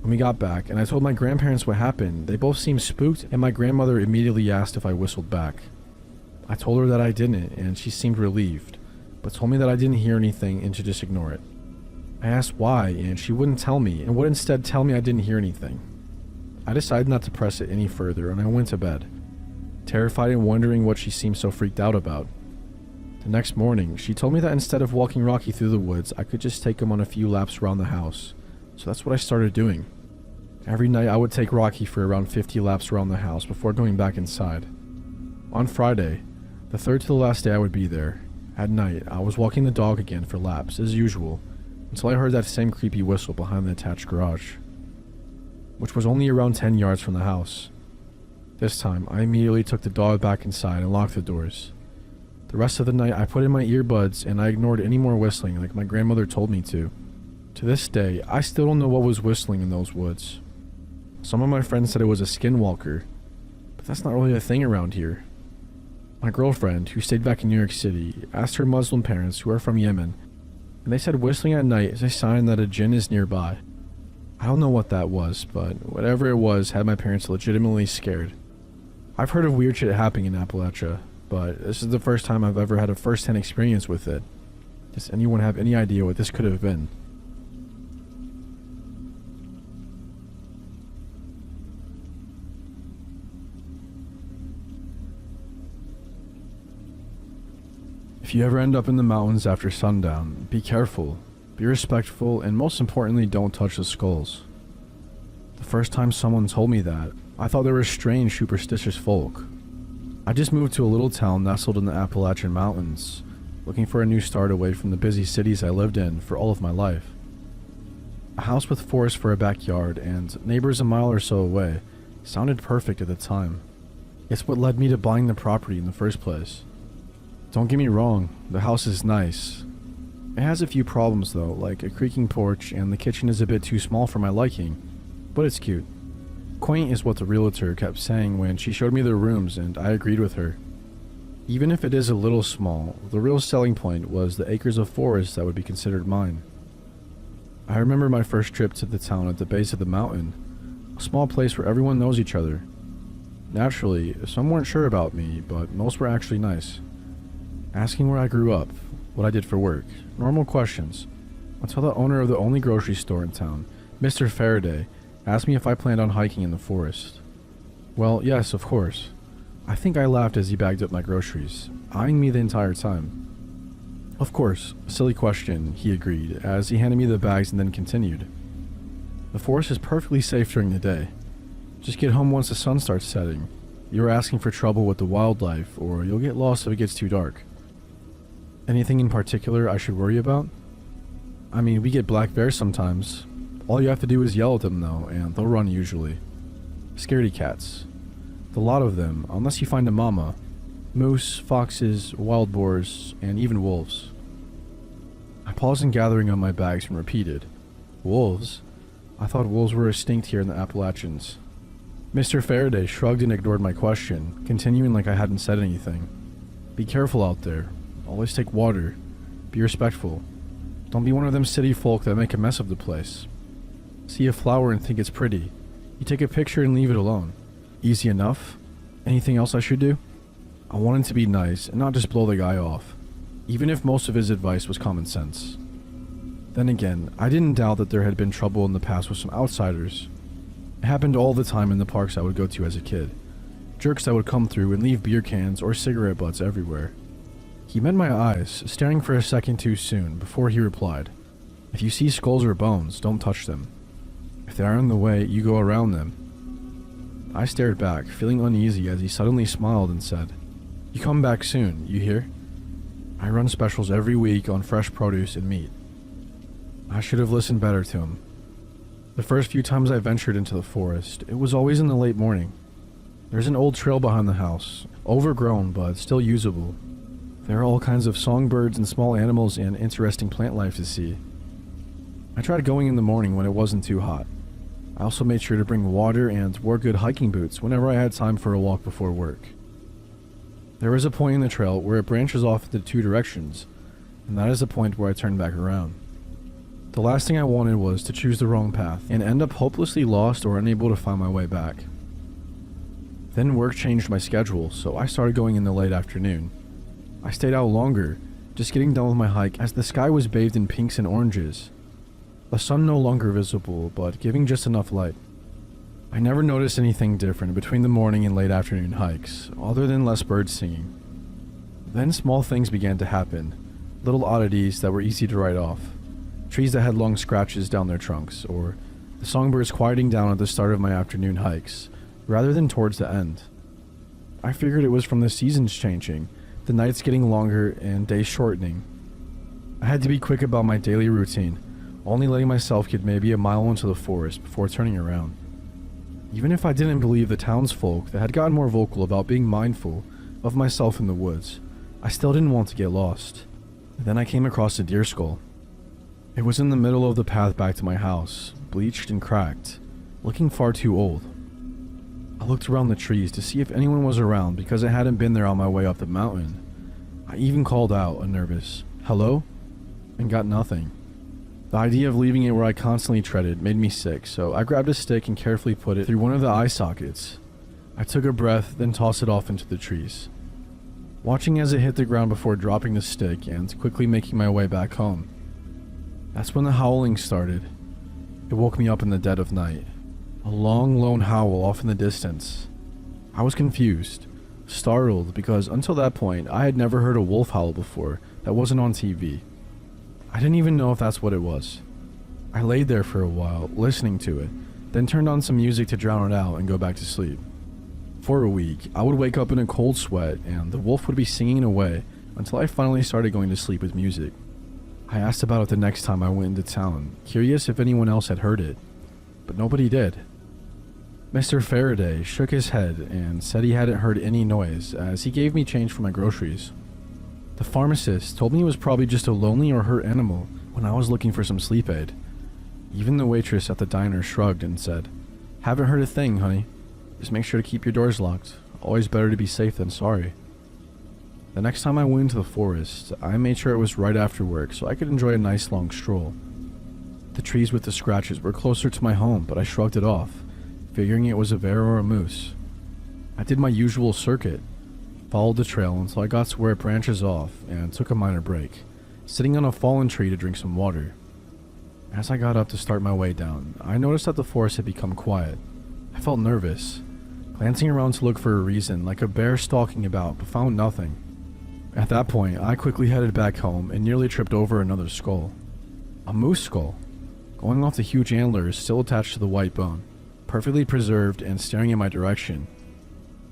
When we got back, and I told my grandparents what happened, they both seemed spooked, and my grandmother immediately asked if I whistled back. I told her that I didn't, and she seemed relieved, but told me that I didn't hear anything and to just ignore it. I asked why, and she wouldn't tell me, and would instead tell me I didn't hear anything. I decided not to press it any further, and I went to bed, terrified and wondering what she seemed so freaked out about. The next morning, she told me that instead of walking Rocky through the woods, I could just take him on a few laps around the house, so that's what I started doing. Every night I would take Rocky for around 50 laps around the house before going back inside. On Friday, the third to the last day I would be there, at night I was walking the dog again for laps, as usual, until I heard that same creepy whistle behind the attached garage, which was only around 10 yards from the house. This time, I immediately took the dog back inside and locked the doors. The rest of the night, I put in my earbuds and I ignored any more whistling like my grandmother told me to. To this day, I still don't know what was whistling in those woods. Some of my friends said it was a skinwalker, but that's not really a thing around here. My girlfriend, who stayed back in New York City, asked her Muslim parents who are from Yemen, and they said whistling at night is a sign that a jinn is nearby. I don't know what that was, but whatever it was had my parents legitimately scared. I've heard of weird shit happening in Appalachia, but this is the first time I've ever had a first-hand experience with it. Does anyone have any idea what this could have been? If you ever end up in the mountains after sundown, be careful, be respectful, and most importantly, don't touch the skulls. The first time someone told me that, I thought they were strange, superstitious folk. I just moved to a little town nestled in the Appalachian Mountains, looking for a new start away from the busy cities I lived in for all of my life. A house with forest for a backyard and neighbors a mile or so away sounded perfect at the time. It's what led me to buying the property in the first place. Don't get me wrong, the house is nice. It has a few problems though, like a creaking porch and the kitchen is a bit too small for my liking, but it's cute. Quaint is what the realtor kept saying when she showed me the rooms, and I agreed with her. Even if it is a little small, the real selling point was the acres of forest that would be considered mine. I remember my first trip to the town at the base of the mountain, a small place where everyone knows each other. Naturally, some weren't sure about me, but most were actually nice. Asking where I grew up, what I did for work, normal questions, until the owner of the only grocery store in town, Mr. Faraday, asked me if I planned on hiking in the forest. Well, yes, of course. I think I laughed as he bagged up my groceries, eyeing me the entire time. Of course, silly question, he agreed, as he handed me the bags and then continued. The forest is perfectly safe during the day. Just get home once the sun starts setting. You're asking for trouble with the wildlife, or you'll get lost if it gets too dark. Anything in particular I should worry about? I mean, we get black bears sometimes. All you have to do is yell at them though, and they'll run usually. Scaredy cats. The lot of them, unless you find a mama. Moose, foxes, wild boars, and even wolves. I paused in gathering up my bags and repeated, "Wolves? I thought wolves were extinct here in the Appalachians." Mr. Faraday shrugged and ignored my question, continuing like I hadn't said anything. "Be careful out there. Always take water. Be respectful. Don't be one of them city folk that make a mess of the place." See a flower and think it's pretty. You take a picture and leave it alone. Easy enough? Anything else I should do? I wanted to be nice and not just blow the guy off, even if most of his advice was common sense. Then again, I didn't doubt that there had been trouble in the past with some outsiders. It happened all the time in the parks I would go to as a kid. Jerks that would come through and leave beer cans or cigarette butts everywhere. He met my eyes, staring for a second too soon, before he replied, "If you see skulls or bones, don't touch them. If they are in the way, you go around them." I stared back, feeling uneasy as he suddenly smiled and said, "You come back soon, you hear? I run specials every week on fresh produce and meat." I should have listened better to him. The first few times I ventured into the forest, it was always in the late morning. There's an old trail behind the house, overgrown but still usable. There are all kinds of songbirds and small animals and interesting plant life to see. I tried going in the morning when it wasn't too hot. I also made sure to bring water and wore good hiking boots whenever I had time for a walk before work. There is a point in the trail where it branches off into two directions, and that is the point where I turned back around. The last thing I wanted was to choose the wrong path and end up hopelessly lost or unable to find my way back. Then work changed my schedule, so I started going in the late afternoon. I stayed out longer, just getting done with my hike as the sky was bathed in pinks and oranges. The sun no longer visible, but giving just enough light. I never noticed anything different between the morning and late afternoon hikes, other than less birds singing. Then small things began to happen, little oddities that were easy to write off. Trees that had long scratches down their trunks, or the songbirds quieting down at the start of my afternoon hikes, rather than towards the end. I figured it was from the seasons changing, the nights getting longer and days shortening. I had to be quick about my daily routine, only letting myself get maybe a mile into the forest before turning around. Even if I didn't believe the townsfolk that had gotten more vocal about being mindful of myself in the woods, I still didn't want to get lost. Then I came across a deer skull. It was in the middle of the path back to my house, bleached and cracked, looking far too old. I looked around the trees to see if anyone was around because I hadn't been there on my way up the mountain. I even called out a nervous, "Hello?" and got nothing. The idea of leaving it where I constantly treaded made me sick, so I grabbed a stick and carefully put it through one of the eye sockets. I took a breath, then tossed it off into the trees, watching as it hit the ground before dropping the stick and quickly making my way back home. That's when the howling started. It woke me up in the dead of night. A long, lone howl off in the distance. I was confused, startled, because until that point, I had never heard a wolf howl before that wasn't on TV. I didn't even know if that's what it was. I laid there for a while, listening to it, then turned on some music to drown it out and go back to sleep. For a week, I would wake up in a cold sweat, and the wolf would be singing away until I finally started going to sleep with music. I asked about it the next time I went into town, curious if anyone else had heard it, but nobody did. Mr. Faraday shook his head and said he hadn't heard any noise as he gave me change for my groceries. The pharmacist told me it was probably just a lonely or hurt animal when I was looking for some sleep aid. Even the waitress at the diner shrugged and said, "Haven't heard a thing, honey. Just make sure to keep your doors locked. Always better to be safe than sorry." The next time I went into the forest, I made sure it was right after work so I could enjoy a nice long stroll. The trees with the scratches were closer to my home, but I shrugged it off, figuring it was a bear or a moose. I did my usual circuit, followed the trail until I got to where it branches off, and took a minor break, sitting on a fallen tree to drink some water. As I got up to start my way down, I noticed that the forest had become quiet. I felt nervous, glancing around to look for a reason, like a bear stalking about, but found nothing. At that point, I quickly headed back home and nearly tripped over another skull. A moose skull, going off the huge antlers still attached to the white bone, perfectly preserved and staring in my direction.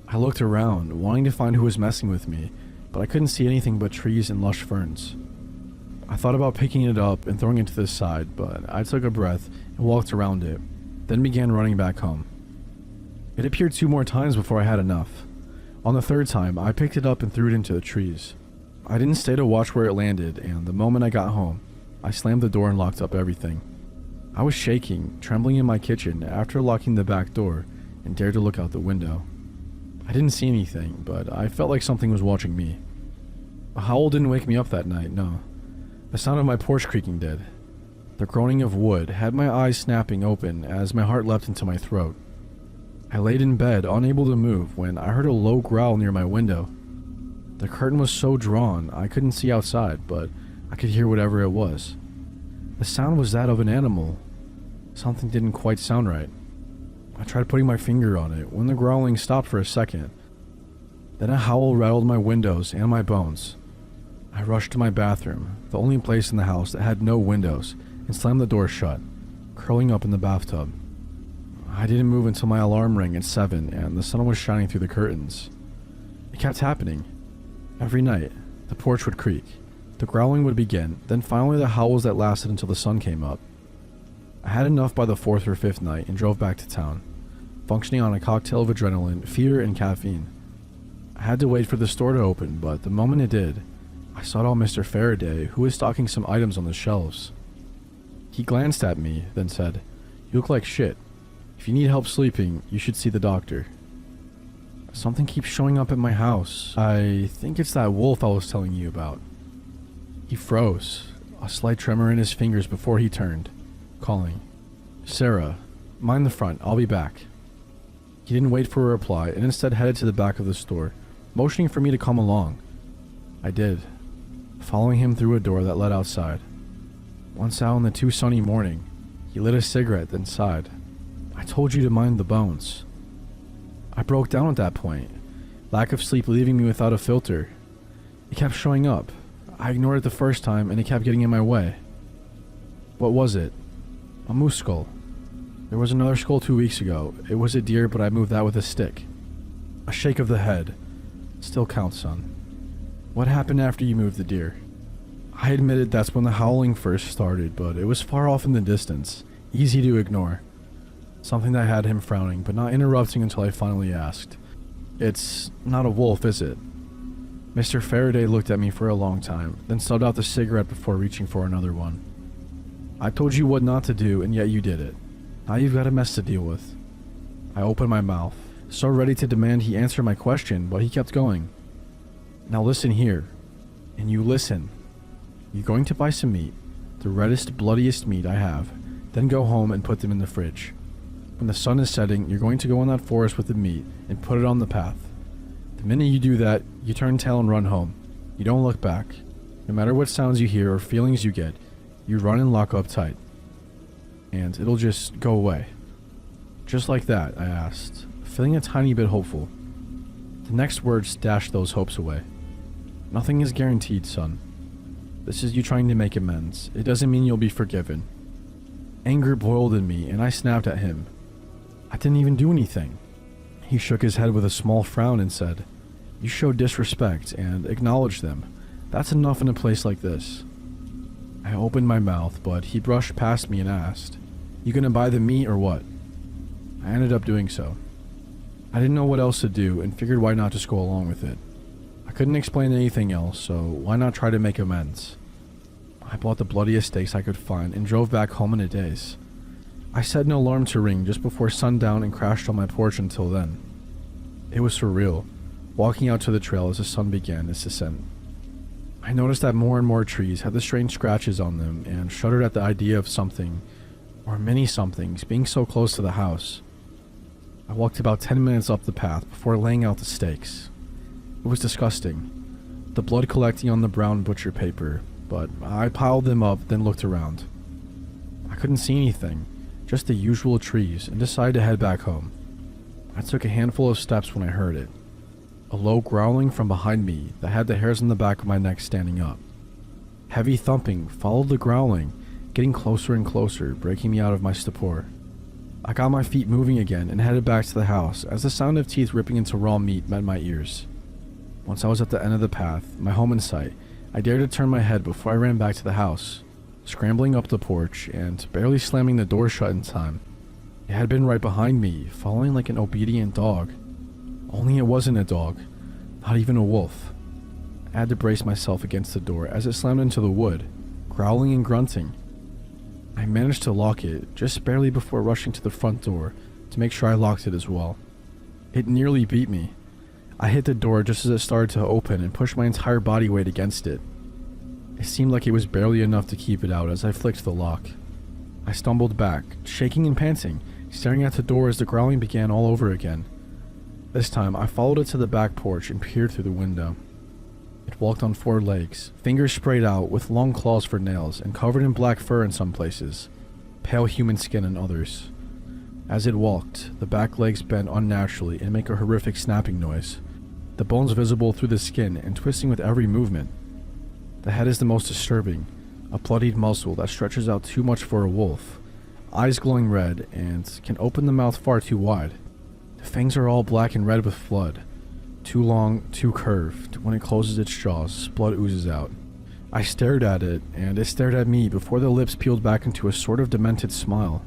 I looked around, wanting to find who was messing with me, but I couldn't see anything but trees and lush ferns. I thought about picking it up and throwing it to the side, but I took a breath and walked around it, then began running back home. It appeared 2 more times before I had enough. On the 3rd time, I picked it up and threw it into the trees. I didn't stay to watch where it landed, and the moment I got home, I slammed the door and locked up everything. I was shaking, trembling in my kitchen after locking the back door and dared to look out the window. I didn't see anything, but I felt like something was watching me. A howl didn't wake me up that night, no. The sound of my porch creaking did. The groaning of wood had my eyes snapping open as my heart leapt into my throat. I laid in bed, unable to move, when I heard a low growl near my window. The curtain was so drawn I couldn't see outside, but I could hear whatever it was. The sound was that of an animal. Something didn't quite sound right. I tried putting my finger on it when the growling stopped for a second. Then a howl rattled my windows and my bones. I rushed to my bathroom, the only place in the house that had no windows, and slammed the door shut, curling up in the bathtub. I didn't move until my alarm rang at 7 and the sun was shining through the curtains. It kept happening. Every night, the porch would creak, the growling would begin, then finally the howls that lasted until the sun came up. I had enough by the 4th or 5th night and drove back to town, functioning on a cocktail of adrenaline, fear, and caffeine. I had to wait for the store to open, but the moment it did, I saw Mr. Faraday, who was stocking some items on the shelves. He glanced at me, then said, "You look like shit. If you need help sleeping, you should see the doctor." Something keeps showing up at my house. I think it's that wolf I was telling you about. He froze, a slight tremor in his fingers before he turned, calling, "Sarah, mind the front, I'll be back." He didn't wait for a reply and instead headed to the back of the store, motioning for me to come along. I did, following him through a door that led outside. Once out in the too sunny morning, he lit a cigarette, then sighed. "I told you to mind the bones." I broke down at that point, lack of sleep leaving me without a filter. It kept showing up. I ignored it the first time and it kept getting in my way. What was it? A moose skull. There was another skull 2 weeks ago. It was a deer, but I moved that with a stick. A shake of the head. Still counts, son. What happened after you moved the deer? I admitted that's when the howling first started, but it was far off in the distance, easy to ignore. Something that had him frowning, but not interrupting until I finally asked. "It's not a wolf, is it?" Mr. Faraday looked at me for a long time, then stubbed out the cigarette before reaching for another one. "I told you what not to do, and yet you did it. Now you've got a mess to deal with." I opened my mouth, so ready to demand he answer my question, but he kept going. "Now listen here, and you listen. You're going to buy some meat, the reddest, bloodiest meat I have, then go home and put them in the fridge. When the sun is setting, you're going to go in that forest with the meat and put it on the path. The minute you do that, you turn tail and run home. You don't look back. No matter what sounds you hear or feelings you get, you run and lock up tight. And it'll just go away." "Just like that?" I asked, feeling a tiny bit hopeful. The next words dashed those hopes away. "Nothing is guaranteed, son. This is you trying to make amends. It doesn't mean you'll be forgiven." Anger boiled in me, and I snapped at him. "I didn't even do anything." He shook his head with a small frown and said, "You showed disrespect and acknowledged them. That's enough in a place like this." I opened my mouth, but he brushed past me and asked, "You gonna buy the meat or what?" I ended up doing so. I didn't know what else to do and figured why not just go along with it. I couldn't explain anything else, so why not try to make amends? I bought the bloodiest steaks I could find and drove back home in a daze. I set an alarm to ring just before sundown and crashed on my porch until then. It was surreal, walking out to the trail as the sun began its descent. I noticed that more and more trees had the strange scratches on them and shuddered at the idea of something, or many somethings, being so close to the house. I walked about 10 minutes up the path before laying out the steaks. It was disgusting, the blood collecting on the brown butcher paper, but I piled them up, then looked around. I couldn't see anything, just the usual trees, and decided to head back home. I took a handful of steps when I heard it. A low growling from behind me that had the hairs on the back of my neck standing up. Heavy thumping followed the growling, getting closer and closer, breaking me out of my stupor. I got my feet moving again and headed back to the house as the sound of teeth ripping into raw meat met my ears. Once I was at the end of the path, my home in sight, I dared to turn my head before I ran back to the house, scrambling up the porch and barely slamming the door shut in time. It had been right behind me, following like an obedient dog. Only it wasn't a dog, not even a wolf. I had to brace myself against the door as it slammed into the wood, growling and grunting. I managed to lock it just barely before rushing to the front door to make sure I locked it as well. It nearly beat me. I hit the door just as it started to open and pushed my entire body weight against it. It seemed like it was barely enough to keep it out as I flicked the lock. I stumbled back, shaking and panting, staring at the door as the growling began all over again. This time, I followed it to the back porch and peered through the window. It walked on 4 legs, fingers sprayed out with long claws for nails and covered in black fur in some places, pale human skin in others. As it walked, the back legs bent unnaturally and make a horrific snapping noise, the bones visible through the skin and twisting with every movement. The head is the most disturbing, a bloodied muzzle that stretches out too much for a wolf, eyes glowing red, and can open the mouth far too wide. The fangs are all black and red with blood, too long, too curved. When it closes its jaws, blood oozes out. I stared at it, and it stared at me before the lips peeled back into a sort of demented smile.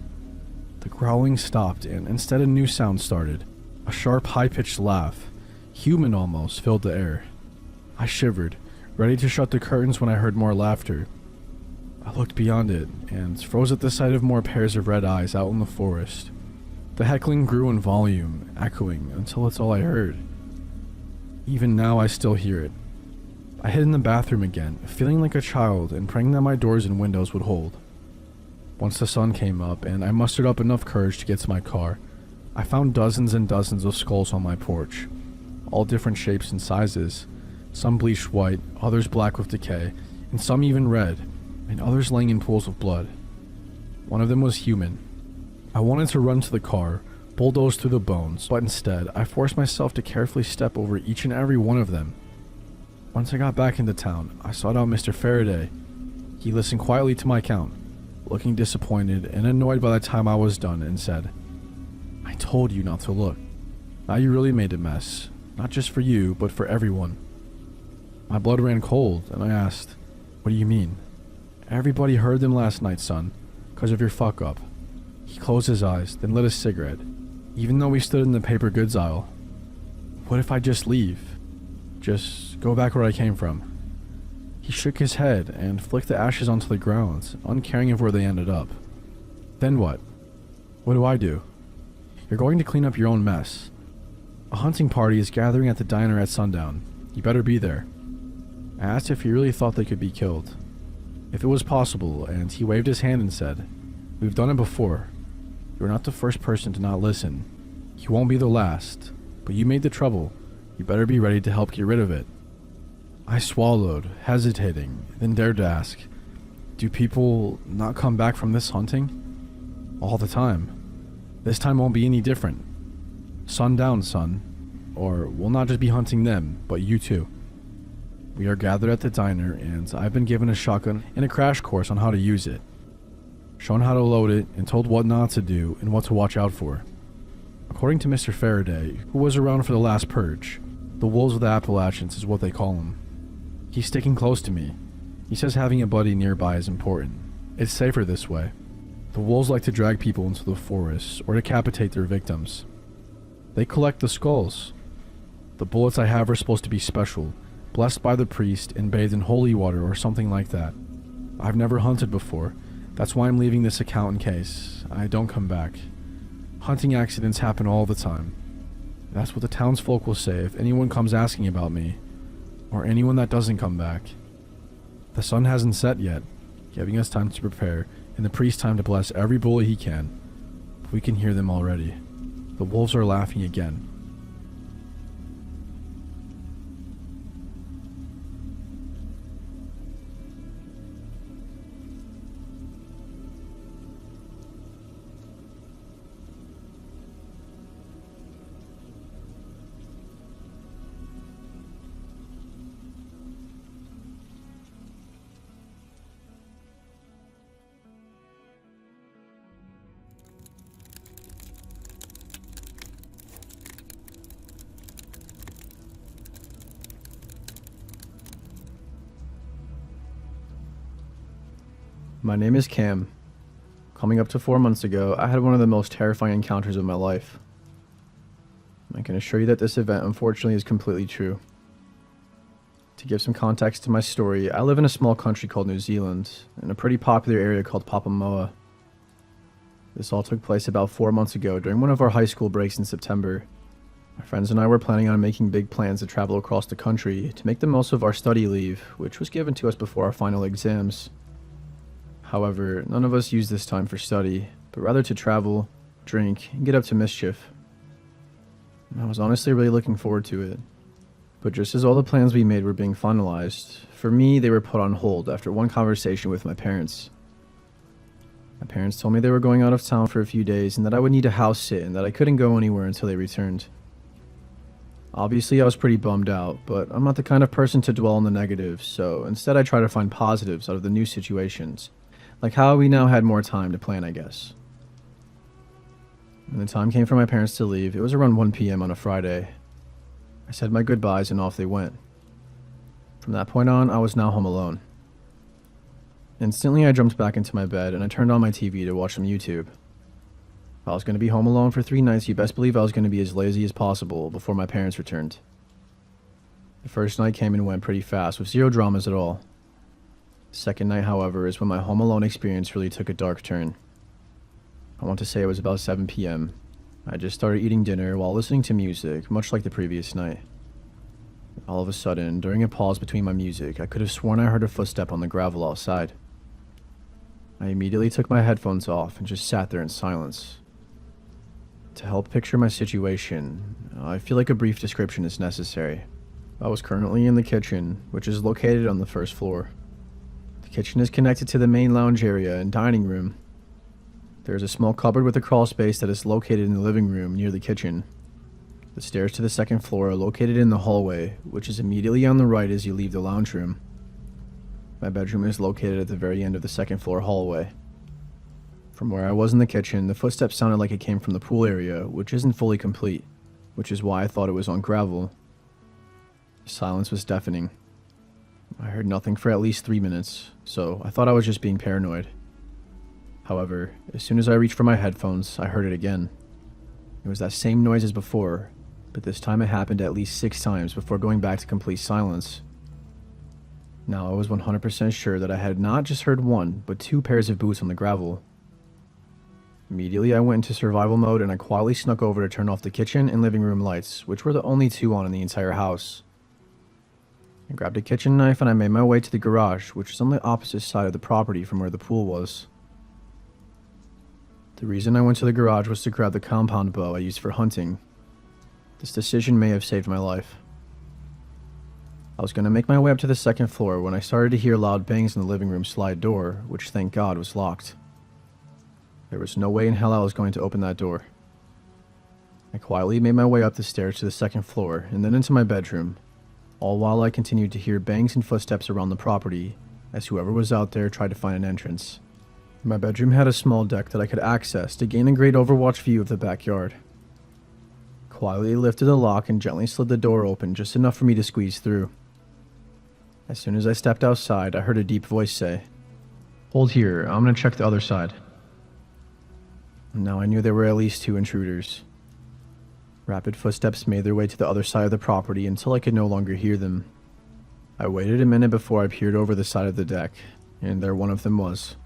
The growling stopped, and instead a new sound started. A sharp, high-pitched laugh, human almost, filled the air. I shivered, ready to shut the curtains when I heard more laughter. I looked beyond it, and froze at the sight of more pairs of red eyes out in the forest. The heckling grew in volume, echoing, until it's all I heard. Even now I still hear it. I hid in the bathroom again, feeling like a child and praying that my doors and windows would hold. Once the sun came up and I mustered up enough courage to get to my car, I found dozens and dozens of skulls on my porch, all different shapes and sizes, some bleached white, others black with decay, and some even red, and others laying in pools of blood. One of them was human. I wanted to run to the car, bulldoze through the bones, but instead I forced myself to carefully step over each and every one of them. Once I got back into town, I sought out Mr. Faraday. He listened quietly to my count, looking disappointed and annoyed by the time I was done, and said, "I told you not to look. Now you really made a mess, not just for you, but for everyone." My blood ran cold, and I asked, "What do you mean?" "Everybody heard them last night, son, 'cause of your fuck-up." He closed his eyes, then lit a cigarette, even though we stood in the paper goods aisle. "What if I just leave? Just go back where I came from?" He shook his head and flicked the ashes onto the ground, uncaring of where they ended up. "Then what? What do I do?" "You're going to clean up your own mess. A hunting party is gathering at the diner at sundown. You better be there." I asked if he really thought they could be killed, if it was possible, and he waved his hand and said, "We've done it before. You're not the first person to not listen. You won't be the last, but you made the trouble. You better be ready to help get rid of it." I swallowed, hesitating, then dared to ask, "Do people not come back from this hunting?" "All the time. This time won't be any different. Sundown, son. Or we'll not just be hunting them, but you too." We are gathered at the diner, and I've been given a shotgun and a crash course on how to use it, shown how to load it, and told what not to do and what to watch out for. According to Mr. Faraday, who was around for the last purge, the wolves of the Appalachians is what they call them. He's sticking close to me. He says having a buddy nearby is important. It's safer this way. The wolves like to drag people into the forests or decapitate their victims. They collect the skulls. The bullets I have are supposed to be special, blessed by the priest and bathed in holy water or something like that. I've never hunted before. That's why I'm leaving this account in case I don't come back. Hunting accidents happen all the time. That's what the townsfolk will say if anyone comes asking about me, or anyone that doesn't come back. The sun hasn't set yet, giving us time to prepare, and the priest time to bless every bullet he can. But we can hear them already. The wolves are laughing again. My name is Cam. Coming up to 4 months ago, I had one of the most terrifying encounters of my life. I can assure you that this event unfortunately is completely true. To give some context to my story, I live in a small country called New Zealand, in a pretty popular area called Papamoa. This all took place about 4 months ago during one of our high school breaks in September. My friends and I were planning on making big plans to travel across the country to make the most of our study leave, which was given to us before our final exams. However, none of us used this time for study, but rather to travel, drink, and get up to mischief. I was honestly really looking forward to it. But just as all the plans we made were being finalized, for me, they were put on hold after one conversation with my parents. My parents told me they were going out of town for a few days and that I would need a house sit and that I couldn't go anywhere until they returned. Obviously, I was pretty bummed out, but I'm not the kind of person to dwell on the negatives, so instead I try to find positives out of the new situations, like how we now had more time to plan, I guess. When the time came for my parents to leave, it was around 1 p.m. on a Friday. I said my goodbyes and off they went. From that point on, I was now home alone. Instantly, I jumped back into my bed and I turned on my TV to watch some YouTube. If I was going to be home alone for 3 nights, you best believe I was going to be as lazy as possible before my parents returned. The first night came and went pretty fast with zero dramas at all. The second night, however, is when my home alone experience really took a dark turn. I want to say it was about 7 p.m. I just started eating dinner while listening to music, much like the previous night. All of a sudden, during a pause between my music, I could have sworn I heard a footstep on the gravel outside. I immediately took my headphones off and just sat there in silence. To help picture my situation, I feel like a brief description is necessary. I was currently in the kitchen, which is located on the first floor. The kitchen is connected to the main lounge area and dining room. There is a small cupboard with a crawl space that is located in the living room near the kitchen. The stairs to the second floor are located in the hallway, which is immediately on the right as you leave the lounge room. My bedroom is located at the very end of the second floor hallway. From where I was in the kitchen, the footsteps sounded like it came from the pool area, which isn't fully complete, which is why I thought it was on gravel. The silence was deafening. I heard nothing for at least 3 minutes, so I thought I was just being paranoid. However, as soon as I reached for my headphones, I heard it again. It was that same noise as before, but this time it happened at least 6 times before going back to complete silence. Now I was 100% sure that I had not just heard 1, but 2 pairs of boots on the gravel. Immediately I went into survival mode and I quietly snuck over to turn off the kitchen and living room lights, which were the only 2 on in the entire house. I grabbed a kitchen knife and I made my way to the garage, which is on the opposite side of the property from where the pool was. The reason I went to the garage was to grab the compound bow I used for hunting. This decision may have saved my life. I was going to make my way up to the second floor when I started to hear loud bangs in the living room slide door, which thank God was locked. There was no way in hell I was going to open that door. I quietly made my way up the stairs to the second floor and then into my bedroom, all while I continued to hear bangs and footsteps around the property as whoever was out there tried to find an entrance. My bedroom had a small deck that I could access to gain a great overwatch view of the backyard. Quietly lifted the lock and gently slid the door open just enough for me to squeeze through. As soon as I stepped outside, I heard a deep voice say, "Hold here, I'm gonna check the other side." Now I knew there were at least 2 intruders. Rapid footsteps made their way to the other side of the property until I could no longer hear them. I waited a minute before I peered over the side of the deck, and there one of them was.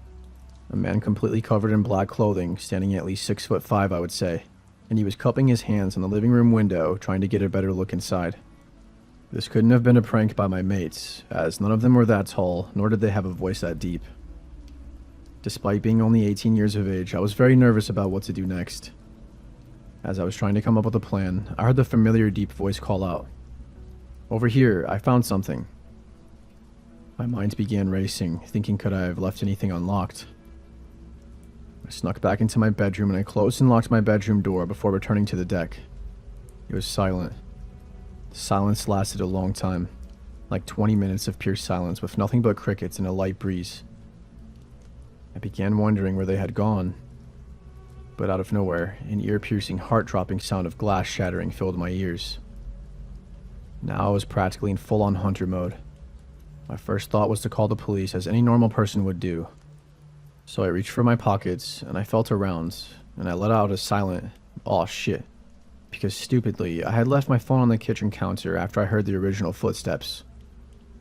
A man completely covered in black clothing, standing at least 6'5", I would say, and he was cupping his hands on the living room window, trying to get a better look inside. This couldn't have been a prank by my mates, as none of them were that tall, nor did they have a voice that deep. Despite being only 18 years of age, I was very nervous about what to do next. As I was trying to come up with a plan, I heard the familiar deep voice call out, "Over here, I found something." My mind began racing, thinking could I have left anything unlocked. I snuck back into my bedroom and I closed and locked my bedroom door before returning to the deck. It was silent. The silence lasted a long time, like 20 minutes of pure silence with nothing but crickets and a light breeze. I began wondering where they had gone, but out of nowhere, an ear-piercing, heart-dropping sound of glass shattering filled my ears. Now I was practically in full-on hunter mode. My first thought was to call the police, as any normal person would do. So I reached for my pockets, and I felt around, and I let out a silent, "Aw shit," because stupidly, I had left my phone on the kitchen counter after I heard the original footsteps.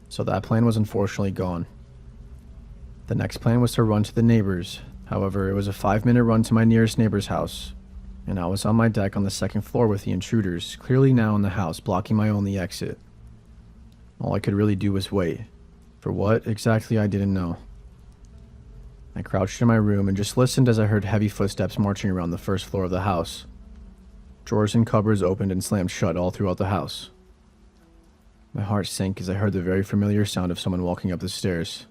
So that plan was unfortunately gone. The next plan was to run to the neighbors. However, it was a 5-minute run to my nearest neighbor's house, and I was on my deck on the second floor with the intruders, clearly now in the house, blocking my only exit. All I could really do was wait. For what exactly, I didn't know. I crouched in my room and just listened as I heard heavy footsteps marching around the first floor of the house. Drawers and cupboards opened and slammed shut all throughout the house. My heart sank as I heard the very familiar sound of someone walking up the stairs.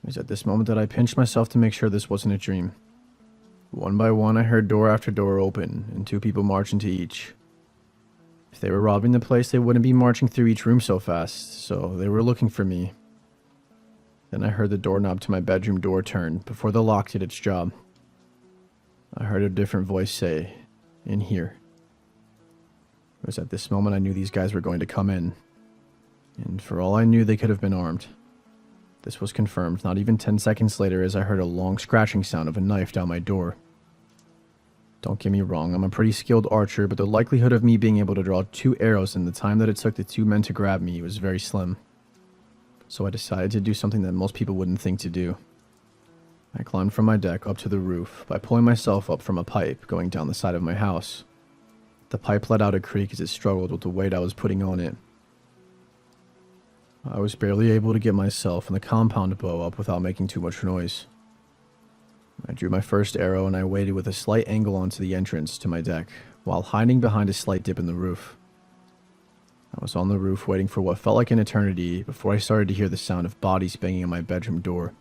It was at this moment that I pinched myself to make sure this wasn't a dream. One by one, I heard door after door open, and 2 people march into each. If they were robbing the place, they wouldn't be marching through each room so fast, so they were looking for me. Then I heard the doorknob to my bedroom door turn before the lock did its job. I heard a different voice say, "In here." It was at this moment I knew these guys were going to come in, and for all I knew, they could have been armed. This was confirmed not even 10 seconds later as I heard a long scratching sound of a knife down my door. Don't get me wrong, I'm a pretty skilled archer, but the likelihood of me being able to draw 2 arrows in the time that it took the 2 men to grab me was very slim. So I decided to do something that most people wouldn't think to do. I climbed from my deck up to the roof by pulling myself up from a pipe going down the side of my house. The pipe let out a creak as it struggled with the weight I was putting on it. I was barely able to get myself and the compound bow up without making too much noise. I drew my first arrow and I waited with a slight angle onto the entrance to my deck, while hiding behind a slight dip in the roof. I was on the roof waiting for what felt like an eternity before I started to hear the sound of bodies banging on my bedroom door.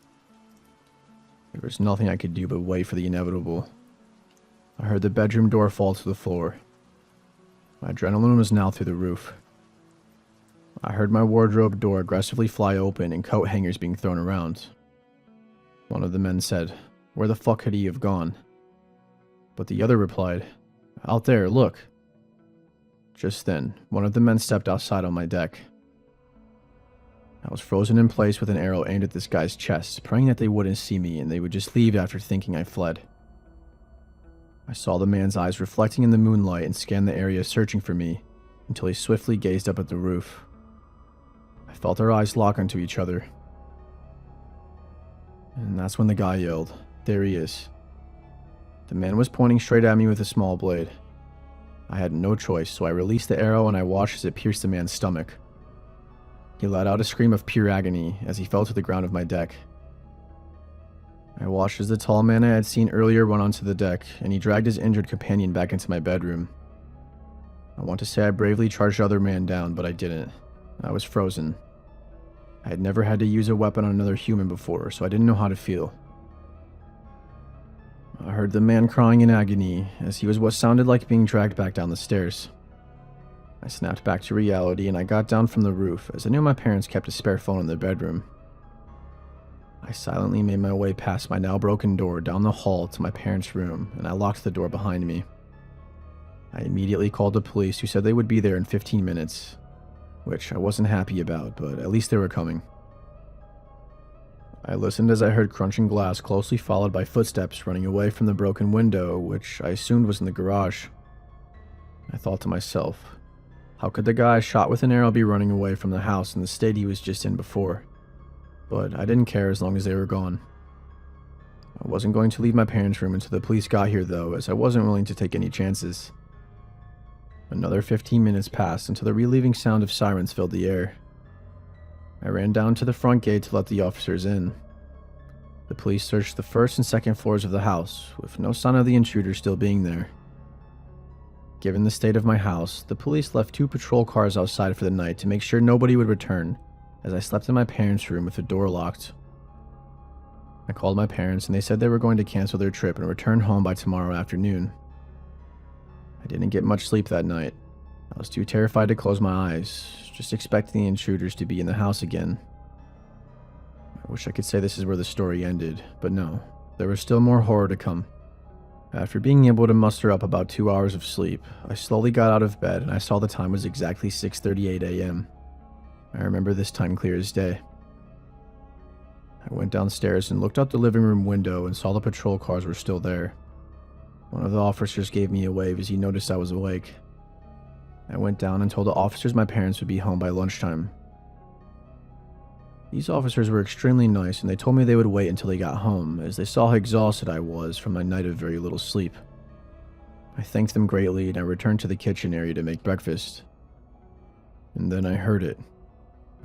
There was nothing I could do but wait for the inevitable. I heard the bedroom door fall to the floor. My adrenaline was now through the roof. I heard my wardrobe door aggressively fly open and coat hangers being thrown around. One of the men said, "Where the fuck could he have gone?" But the other replied, "Out there, look." Just then, one of the men stepped outside on my deck. I was frozen in place with an arrow aimed at this guy's chest, praying that they wouldn't see me and they would just leave after thinking I fled. I saw the man's eyes reflecting in the moonlight and scanned the area searching for me until he swiftly gazed up at the roof. I felt our eyes lock onto each other. And that's when the guy yelled, "There he is." The man was pointing straight at me with a small blade. I had no choice, so I released the arrow and I watched as it pierced the man's stomach. He let out a scream of pure agony as he fell to the ground of my deck. I watched as the tall man I had seen earlier run onto the deck, and he dragged his injured companion back into my bedroom. I want to say I bravely charged the other man down, but I didn't. I was frozen. I had never had to use a weapon on another human before, so I didn't know how to feel. I heard the man crying in agony as he was what sounded like being dragged back down the stairs. I snapped back to reality and I got down from the roof as I knew my parents kept a spare phone in their bedroom. I silently made my way past my now broken door down the hall to my parents' room and I locked the door behind me. I immediately called the police, who said they would be there in 15 minutes, which I wasn't happy about, but at least they were coming. I listened as I heard crunching glass, closely followed by footsteps running away from the broken window, which I assumed was in the garage. I thought to myself, how could the guy shot with an arrow be running away from the house in the state he was just in before? But I didn't care as long as they were gone. I wasn't going to leave my parents' room until the police got here though, as I wasn't willing to take any chances. Another 15 minutes passed until the relieving sound of sirens filled the air. I ran down to the front gate to let the officers in. The police searched the first and second floors of the house, with no sign of the intruder still being there. Given the state of my house, the police left 2 patrol cars outside for the night to make sure nobody would return, as I slept in my parents' room with the door locked. I called my parents and they said they were going to cancel their trip and return home by tomorrow afternoon. I didn't get much sleep that night. I was too terrified to close my eyes, just expecting the intruders to be in the house again. I wish I could say this is where the story ended, but no, there was still more horror to come. After being able to muster up about 2 hours of sleep, I slowly got out of bed and I saw the time was exactly 6:38 a.m. I remember this time clear as day. I went downstairs and looked out the living room window and saw the patrol cars were still there. One of the officers gave me a wave as he noticed I was awake. I went down and told the officers my parents would be home by lunchtime. These officers were extremely nice and they told me they would wait until they got home, as they saw how exhausted I was from my night of very little sleep. I thanked them greatly and I returned to the kitchen area to make breakfast. And then I heard it.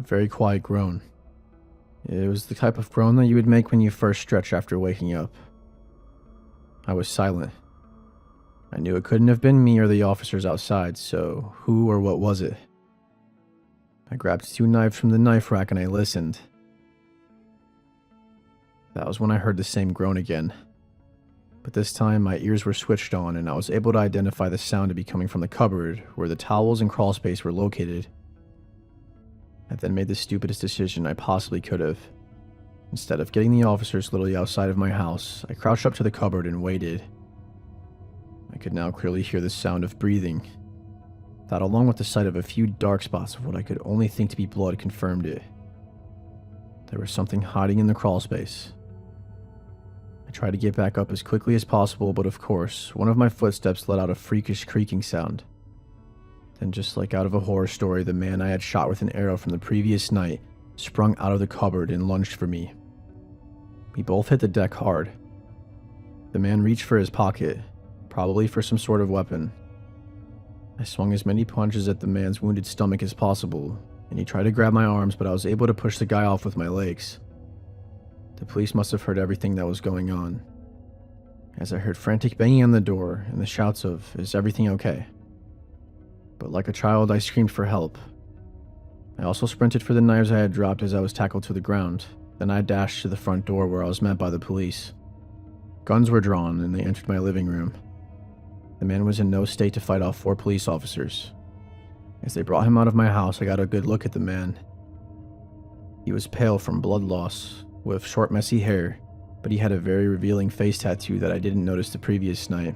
A very quiet groan. It was the type of groan that you would make when you first stretch after waking up. I was silent. I knew it couldn't have been me or the officers outside, so who or what was it? I grabbed 2 knives from the knife rack and I listened. That was when I heard the same groan again. But this time my ears were switched on and I was able to identify the sound to be coming from the cupboard where the towels and crawl space were located. I then made the stupidest decision I possibly could have. Instead of getting the officers literally outside of my house, I crouched up to the cupboard and waited. I could now clearly hear the sound of breathing. That, along with the sight of a few dark spots of what I could only think to be blood, confirmed it. There was something hiding in the crawl space. I tried to get back up as quickly as possible, but of course, one of my footsteps let out a freakish creaking sound. Then, just like out of a horror story, the man I had shot with an arrow from the previous night sprung out of the cupboard and lunged for me. We both hit the deck hard. The man reached for his pocket, probably for some sort of weapon. I swung as many punches at the man's wounded stomach as possible, and he tried to grab my arms, but I was able to push the guy off with my legs. The police must have heard everything that was going on, as I heard frantic banging on the door and the shouts of, "Is everything okay?" But like a child, I screamed for help. I also sprinted for the knives I had dropped as I was tackled to the ground. Then I dashed to the front door where I was met by the police. Guns were drawn and they entered my living room. The man was in no state to fight off 4 police officers. As they brought him out of my house, I got a good look at the man. He was pale from blood loss, with short messy hair, but he had a very revealing face tattoo that I didn't notice the previous night.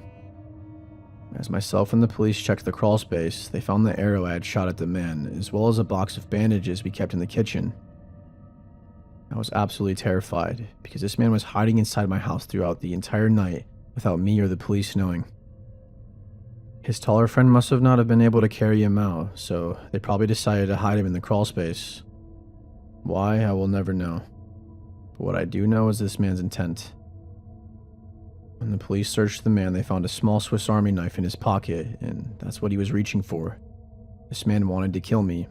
As myself and the police checked the crawl space, they found the arrow I had shot at the man, as well as a box of bandages we kept in the kitchen. I was absolutely terrified, because this man was hiding inside my house throughout the entire night without me or the police knowing. His taller friend must have not have been able to carry him out, so they probably decided to hide him in the crawl space. Why, I will never know. But what I do know is this man's intent. When the police searched the man, they found a small Swiss Army knife in his pocket, and that's what he was reaching for. This man wanted to kill me.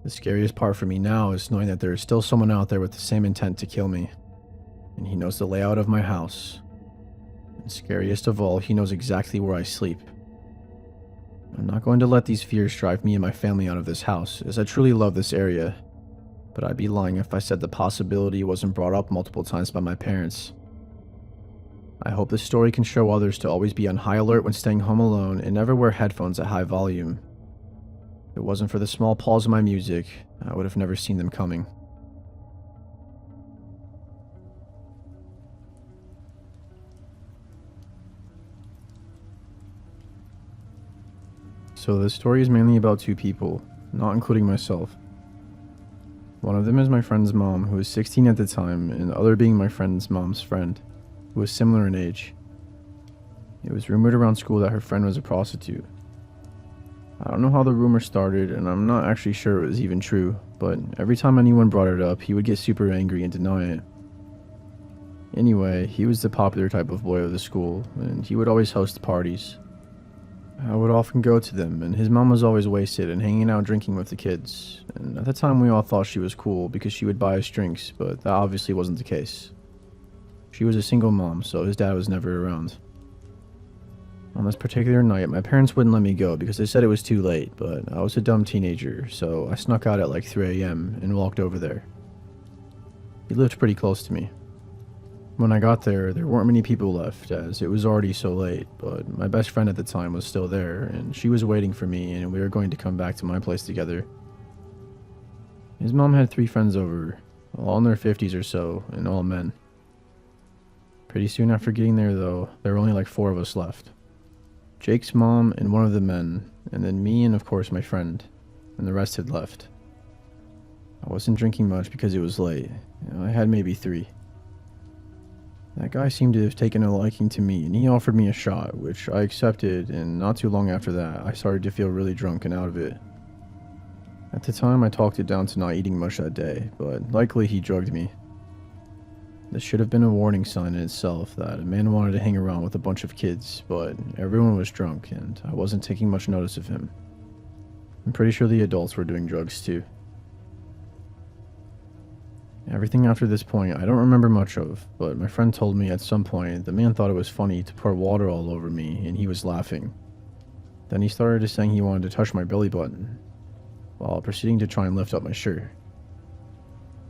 The scariest part for me now is knowing that there is still someone out there with the same intent to kill me. And he knows the layout of my house. And scariest of all, he knows exactly where I sleep. I'm not going to let these fears drive me and my family out of this house, as I truly love this area. But I'd be lying if I said the possibility wasn't brought up multiple times by my parents. I hope this story can show others to always be on high alert when staying home alone and never wear headphones at high volume. If it wasn't for the small pause in my music, I would have never seen them coming. So this story is mainly about 2 people, not including myself. One of them is my friend's mom, who was 16 at the time, and the other being my friend's mom's friend, who was similar in age. It was rumored around school that her friend was a prostitute. I don't know how the rumor started, and I'm not actually sure it was even true, but every time anyone brought it up, he would get super angry and deny it. Anyway, he was the popular type of boy of the school, and he would always host parties. I would often go to them, and his mom was always wasted and hanging out drinking with the kids, and at the time we all thought she was cool because she would buy us drinks, but that obviously wasn't the case. She was a single mom, so his dad was never around. On this particular night, my parents wouldn't let me go because they said it was too late, but I was a dumb teenager, so I snuck out at like 3 a.m. and walked over there. He lived pretty close to me. When I got there weren't many people left, as it was already so late, but my best friend at the time was still there, and she was waiting for me, and we were going to come back to my place together. His mom had 3 friends over, all in their 50s or so, and all men. Pretty soon after getting there, though, there were only like 4 of us left. Jake's mom and one of the men, and then me and of course my friend, and the rest had left. I wasn't drinking much because it was late. I had maybe 3. That guy seemed to have taken a liking to me, and he offered me a shot, which I accepted, and not too long after that, I started to feel really drunk and out of it. At the time, I talked it down to not eating much that day, but likely he drugged me. This should have been a warning sign in itself that a man wanted to hang around with a bunch of kids, but everyone was drunk, and I wasn't taking much notice of him. I'm pretty sure the adults were doing drugs too. Everything after this point I don't remember much of, but my friend told me at some point the man thought it was funny to pour water all over me and he was laughing. Then he started saying he wanted to touch my belly button, while proceeding to try and lift up my shirt.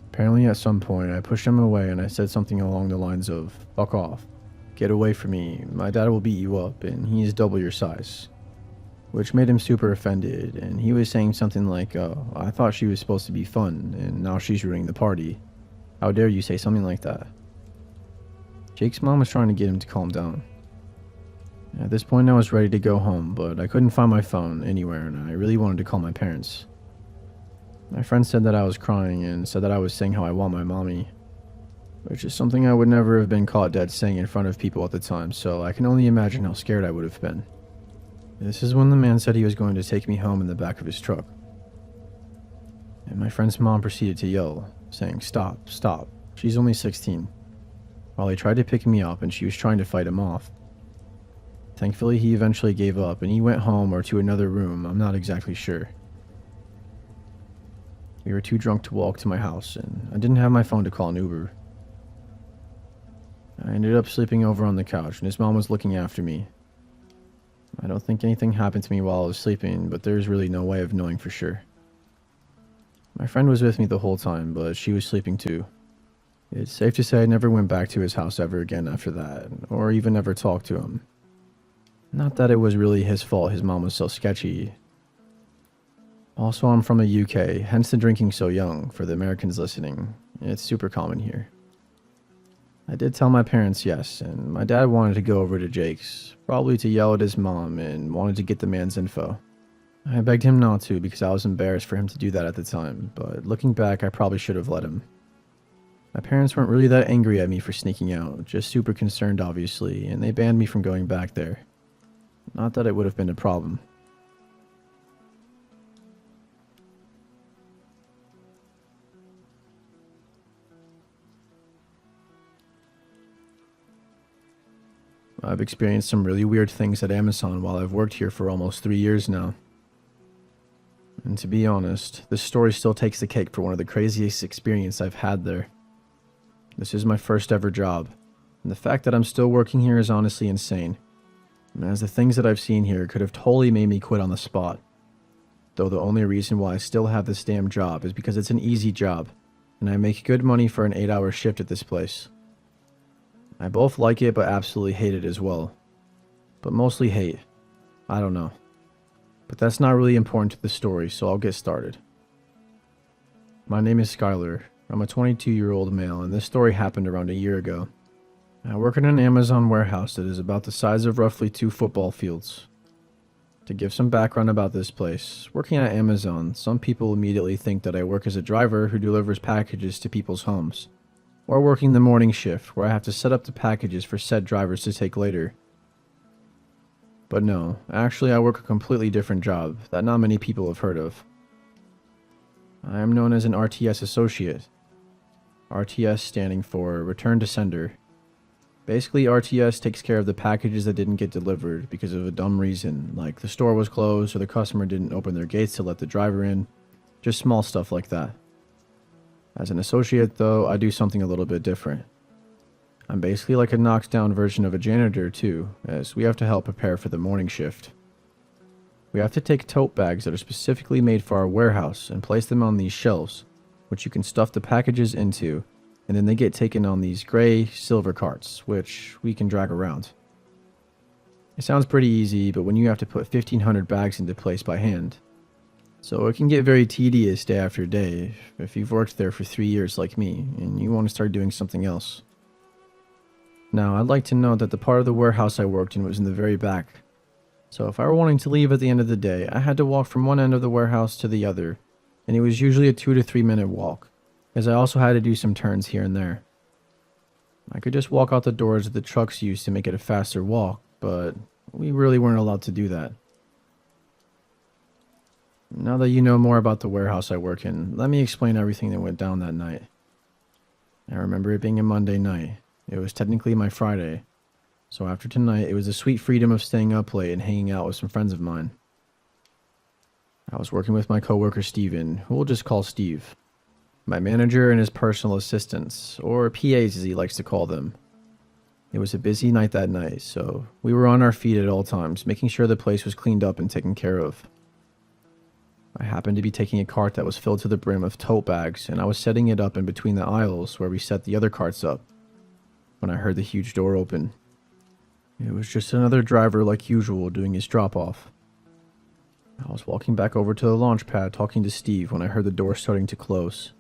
Apparently at some point I pushed him away and I said something along the lines of, "Fuck off. Get away from me, my dad will beat you up and he is double your size." Which made him super offended, and he was saying something like, "Oh, I thought she was supposed to be fun, and now she's ruining the party. How dare you say something like that?" Jake's mom was trying to get him to calm down. At this point I was ready to go home, but I couldn't find my phone anywhere and I really wanted to call my parents. My friend said that I was crying and said that I was saying how I want my mommy, which is something I would never have been caught dead saying in front of people at the time, so I can only imagine how scared I would have been. This is when the man said he was going to take me home in the back of his truck. And my friend's mom proceeded to yell, saying, "Stop, stop, she's only 16. While he tried to pick me up and she was trying to fight him off. Thankfully he eventually gave up and he went home or to another room, I'm not exactly sure. We were too drunk to walk to my house and I didn't have my phone to call an Uber. I ended up sleeping over on the couch and his mom was looking after me. I don't think anything happened to me while I was sleeping, but there's really no way of knowing for sure. My friend was with me the whole time, but she was sleeping too. It's safe to say I never went back to his house ever again after that, or even ever talked to him. Not that it was really his fault his mom was so sketchy. Also, I'm from the UK, hence the drinking so young, for the Americans listening. It's super common here. I did tell my parents yes, and my dad wanted to go over to Jake's, probably to yell at his mom and wanted to get the man's info. I begged him not to because I was embarrassed for him to do that at the time, but looking back I probably should have let him. My parents weren't really that angry at me for sneaking out, just super concerned obviously, and they banned me from going back there. Not that it would have been a problem. I've experienced some really weird things at Amazon while I've worked here for almost 3 years now. And to be honest, this story still takes the cake for one of the craziest experiences I've had there. This is my first ever job, and the fact that I'm still working here is honestly insane, as the things that I've seen here could have totally made me quit on the spot. Though the only reason why I still have this damn job is because it's an easy job, and I make good money for an 8-hour shift at this place. I both like it but absolutely hate it as well. But mostly hate. I don't know. But that's not really important to the story, so I'll get started. My name is Skylar. I'm a 22-year-old male, and this story happened around a year ago. I work in an Amazon warehouse that is about the size of roughly 2 football fields. To give some background about this place, working at Amazon, some people immediately think that I work as a driver who delivers packages to people's homes, or working the morning shift where I have to set up the packages for said drivers to take later. But no, actually I work a completely different job that not many people have heard of. I am known as an RTS associate. RTS standing for Return to Sender. Basically, RTS takes care of the packages that didn't get delivered because of a dumb reason, like the store was closed or the customer didn't open their gates to let the driver in, just small stuff like that. As an associate though, I do something a little bit different. I'm basically like a knocked down version of a janitor too, as we have to help prepare for the morning shift. We have to take tote bags that are specifically made for our warehouse and place them on these shelves, which you can stuff the packages into, and then they get taken on these gray silver carts, which we can drag around. It sounds pretty easy, but when you have to put 1,500 bags into place by hand, so it can get very tedious day after day if you've worked there for 3 years like me and you want to start doing something else. Now, I'd like to note that the part of the warehouse I worked in was in the very back, so if I were wanting to leave at the end of the day, I had to walk from one end of the warehouse to the other, and it was usually a 2 to 3 minute walk, as I also had to do some turns here and there. I could just walk out the doors that the trucks used to make it a faster walk, but we really weren't allowed to do that. Now that you know more about the warehouse I work in, let me explain everything that went down that night. I remember it being a Monday night. It was technically my Friday, so after tonight it was the sweet freedom of staying up late and hanging out with some friends of mine. I was working with my coworker Steven, who we'll just call Steve. My manager and his personal assistants, or PAs as he likes to call them. It was a busy night that night, so we were on our feet at all times, making sure the place was cleaned up and taken care of. I happened to be taking a cart that was filled to the brim of tote bags, and I was setting it up in between the aisles where we set the other carts up, when I heard the huge door open. It was just another driver like usual doing his drop-off. I was walking back over to the launch pad talking to Steve when I heard the door starting to close.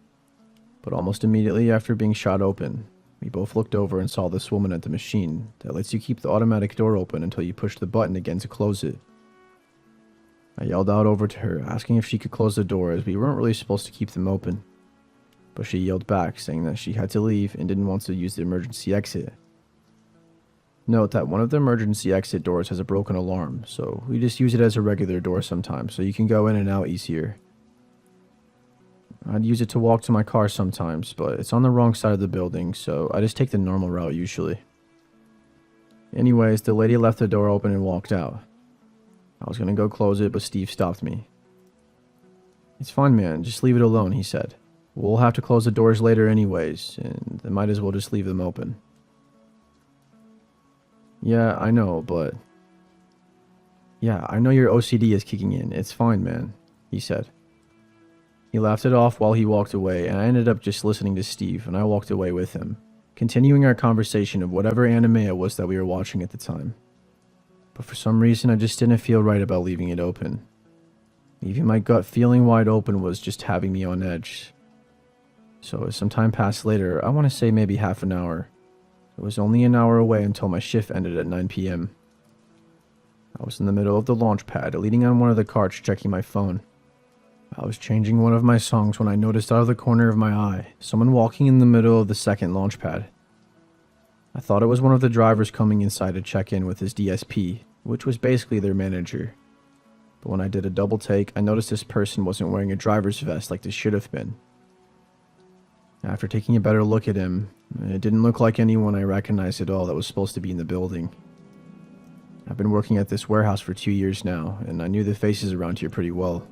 But almost immediately after being shot open, we both looked over and saw this woman at the machine that lets you keep the automatic door open until you push the button again to close it. I yelled out over to her, asking if she could close the door as we weren't really supposed to keep them open. But she yelled back, saying that she had to leave and didn't want to use the emergency exit. Note that one of the emergency exit doors has a broken alarm, so we just use it as a regular door sometimes so you can go in and out easier. I'd use it to walk to my car sometimes, but it's on the wrong side of the building, so I just take the normal route usually. Anyways, the lady left the door open and walked out. I was gonna go close it, but Steve stopped me. "It's fine, man, just leave it alone," he said. "We'll have to close the doors later anyways, and then might as well just leave them open." "Yeah, I know, but..." "Yeah, I know your OCD is kicking in. It's fine, man," he said. He laughed it off while he walked away, and I ended up just listening to Steve, and I walked away with him, continuing our conversation of whatever anime it was that we were watching at the time. But for some reason, I just didn't feel right about leaving it open. Even my gut feeling wide open was just having me on edge. So as some time passed later, I want to say maybe half an hour. It was only an hour away until my shift ended at 9 p.m. I was in the middle of the launch pad, leaning on one of the carts checking my phone. I was changing one of my songs when I noticed out of the corner of my eye, someone walking in the middle of the second launch pad. I thought it was one of the drivers coming inside to check in with his DSP, which was basically their manager. But when I did a double take, I noticed this person wasn't wearing a driver's vest like they should have been. After taking a better look at him, it didn't look like anyone I recognized at all that was supposed to be in the building. I've been working at this warehouse for 2 years now, and I knew the faces around here pretty well.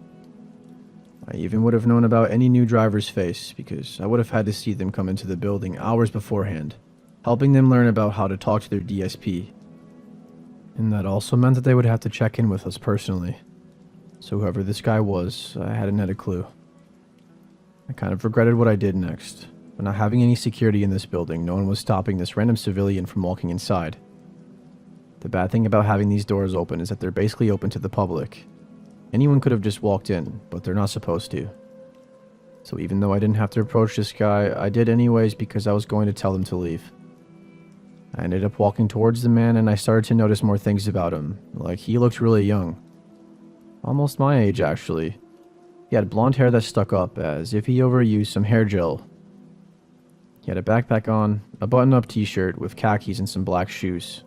I even would have known about any new driver's face because I would have had to see them come into the building hours beforehand, helping them learn about how to talk to their DSP. And that also meant that they would have to check in with us personally. So whoever this guy was, I hadn't had a clue. I kind of regretted what I did next, but not having any security in this building, no one was stopping this random civilian from walking inside. The bad thing about having these doors open is that they're basically open to the public. Anyone could have just walked in, but they're not supposed to. So even though I didn't have to approach this guy, I did anyways because I was going to tell him to leave. I ended up walking towards the man and I started to notice more things about him, like he looked really young. Almost my age actually. He had blonde hair that stuck up, as if he overused some hair gel. He had a backpack on, a button-up t-shirt with khakis and some black shoes.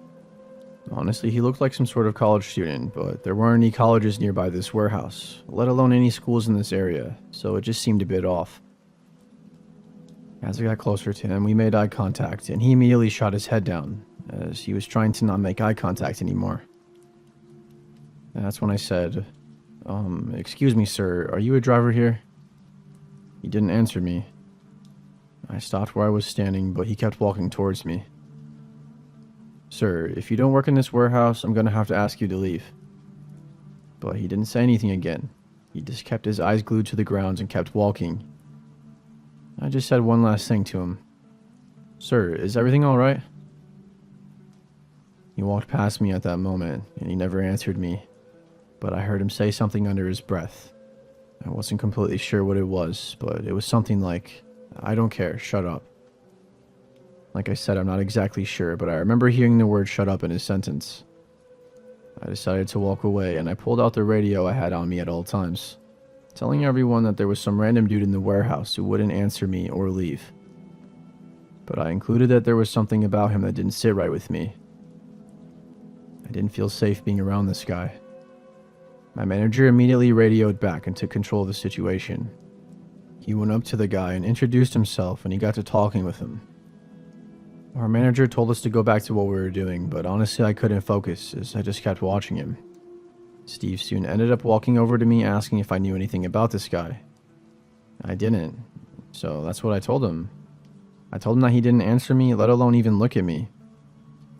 Honestly, he looked like some sort of college student, but there weren't any colleges nearby this warehouse, let alone any schools in this area, so it just seemed a bit off. As I got closer to him, we made eye contact, and he immediately shot his head down, as he was trying to not make eye contact anymore. And that's when I said, "Excuse me, sir, are you a driver here?" He didn't answer me. I stopped where I was standing, but he kept walking towards me. "Sir, if you don't work in this warehouse, I'm gonna have to ask you to leave." But he didn't say anything again. He just kept his eyes glued to the ground and kept walking. I just said one last thing to him. "Sir, is everything alright?" He walked past me at that moment, and he never answered me. But I heard him say something under his breath. I wasn't completely sure what it was, but it was something like, "I don't care, shut up." Like I said, I'm not exactly sure, but I remember hearing the word "shut up" in his sentence. I decided to walk away, and I pulled out the radio I had on me at all times, telling everyone that there was some random dude in the warehouse who wouldn't answer me or leave. But I included that there was something about him that didn't sit right with me. I didn't feel safe being around this guy. My manager immediately radioed back and took control of the situation. He went up to the guy and introduced himself, and he got to talking with him. Our manager told us to go back to what we were doing, but honestly I couldn't focus as I just kept watching him. Steve soon ended up walking over to me asking if I knew anything about this guy. I didn't. So that's what I told him. I told him that he didn't answer me, let alone even look at me.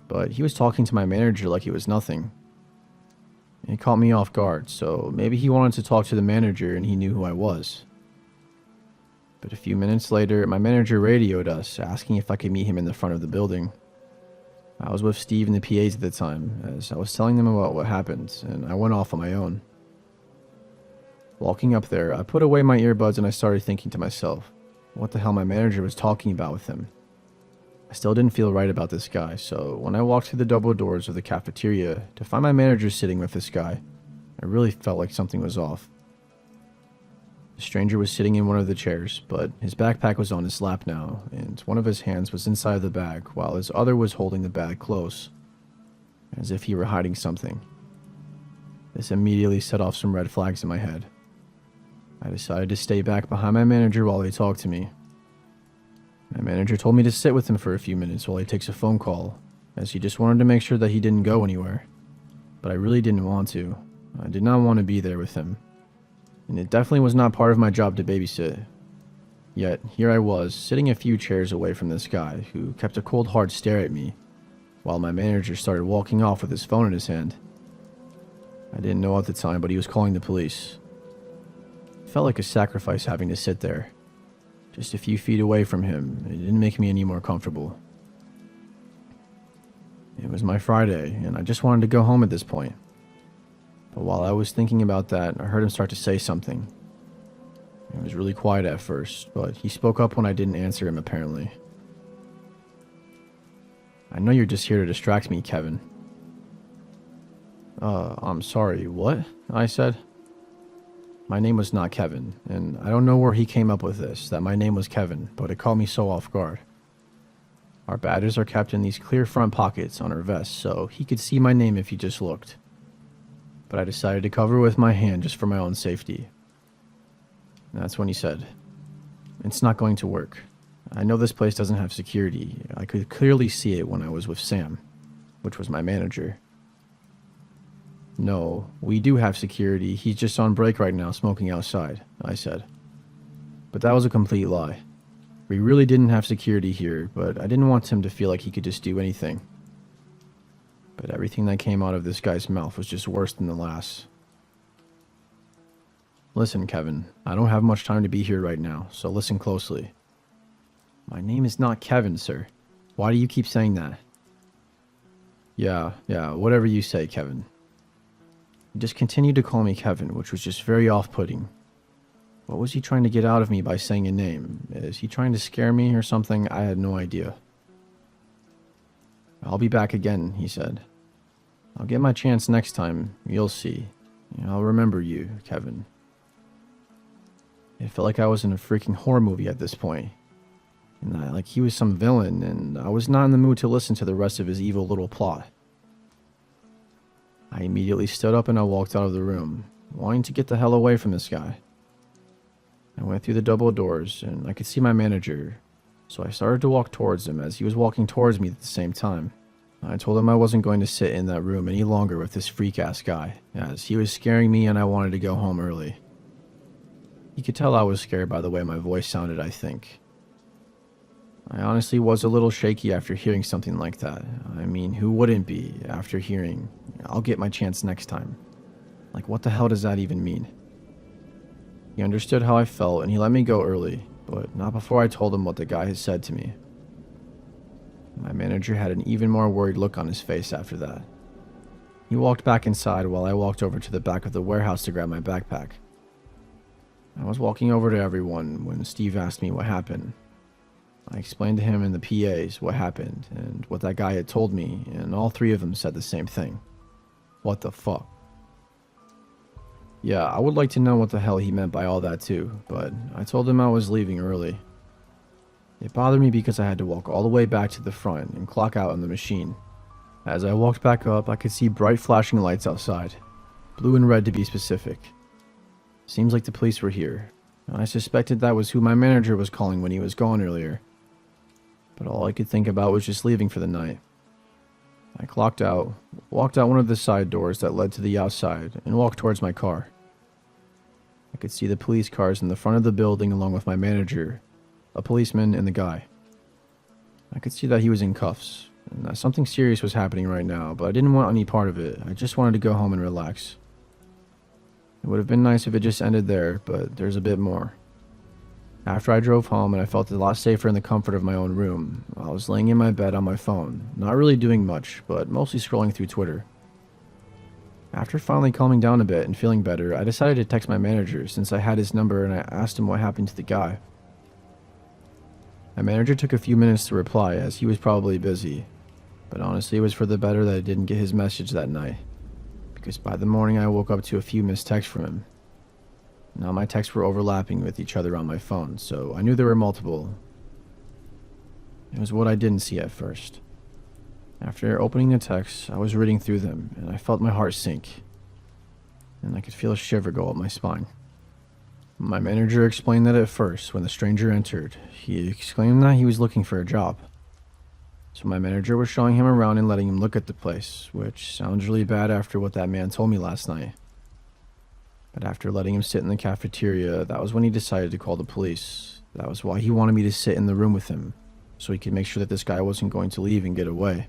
But he was talking to my manager like it was nothing. It caught me off guard, so maybe he wanted to talk to the manager and he knew who I was. But a few minutes later, my manager radioed us, asking if I could meet him in the front of the building. I was with Steve and the PAs at the time, as I was telling them about what happened, and I went off on my own. Walking up there, I put away my earbuds and I started thinking to myself, what the hell my manager was talking about with him. I still didn't feel right about this guy, so when I walked through the double doors of the cafeteria to find my manager sitting with this guy, I really felt like something was off. The stranger was sitting in one of the chairs, but his backpack was on his lap now, and one of his hands was inside the bag while his other was holding the bag close, as if he were hiding something. This immediately set off some red flags in my head. I decided to stay back behind my manager while he talked to me. My manager told me to sit with him for a few minutes while he takes a phone call, as he just wanted to make sure that he didn't go anywhere. But I really didn't want to. I did not want to be there with him. And it definitely was not part of my job to babysit. Yet, here I was, sitting a few chairs away from this guy, who kept a cold hard stare at me, while my manager started walking off with his phone in his hand. I didn't know at the time, but he was calling the police. It felt like a sacrifice having to sit there. Just a few feet away from him, it didn't make me any more comfortable. It was my Friday, and I just wanted to go home at this point. But while I was thinking about that, I heard him start to say something. It was really quiet at first, but he spoke up when I didn't answer him, apparently. I know you're just here to distract me, Kevin. I'm sorry, what? I said. My name was not Kevin, and I don't know where he came up with this, that my name was Kevin, but it caught me so off guard. Our badges are kept in these clear front pockets on our vests, so he could see my name if he just looked. But I decided to cover with my hand just for my own safety. That's when he said, "It's not going to work. I know this place doesn't have security. I could clearly see it when I was with Sam," which was my manager. "No, we do have security. He's just on break right now smoking outside," I said. But that was a complete lie. We really didn't have security here, but I didn't want him to feel like he could just do anything. But everything that came out of this guy's mouth was just worse than the last. "Listen, Kevin, I don't have much time to be here right now, so listen closely." "My name is not Kevin, sir. Why do you keep saying that?" Yeah, whatever you say, Kevin." He just continued to call me Kevin, which was just very off-putting. What was he trying to get out of me by saying a name? Is he trying to scare me or something? I had no idea. "I'll be back again," he said. "I'll get my chance next time. You'll see. I'll remember you, Kevin." It felt like I was in a freaking horror movie at this point. And like he was some villain, and I was not in the mood to listen to the rest of his evil little plot. I immediately stood up and I walked out of the room, wanting to get the hell away from this guy. I went through the double doors, and I could see my manager, so I started to walk towards him as he was walking towards me at the same time. I told him I wasn't going to sit in that room any longer with this freak-ass guy, as he was scaring me and I wanted to go home early. He could tell I was scared by the way my voice sounded, I think. I honestly was a little shaky after hearing something like that. I mean, who wouldn't be after hearing, "I'll get my chance next time"? Like, what the hell does that even mean? He understood how I felt and he let me go early, but not before I told him what the guy had said to me. My manager had an even more worried look on his face after that. He walked back inside while I walked over to the back of the warehouse to grab my backpack. I was walking over to everyone when Steve asked me what happened. I explained to him and the PAs what happened and what that guy had told me, and all three of them said the same thing. What the fuck? Yeah, I would like to know what the hell he meant by all that too, but I told him I was leaving early. It bothered me because I had to walk all the way back to the front and clock out on the machine. As I walked back up, I could see bright flashing lights outside, blue and red to be specific. Seems like the police were here. I suspected that was who my manager was calling when he was gone earlier. But all I could think about was just leaving for the night. I clocked out, walked out one of the side doors that led to the outside, and walked towards my car. I could see the police cars in the front of the building along with my manager, a policeman, and the guy. I could see that he was in cuffs, and that something serious was happening right now, but I didn't want any part of it. I just wanted to go home and relax. It would have been nice if it just ended there, but there's a bit more. After I drove home and I felt a lot safer in the comfort of my own room, I was laying in my bed on my phone, not really doing much, but mostly scrolling through Twitter. After finally calming down a bit and feeling better, I decided to text my manager since I had his number and I asked him what happened to the guy. My manager took a few minutes to reply as he was probably busy, but honestly it was for the better that I didn't get his message that night, because by the morning I woke up to a few missed texts from him. Now my texts were overlapping with each other on my phone, so I knew there were multiple. It was what I didn't see at first. After opening the texts, I was reading through them, and I felt my heart sink, and I could feel a shiver go up my spine. My manager explained that at first, when the stranger entered, he exclaimed that he was looking for a job. So my manager was showing him around and letting him look at the place, which sounds really bad after what that man told me last night. But after letting him sit in the cafeteria, that was when he decided to call the police. That was why he wanted me to sit in the room with him, so he could make sure that this guy wasn't going to leave and get away.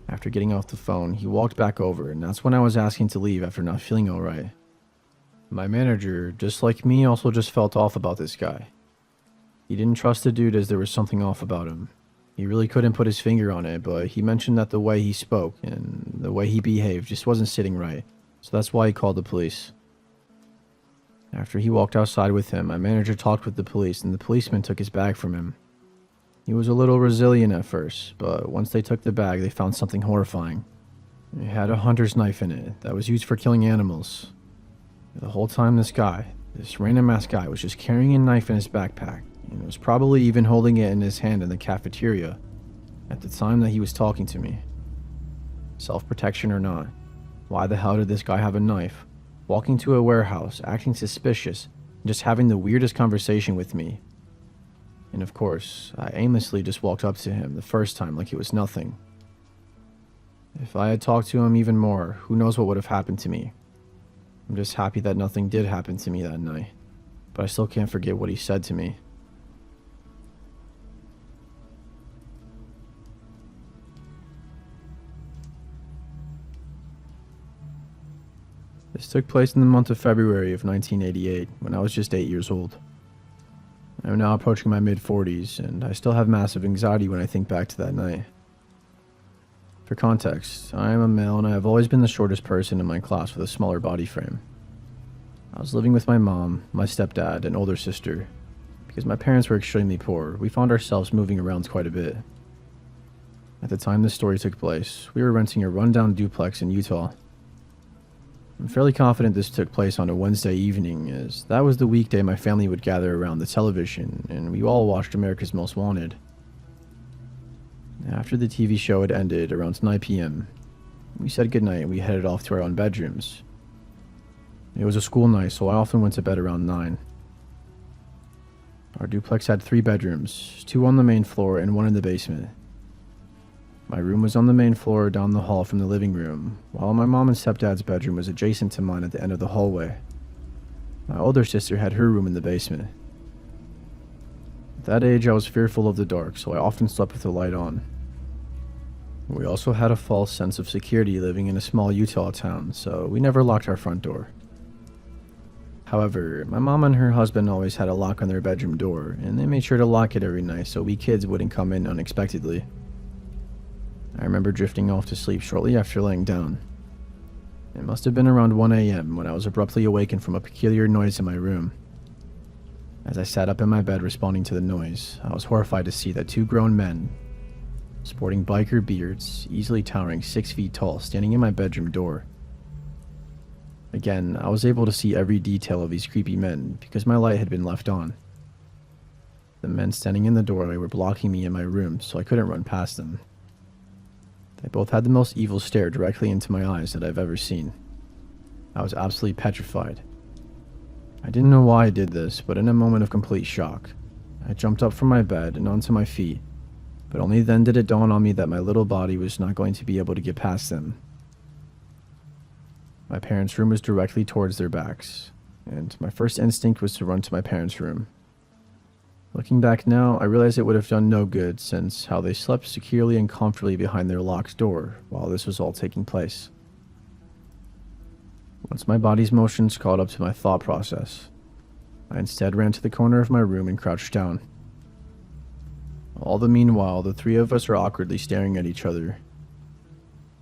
After getting off the phone, he walked back over, and that's when I was asking to leave after not feeling alright. My manager, just like me, also just felt off about this guy. He didn't trust the dude as there was something off about him. He really couldn't put his finger on it, but he mentioned that the way he spoke and the way he behaved just wasn't sitting right. So that's why he called the police. After he walked outside with him, my manager talked with the police and the policeman took his bag from him. He was a little resilient at first, but once they took the bag, they found something horrifying. It had a hunter's knife in it that was used for killing animals. The whole time this random ass guy was just carrying a knife in his backpack and was probably even holding it in his hand in the cafeteria at the time that he was talking to me. Self-protection or not, why the hell did this guy have a knife, walking to a warehouse, acting suspicious, and just having the weirdest conversation with me? And of course, I aimlessly just walked up to him the first time like it was nothing. If I had talked to him even more, who knows what would have happened to me. I'm just happy that nothing did happen to me that night, but I still can't forget what he said to me. This took place in the month of February of 1988, when I was just 8 years old. I am now approaching my mid-40s, and I still have massive anxiety when I think back to that night. For context, I am a male and I have always been the shortest person in my class with a smaller body frame. I was living with my mom, my stepdad, and older sister. Because my parents were extremely poor, we found ourselves moving around quite a bit. At the time this story took place, we were renting a rundown duplex in Utah. I'm fairly confident this took place on a Wednesday evening, as that was the weekday my family would gather around the television, and we all watched America's Most Wanted. After the TV show had ended around 9 p.m., we said goodnight and we headed off to our own bedrooms. It was a school night, so I often went to bed around 9. Our duplex had 3 bedrooms, 2 on the main floor and 1 in the basement. My room was on the main floor down the hall from the living room, while my mom and stepdad's bedroom was adjacent to mine at the end of the hallway. My older sister had her room in the basement. At that age, I was fearful of the dark, so I often slept with the light on. We also had a false sense of security living in a small Utah town, so we never locked our front door. However, my mom and her husband always had a lock on their bedroom door, and they made sure to lock it every night so we kids wouldn't come in unexpectedly. I remember drifting off to sleep shortly after laying down. It must have been around 1 a.m. when I was abruptly awakened from a peculiar noise in my room. As I sat up in my bed responding to the noise, I was horrified to see that 2 grown men, sporting biker beards, easily towering 6 feet tall, standing in my bedroom door. Again, I was able to see every detail of these creepy men because my light had been left on. The men standing in the doorway were blocking me in my room, so I couldn't run past them. They both had the most evil stare directly into my eyes that I've ever seen. I was absolutely petrified. I didn't know why I did this, but in a moment of complete shock, I jumped up from my bed and onto my feet, but only then did it dawn on me that my little body was not going to be able to get past them. My parents' room was directly towards their backs, and my first instinct was to run to my parents' room. Looking back now, I realize it would have done no good since how they slept securely and comfortably behind their locked door while this was all taking place. Once my body's motions caught up to my thought process, I instead ran to the corner of my room and crouched down. All the meanwhile, the three of us are awkwardly staring at each other.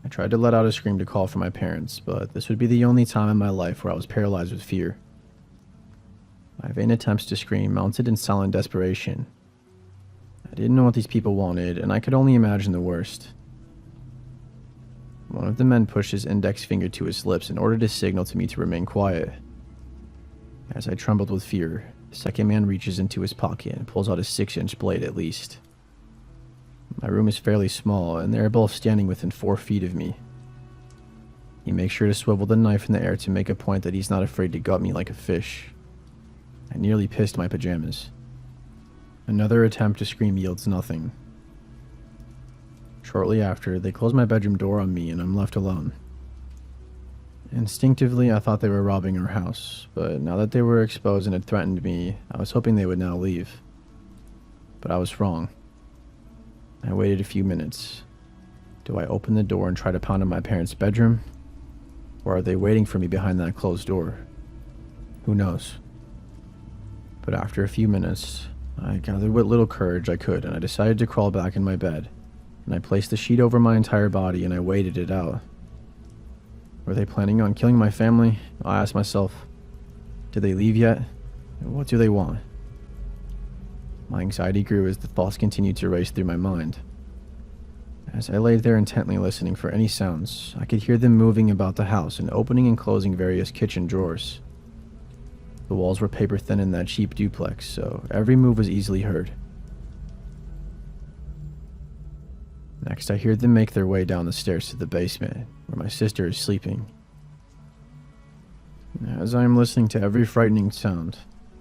I tried to let out a scream to call for my parents, but this would be the only time in my life where I was paralyzed with fear. My vain attempts to scream mounted in silent desperation. I didn't know what these people wanted, and I could only imagine the worst. One of the men pushed his index finger to his lips in order to signal to me to remain quiet. As I trembled with fear, the second man reaches into his pocket and pulls out a 6-inch blade at least. My room is fairly small, and they are both standing within 4 feet of me. He makes sure to swivel the knife in the air to make a point that he's not afraid to gut me like a fish. I nearly pissed my pajamas. Another attempt to scream yields nothing. Shortly after, they close my bedroom door on me and I'm left alone. Instinctively, I thought they were robbing our house, but now that they were exposed and had threatened me, I was hoping they would now leave. But I was wrong. I waited a few minutes. Do I open the door and try to pound on my parents' bedroom? Or are they waiting for me behind that closed door? Who knows? But after a few minutes, I gathered what little courage I could and I decided to crawl back in my bed. And I placed the sheet over my entire body and I waited it out. Were they planning on killing my family? I asked myself. Did they leave yet? What do they want? My anxiety grew as the thoughts continued to race through my mind. As I laid there intently listening for any sounds, I could hear them moving about the house and opening and closing various kitchen drawers. The walls were paper thin in that cheap duplex, so every move was easily heard. Next, I heard them make their way down the stairs to the basement, where my sister is sleeping. As I am listening to every frightening sound,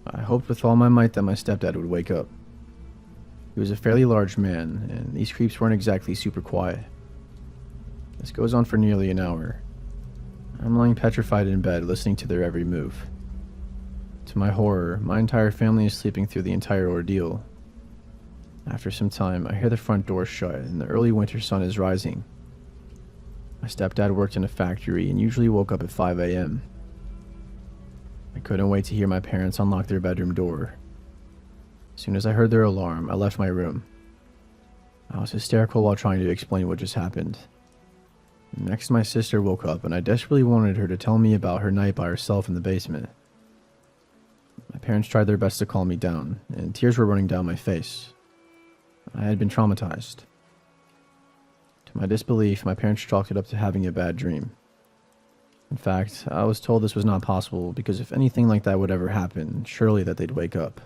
I hoped with all my might that my stepdad would wake up. He was a fairly large man, and these creeps weren't exactly super quiet. This goes on for nearly an hour. I'm lying petrified in bed, listening to their every move. To my horror, my entire family is sleeping through the entire ordeal. After some time, I hear the front door shut and the early winter sun is rising. My stepdad worked in a factory and usually woke up at 5 a.m. I couldn't wait to hear my parents unlock their bedroom door. As soon as I heard their alarm, I left my room. I was hysterical while trying to explain what just happened. Next, my sister woke up and I desperately wanted her to tell me about her night by herself in the basement. My parents tried their best to calm me down, and tears were running down my face. I had been traumatized. To my disbelief, my parents chalked it up to having a bad dream. In fact, I was told this was not possible because if anything like that would ever happen, surely that they'd wake up.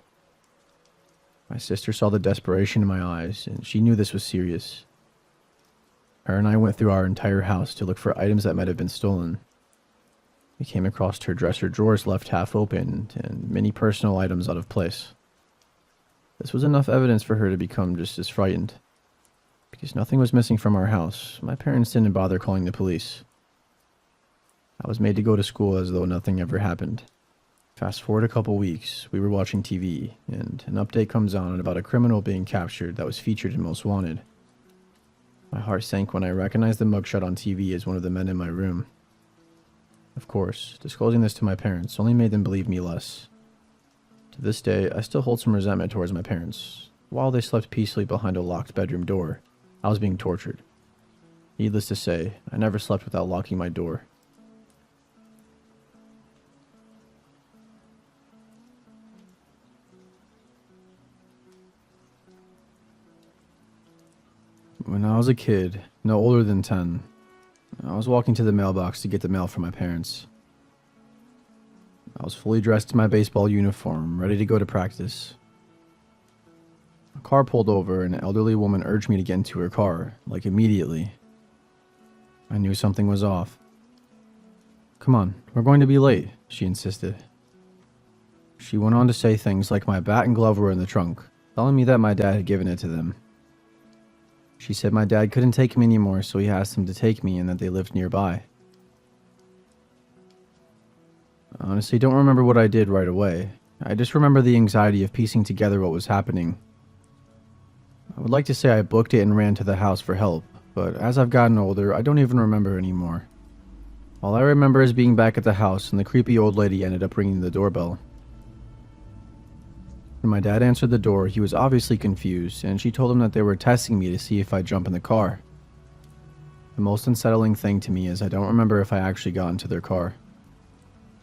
My sister saw the desperation in my eyes, and she knew this was serious. Her and I went through our entire house to look for items that might have been stolen. We came across her dresser drawers left half opened, and many personal items out of place. This was enough evidence for her to become just as frightened. Because nothing was missing from our house, my parents didn't bother calling the police. I was made to go to school as though nothing ever happened. Fast forward a couple weeks, we were watching TV, and an update comes on about a criminal being captured that was featured in Most Wanted. My heart sank when I recognized the mugshot on TV as one of the men in my room. Of course, disclosing this to my parents only made them believe me less. To this day, I still hold some resentment towards my parents. While they slept peacefully behind a locked bedroom door, I was being tortured. Needless to say, I never slept without locking my door. When I was a kid, no older than 10, I was walking to the mailbox to get the mail from my parents. I was fully dressed in my baseball uniform, ready to go to practice. A car pulled over and an elderly woman urged me to get into her car, like immediately. I knew something was off. "Come on, we're going to be late," she insisted. She went on to say things like my bat and glove were in the trunk, telling me that my dad had given it to them. She said my dad couldn't take me anymore, so he asked him to take me and that they lived nearby. I honestly don't remember what I did right away. I just remember the anxiety of piecing together what was happening. I would like to say I booked it and ran to the house for help, but as I've gotten older, I don't even remember anymore. All I remember is being back at the house and the creepy old lady ended up ringing the doorbell. When my dad answered the door, he was obviously confused, and she told him that they were testing me to see if I'd jump in the car. The most unsettling thing to me is I don't remember if I actually got into their car.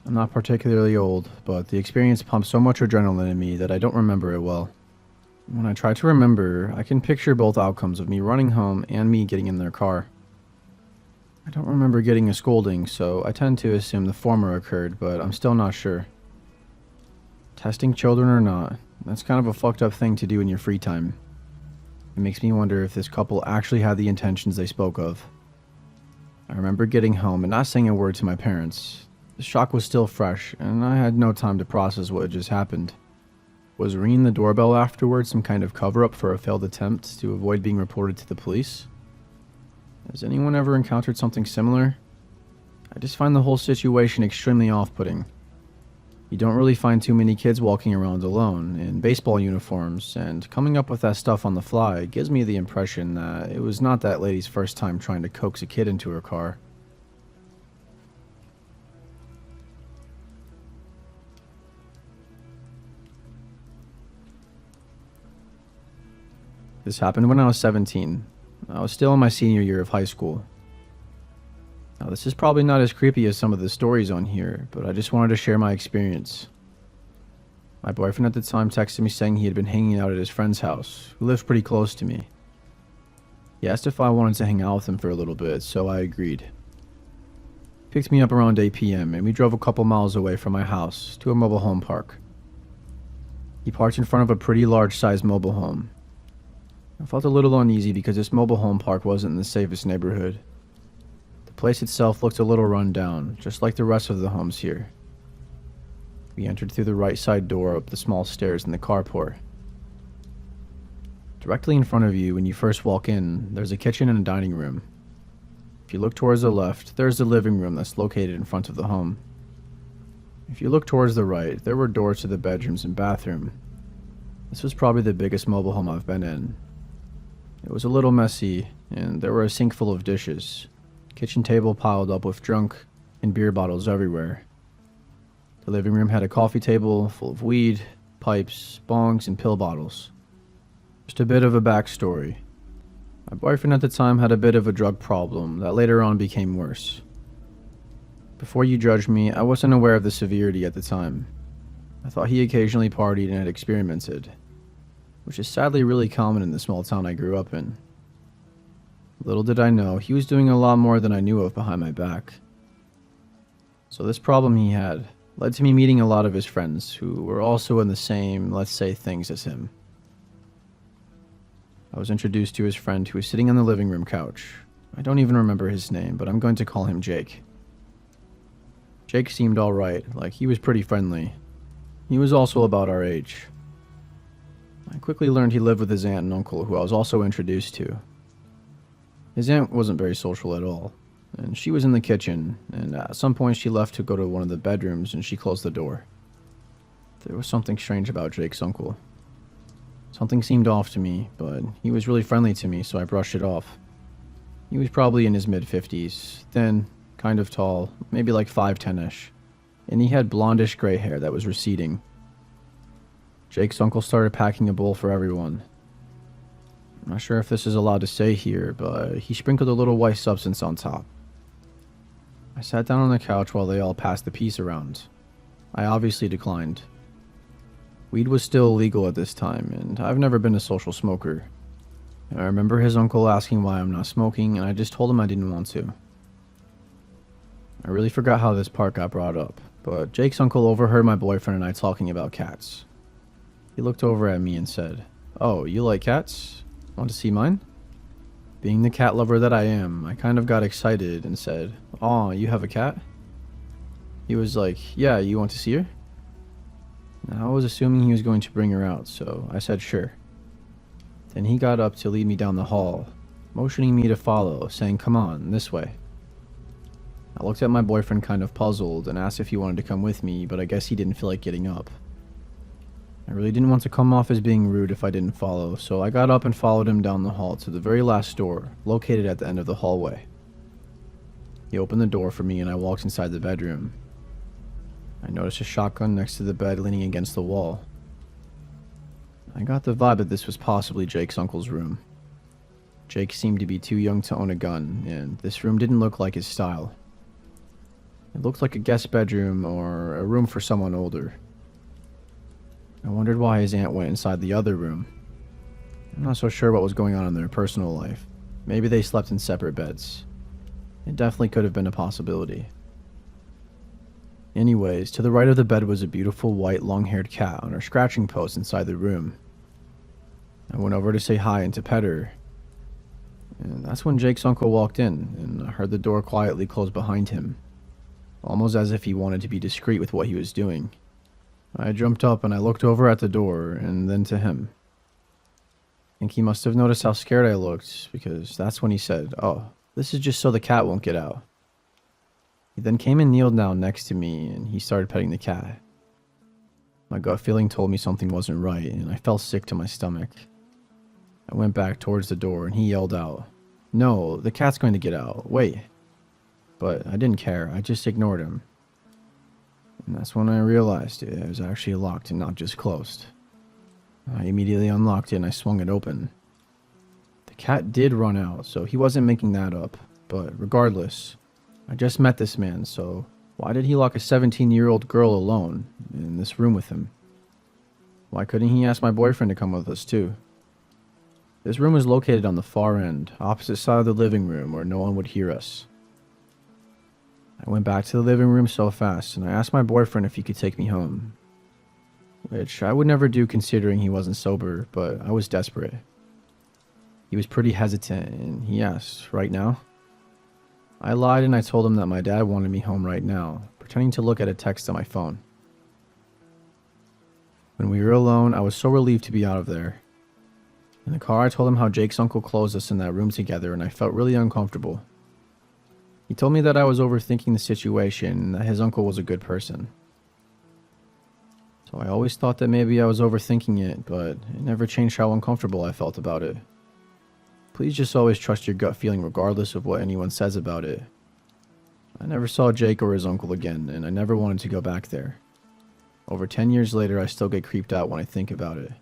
I'm not particularly old, but the experience pumped so much adrenaline in me that I don't remember it well. When I try to remember, I can picture both outcomes of me running home and me getting in their car. I don't remember getting a scolding, so I tend to assume the former occurred, but I'm still not sure. Testing children or not, that's kind of a fucked up thing to do in your free time. It makes me wonder if this couple actually had the intentions they spoke of. I remember getting home and not saying a word to my parents. The shock was still fresh, and I had no time to process what had just happened. Was ringing the doorbell afterwards some kind of cover-up for a failed attempt to avoid being reported to the police? Has anyone ever encountered something similar? I just find the whole situation extremely off-putting. You don't really find too many kids walking around alone in baseball uniforms, and coming up with that stuff on the fly gives me the impression that it was not that lady's first time trying to coax a kid into her car. This happened when I was 17. I was still in my senior year of high school. Now, this is probably not as creepy as some of the stories on here, but I just wanted to share my experience. My boyfriend at the time texted me saying he had been hanging out at his friend's house, who lives pretty close to me. He asked if I wanted to hang out with him for a little bit, so I agreed. He picked me up around 8 p.m. and we drove a couple miles away from my house to a mobile home park. He parked in front of a pretty large-sized mobile home. I felt a little uneasy because this mobile home park wasn't in the safest neighborhood. The place itself looked a little run down, just like the rest of the homes here. We entered through the right side door up the small stairs in the carport. Directly in front of you when you first walk in, there's a kitchen and a dining room. If you look towards the left, there's the living room that's located in front of the home. If you look towards the right, there were doors to the bedrooms and bathroom. This was probably the biggest mobile home I've been in. It was a little messy, and there were a sink full of dishes, kitchen table piled up with junk, and beer bottles everywhere. The living room had a coffee table full of weed, pipes, bongs, and pill bottles. Just a bit of a backstory. My boyfriend at the time had a bit of a drug problem that later on became worse. Before you judge me, I wasn't aware of the severity at the time. I thought he occasionally partied and had experimented, which is sadly really common in the small town I grew up in. Little did I know, he was doing a lot more than I knew of behind my back. So this problem he had led to me meeting a lot of his friends who were also in the same, let's say, things as him. I was introduced to his friend who was sitting on the living room couch. I don't even remember his name, but I'm going to call him Jake. Jake seemed alright, like he was pretty friendly. He was also about our age. I quickly learned he lived with his aunt and uncle, who I was also introduced to. His aunt wasn't very social at all, and she was in the kitchen, and at some point she left to go to one of the bedrooms and she closed the door. There was something strange about Jake's uncle. Something seemed off to me, but he was really friendly to me, so I brushed it off. He was probably in his mid-50s, thin, kind of tall, maybe like 5'10"-ish, and he had blondish gray hair that was receding. Jake's uncle started packing a bowl for everyone. I'm not sure if this is allowed to say here, but he sprinkled a little white substance on top. I sat down on the couch while they all passed the piece around. I obviously declined. Weed was still illegal at this time, and I've never been a social smoker. I remember his uncle asking why I'm not smoking, and I just told him I didn't want to. I really forgot how this part got brought up, but Jake's uncle overheard my boyfriend and I talking about cats. He looked over at me and said, "Oh, you like cats? Want to see mine?" Being the cat lover that I am, I kind of got excited and said, "Aw, you have a cat?" He was like, "Yeah, you want to see her?" Now, I was assuming he was going to bring her out, so I said sure. Then he got up to lead me down the hall, motioning me to follow, saying, "Come on, this way." I looked at my boyfriend kind of puzzled and asked if he wanted to come with me, but I guess he didn't feel like getting up. I really didn't want to come off as being rude if I didn't follow, so I got up and followed him down the hall to the very last door, located at the end of the hallway. He opened the door for me and I walked inside the bedroom. I noticed a shotgun next to the bed leaning against the wall. I got the vibe that this was possibly Jake's uncle's room. Jake seemed to be too young to own a gun, and this room didn't look like his style. It looked like a guest bedroom or a room for someone older. I wondered why his aunt went inside the other room. I'm not so sure what was going on in their personal life. Maybe they slept in separate beds. It definitely could have been a possibility. Anyways, to the right of the bed was a beautiful white long-haired cat on her scratching post inside the room. I went over to say hi and to pet her. And that's when Jake's uncle walked in, and I heard the door quietly close behind him, almost as if he wanted to be discreet with what he was doing. I jumped up and I looked over at the door and then to him. I think he must have noticed how scared I looked, because that's when he said, "Oh, this is just so the cat won't get out." He then came and kneeled down next to me and he started petting the cat. My gut feeling told me something wasn't right and I felt sick to my stomach. I went back towards the door and he yelled out, "No, the cat's going to get out, wait." But I didn't care, I just ignored him. And that's when I realized it was actually locked and not just closed. I immediately unlocked it and I swung it open. The cat did run out, so he wasn't making that up, but regardless, I just met this man, so why did he lock a 17-year-old girl alone in this room with him? Why couldn't he ask my boyfriend to come with us too? This room was located on the far end, opposite side of the living room where no one would hear us. I went back to the living room so fast and I asked my boyfriend if he could take me home. Which I would never do considering he wasn't sober, but I was desperate. He was pretty hesitant and he asked, "Right now?" I lied and I told him that my dad wanted me home right now, pretending to look at a text on my phone. When we were alone, I was so relieved to be out of there. In the car, I told him how Jake's uncle closed us in that room together and I felt really uncomfortable. He told me that I was overthinking the situation and that his uncle was a good person. So I always thought that maybe I was overthinking it, but it never changed how uncomfortable I felt about it. Please just always trust your gut feeling regardless of what anyone says about it. I never saw Jake or his uncle again, and I never wanted to go back there. Over 10 years later, I still get creeped out when I think about it.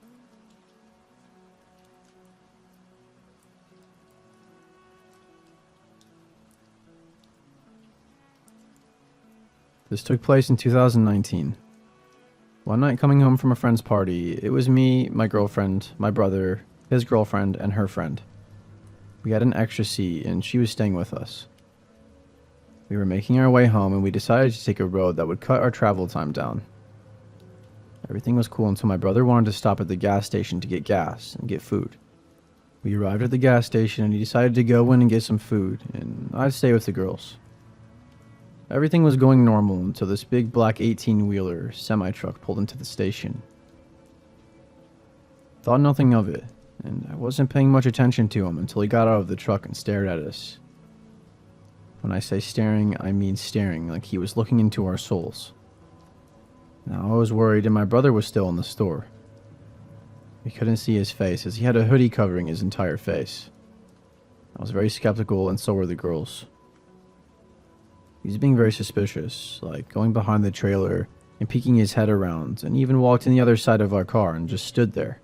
This took place in 2019. One night coming home from a friend's party, it was me, my girlfriend, my brother, his girlfriend, and her friend. We had an extra seat and she was staying with us. We were making our way home and we decided to take a road that would cut our travel time down. Everything was cool until my brother wanted to stop at the gas station to get gas and get food. We arrived at the gas station and he decided to go in and get some food and I'd stay with the girls. Everything was going normal until this big black 18-wheeler semi-truck pulled into the station. Thought nothing of it, and I wasn't paying much attention to him until he got out of the truck and stared at us. When I say staring, I mean staring, like he was looking into our souls. Now I was worried and my brother was still in the store. We couldn't see his face as he had a hoodie covering his entire face. I was very skeptical and so were the girls. He was being very suspicious, like going behind the trailer and peeking his head around, and even walked in the other side of our car and just stood there.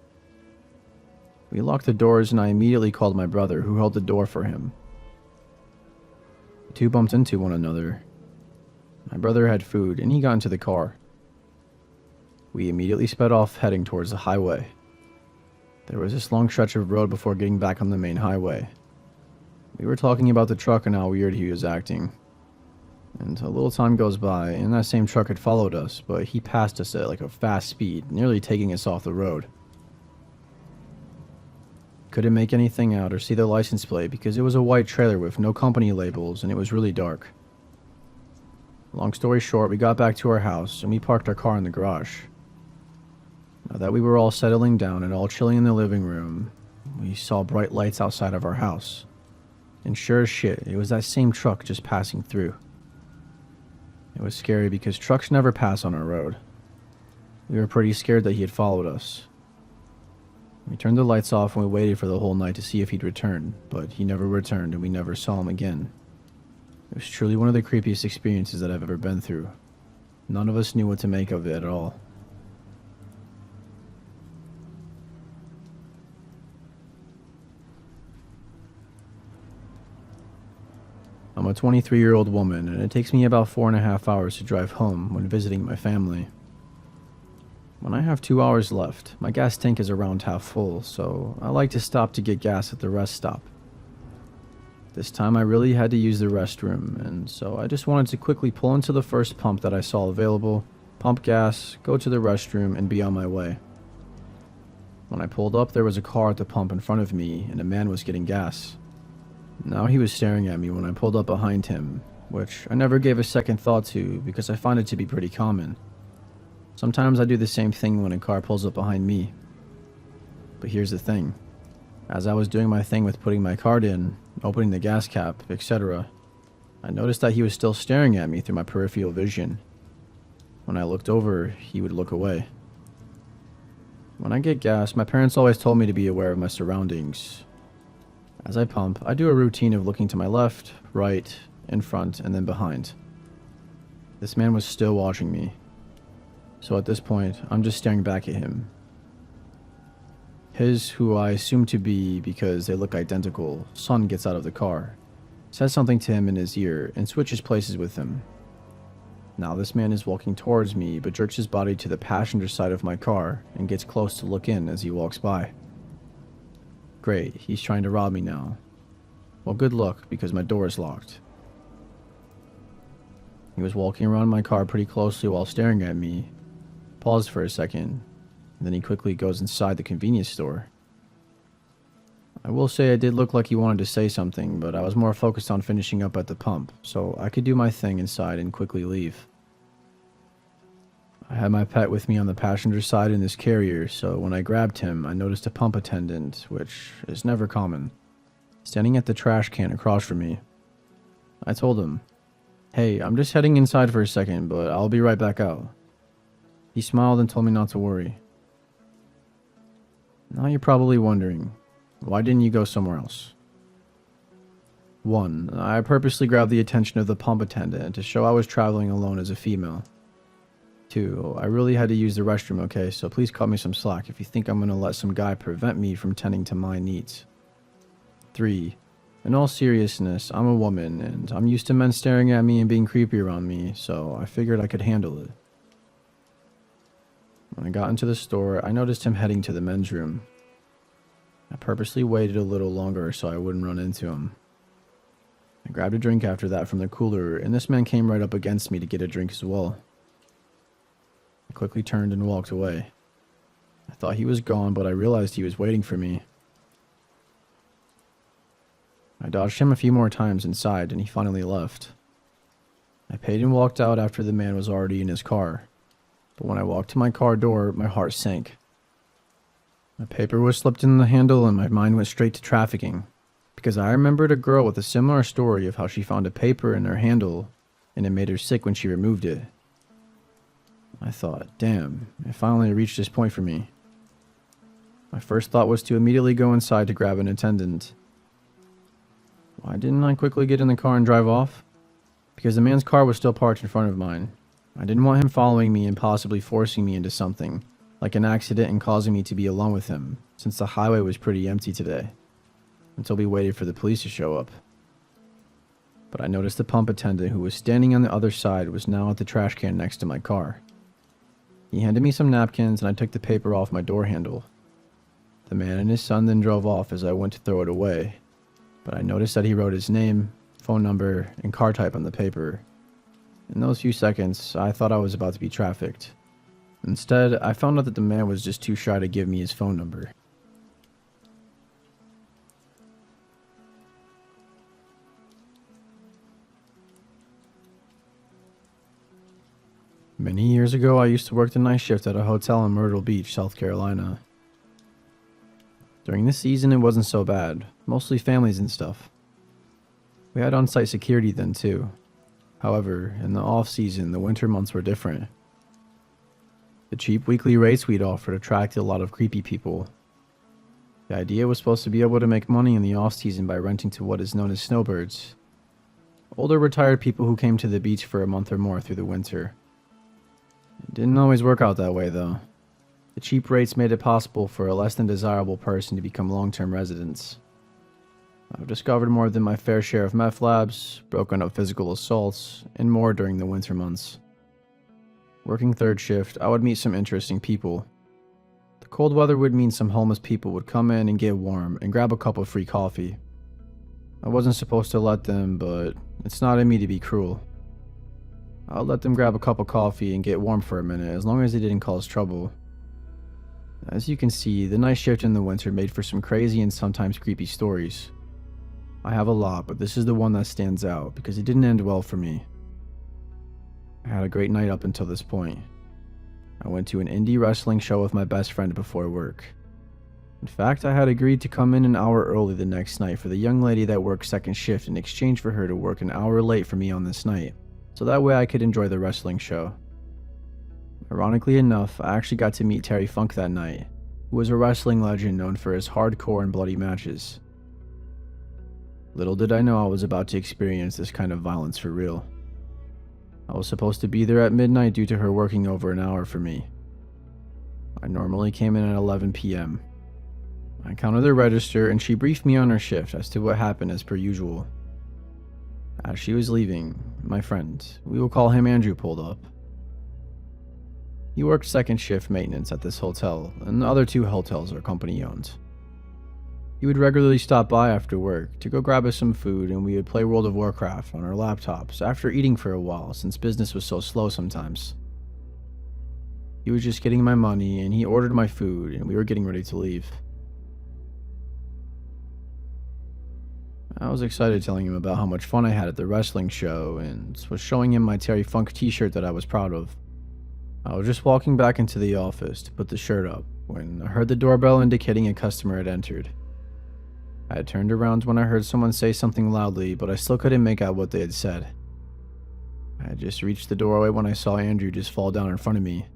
We locked the doors and I immediately called my brother, who held the door for him. The two bumped into one another. My brother had food and he got into the car. We immediately sped off heading towards the highway. There was this long stretch of road before getting back on the main highway. We were talking about the truck and how weird he was acting. And a little time goes by, and that same truck had followed us, but he passed us at like a fast speed, nearly taking us off the road. Couldn't make anything out or see the license plate because it was a white trailer with no company labels and it was really dark. Long story short, we got back to our house and we parked our car in the garage. Now that we were all settling down and all chilling in the living room, we saw bright lights outside of our house. And sure as shit, it was that same truck just passing through. It was scary because trucks never pass on our road. We were pretty scared that he had followed us. We turned the lights off and we waited for the whole night to see if he'd return, but he never returned and we never saw him again. It was truly one of the creepiest experiences that I've ever been through. None of us knew what to make of it at all. I'm a 23-year-old woman, and it takes me about 4.5 hours to drive home when visiting my family. When I have 2 hours left, my gas tank is around half full, so I like to stop to get gas at the rest stop. This time I really had to use the restroom, and so I just wanted to quickly pull into the first pump that I saw available, pump gas, go to the restroom, and be on my way. When I pulled up, there was a car at the pump in front of me, and a man was getting gas. Now he was staring at me when I pulled up behind him, which I never gave a second thought to because I find it to be pretty common. Sometimes I do the same thing when a car pulls up behind me. But here's the thing. As I was doing my thing with putting my card in, opening the gas cap, etc., I noticed that he was still staring at me through my peripheral vision. When I looked over, he would look away. When I get gas, my parents always told me to be aware of my surroundings. As I pump, I do a routine of looking to my left, right, in front, and then behind. This man was still watching me. So at this point, I'm just staring back at him. His, who I assume to be because they look identical, son gets out of the car, says something to him in his ear, and switches places with him. Now this man is walking towards me, but jerks his body to the passenger side of my car and gets close to look in as he walks by. Great, he's trying to rob me now. Well, good luck, because my door is locked. He was walking around my car pretty closely while staring at me, paused for a second, and then he quickly goes inside the convenience store. I will say it did look like he wanted to say something, but I was more focused on finishing up at the pump, so I could do my thing inside and quickly leave. I had my pet with me on the passenger side in this carrier, so when I grabbed him, I noticed a pump attendant, which is never common, standing at the trash can across from me. I told him, "Hey, I'm just heading inside for a second, but I'll be right back out." He smiled and told me not to worry. Now you're probably wondering, why didn't you go somewhere else? 1. I purposely grabbed the attention of the pump attendant to show I was traveling alone as a female. 2. I really had to use the restroom, okay, so please cut me some slack if you think I'm going to let some guy prevent me from tending to my needs. 3. In all seriousness, I'm a woman, and I'm used to men staring at me and being creepy around me, so I figured I could handle it. When I got into the store, I noticed him heading to the men's room. I purposely waited a little longer so I wouldn't run into him. I grabbed a drink after that from the cooler, and this man came right up against me to get a drink as well. I quickly turned and walked away. I thought he was gone, but I realized he was waiting for me. I dodged him a few more times inside, and he finally left. I paid and walked out after the man was already in his car, but when I walked to my car door, my heart sank. My paper was slipped in the handle, and my mind went straight to trafficking, because I remembered a girl with a similar story of how she found a paper in her handle, and it made her sick when she removed it. I thought, damn, it finally reached this point for me. My first thought was to immediately go inside to grab an attendant. Why didn't I quickly get in the car and drive off? Because the man's car was still parked in front of mine. I didn't want him following me and possibly forcing me into something, like an accident and causing me to be alone with him, since the highway was pretty empty today, until we waited for the police to show up. But I noticed the pump attendant who was standing on the other side was now at the trash can next to my car. He handed me some napkins and I took the paper off my door handle. The man and his son then drove off as I went to throw it away, but I noticed that he wrote his name, phone number, and car type on the paper. In those few seconds, I thought I was about to be trafficked. Instead, I found out that the man was just too shy to give me his phone number. Many years ago, I used to work the night shift at a hotel in Myrtle Beach, South Carolina. During this season, it wasn't so bad, mostly families and stuff. We had on-site security then too. However, in the off-season, the winter months were different. The cheap weekly rates we'd offered attracted a lot of creepy people. The idea was supposed to be able to make money in the off-season by renting to what is known as snowbirds. Older retired people who came to the beach for a month or more through the winter. It didn't always work out that way though. The cheap rates made it possible for a less than desirable person to become long-term residents. I've discovered more than my fair share of meth labs, broken up physical assaults, and more during the winter months. Working third shift, I would meet some interesting people. The cold weather would mean some homeless people would come in and get warm and grab a cup of free coffee. I wasn't supposed to let them, but it's not in me to be cruel. I'll let them grab a cup of coffee and get warm for a minute as long as they didn't cause trouble. As you can see, the night shift in the winter made for some crazy and sometimes creepy stories. I have a lot, but this is the one that stands out because it didn't end well for me. I had a great night up until this point. I went to an indie wrestling show with my best friend before work. In fact, I had agreed to come in an hour early the next night for the young lady that worked second shift in exchange for her to work an hour late for me on this night, so that way I could enjoy the wrestling show. Ironically enough, I actually got to meet Terry Funk that night, who was a wrestling legend known for his hardcore and bloody matches. Little did I know I was about to experience this kind of violence for real. I was supposed to be there at midnight due to her working over an hour for me. I normally came in at 11 p.m. I counted the register and she briefed me on her shift as to what happened as per usual. As she was leaving, my friend, we will call him Andrew, pulled up. He worked second shift maintenance at this hotel, and the other two hotels are company owned. He would regularly stop by after work to go grab us some food, and we would play World of Warcraft on our laptops after eating for a while since business was so slow sometimes. He was just getting my money and he ordered my food and we were getting ready to leave. I was excited telling him about how much fun I had at the wrestling show and was showing him my Terry Funk t-shirt that I was proud of. I was just walking back into the office to put the shirt up when I heard the doorbell indicating a customer had entered. I had turned around when I heard someone say something loudly, but I still couldn't make out what they had said. I had just reached the doorway when I saw Andrew just fall down in front of me.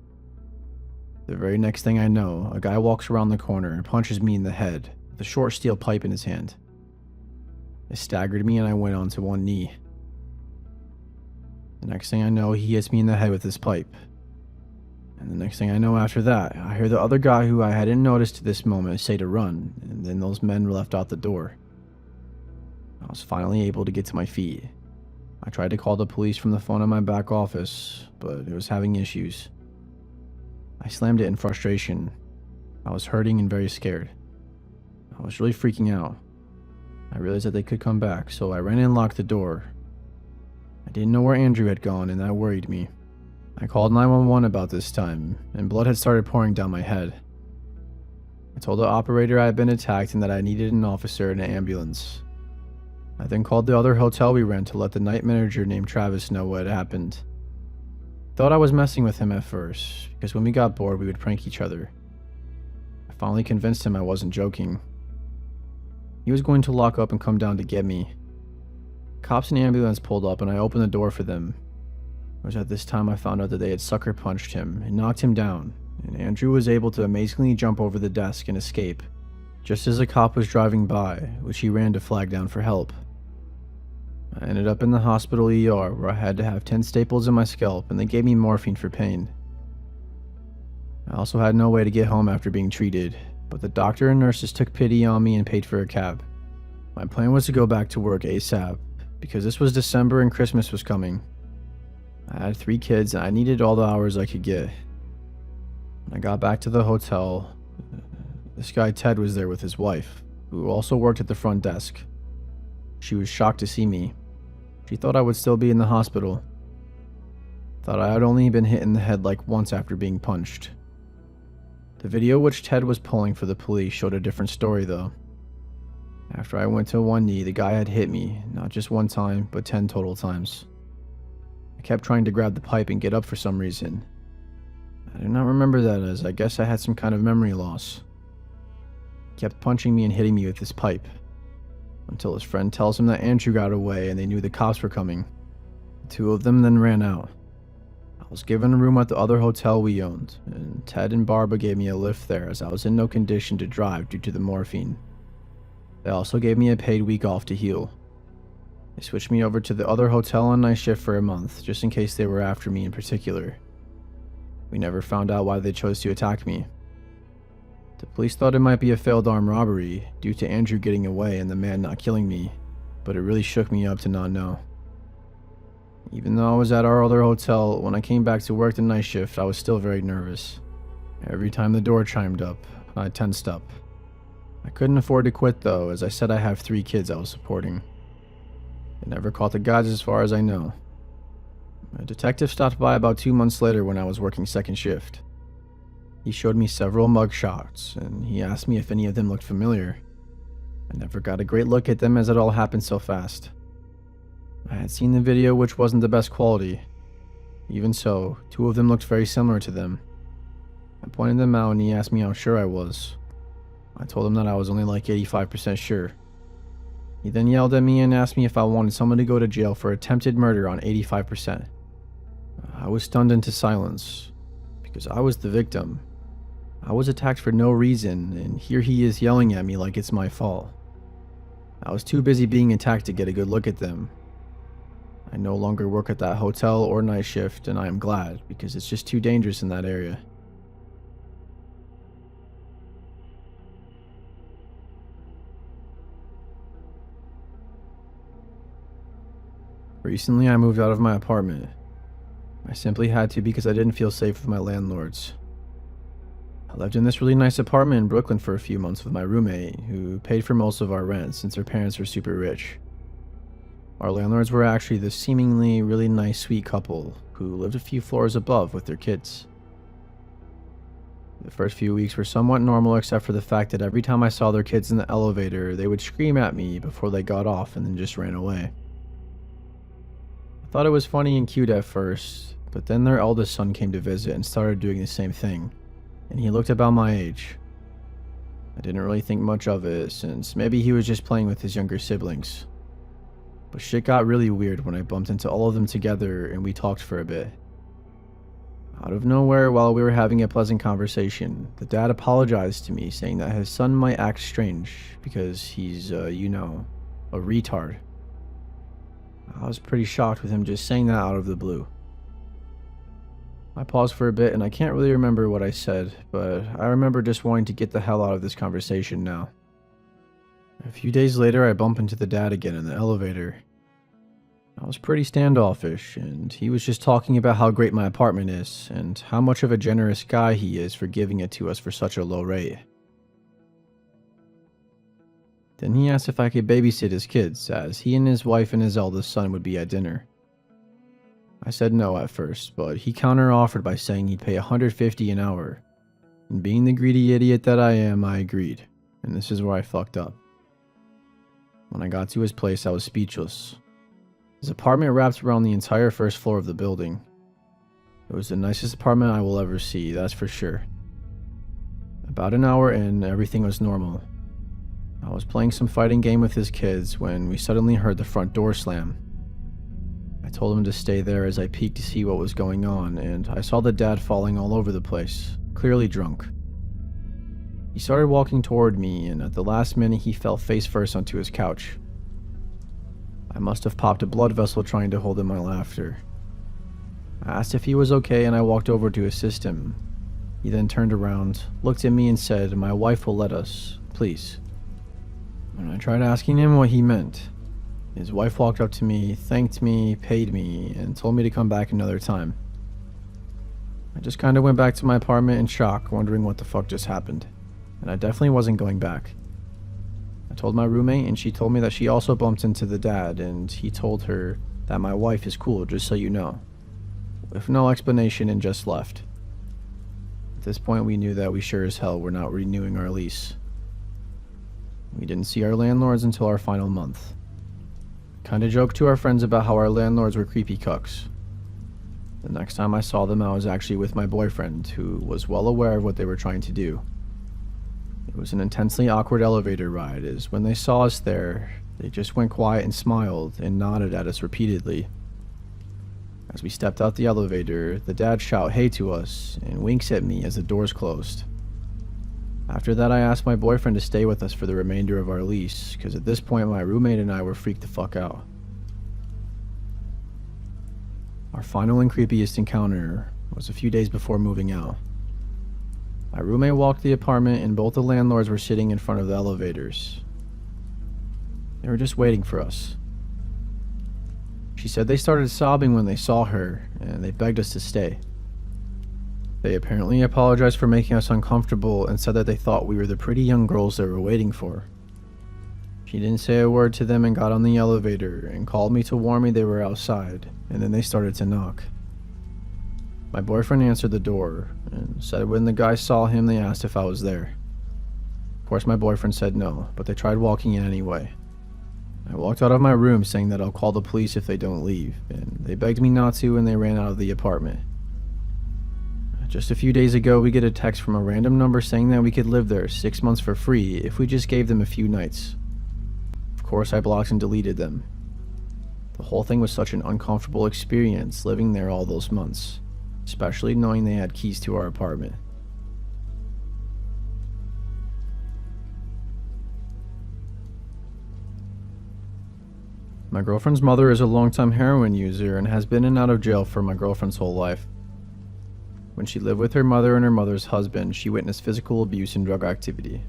The very next thing I know, a guy walks around the corner and punches me in the head with a short steel pipe in his hand. It staggered me and I went onto one knee. The next thing I know, he hits me in the head with his pipe. And the next thing I know after that, I hear the other guy who I hadn't noticed to this moment say to run, and then those men left out the door. I was finally able to get to my feet. I tried to call the police from the phone in my back office, but it was having issues. I slammed it in frustration. I was hurting and very scared. I was really freaking out. I realized that they could come back, so I ran and locked the door. I didn't know where Andrew had gone, and that worried me. I called 911 about this time, and blood had started pouring down my head. I told the operator I had been attacked and that I needed an officer and an ambulance. I then called the other hotel we rent to let the night manager named Travis know what had happened. I thought I was messing with him at first, because when we got bored we would prank each other. I finally convinced him I wasn't joking. He was going to lock up and come down to get me. Cops and ambulance pulled up and I opened the door for them. It was at this time I found out that they had sucker punched him and knocked him down, and Andrew was able to amazingly jump over the desk and escape, just as a cop was driving by, which he ran to flag down for help. I ended up in the hospital ER where I had to have 10 staples in my scalp and they gave me morphine for pain. I also had no way to get home after being treated, but the doctor and nurses took pity on me and paid for a cab. My plan was to go back to work ASAP, because this was December and Christmas was coming. I had 3 kids and I needed all the hours I could get. When I got back to the hotel, this guy Ted was there with his wife, who also worked at the front desk. She was shocked to see me. She thought I would still be in the hospital. Thought I had only been hit in the head like once after being punched. The video which Ted was pulling for the police showed a different story though. After I went to one knee, the guy had hit me, not just one time, but 10 total times. I kept trying to grab the pipe and get up for some reason. I do not remember that, as I guess I had some kind of memory loss. He kept punching me and hitting me with his pipe, until his friend tells him that Andrew got away and they knew the cops were coming. The 2 of them then ran out. I was given a room at the other hotel we owned, and Ted and Barbara gave me a lift there as I was in no condition to drive due to the morphine. They also gave me a paid week off to heal. They switched me over to the other hotel on night shift for a month, just in case they were after me in particular. We never found out why they chose to attack me. The police thought it might be a failed armed robbery due to Andrew getting away and the man not killing me, but it really shook me up to not know. Even though I was at our other hotel, when I came back to work the night shift, I was still very nervous. Every time the door chimed up, I tensed up. I couldn't afford to quit though, as I said I have 3 kids I was supporting. They never caught the guys as far as I know. A detective stopped by about 2 months later when I was working second shift. He showed me several mug shots, and he asked me if any of them looked familiar. I never got a great look at them as it all happened so fast. I had seen the video, which wasn't the best quality. Even so, 2 of them looked very similar to them. I pointed them out and he asked me how sure I was. I told him that I was only like 85% sure. He then yelled at me and asked me if I wanted someone to go to jail for attempted murder on 85%. I was stunned into silence, because I was the victim. I was attacked for no reason, and here he is yelling at me like it's my fault. I was too busy being attacked to get a good look at them. I no longer work at that hotel or night shift, and I am glad, because it's just too dangerous in that area. Recently, I moved out of my apartment. I simply had to because I didn't feel safe with my landlords. I lived in this really nice apartment in Brooklyn for a few months with my roommate, who paid for most of our rent since her parents were super rich. Our landlords were actually this seemingly really nice, sweet couple who lived a few floors above with their kids. The first few weeks were somewhat normal except for the fact that every time I saw their kids in the elevator, they would scream at me before they got off and then just ran away. I thought it was funny and cute at first, but then their eldest son came to visit and started doing the same thing, and he looked about my age. I didn't really think much of it, since maybe he was just playing with his younger siblings. But shit got really weird when I bumped into all of them together and we talked for a bit. Out of nowhere, while we were having a pleasant conversation, the dad apologized to me, saying that his son might act strange because he's, a retard. I was pretty shocked with him just saying that out of the blue. I paused for a bit and I can't really remember what I said, but I remember just wanting to get the hell out of this conversation now. A few days later, I bump into the dad again in the elevator. I was pretty standoffish, and he was just talking about how great my apartment is, and how much of a generous guy he is for giving it to us for such a low rate. Then he asked if I could babysit his kids, as he and his wife and his eldest son would be at dinner. I said no at first, but he counter-offered by saying he'd pay $150 an hour. And being the greedy idiot that I am, I agreed, and this is where I fucked up. When I got to his place, I was speechless. His apartment wrapped around the entire first floor of the building. It was the nicest apartment I will ever see, that's for sure. About an hour in, everything was normal. I was playing some fighting game with his kids when we suddenly heard the front door slam. I told him to stay there as I peeked to see what was going on, and I saw the dad falling all over the place, clearly drunk. He started walking toward me, and at the last minute he fell face first onto his couch. I must have popped a blood vessel trying to hold in my laughter. I asked if he was okay and I walked over to assist him. He then turned around, looked at me and said, "My wife will let us, please." When I tried asking him what he meant, his wife walked up to me, thanked me, paid me, and told me to come back another time. I just kinda went back to my apartment in shock, wondering what the fuck just happened, and I definitely wasn't going back. I told my roommate and she told me that she also bumped into the dad and he told her that my wife is cool, just so you know, with no explanation, and just left. At this point we knew that we sure as hell were not renewing our lease. We didn't see our landlords until our final month. Kinda joked to our friends about how our landlords were creepy cucks. The next time I saw them I was actually with my boyfriend, who was well aware of what they were trying to do. It was an intensely awkward elevator ride, as when they saw us there, they just went quiet and smiled and nodded at us repeatedly. As we stepped out the elevator, the dad shouts hey to us and winks at me as the doors closed. After that, I asked my boyfriend to stay with us for the remainder of our lease, because at this point my roommate and I were freaked the fuck out. Our final and creepiest encounter was a few days before moving out. My roommate walked the apartment and both the landlords were sitting in front of the elevators. They were just waiting for us. She said they started sobbing when they saw her, and they begged us to stay. They apparently apologized for making us uncomfortable and said that they thought we were the pretty young girls they were waiting for. She didn't say a word to them and got on the elevator and called me to warn me they were outside, and then they started to knock. My boyfriend answered the door and said when the guys saw him they asked if I was there. Of course my boyfriend said no, but they tried walking in anyway. I walked out of my room saying that I'll call the police if they don't leave, and they begged me not to and they ran out of the apartment. Just a few days ago, we get a text from a random number saying that we could live there 6 months for free if we just gave them a few nights. Of course, I blocked and deleted them. The whole thing was such an uncomfortable experience living there all those months, especially knowing they had keys to our apartment. My girlfriend's mother is a longtime heroin user and has been in and out of jail for my girlfriend's whole life. When she lived with her mother and her mother's husband, she witnessed physical abuse and drug activity.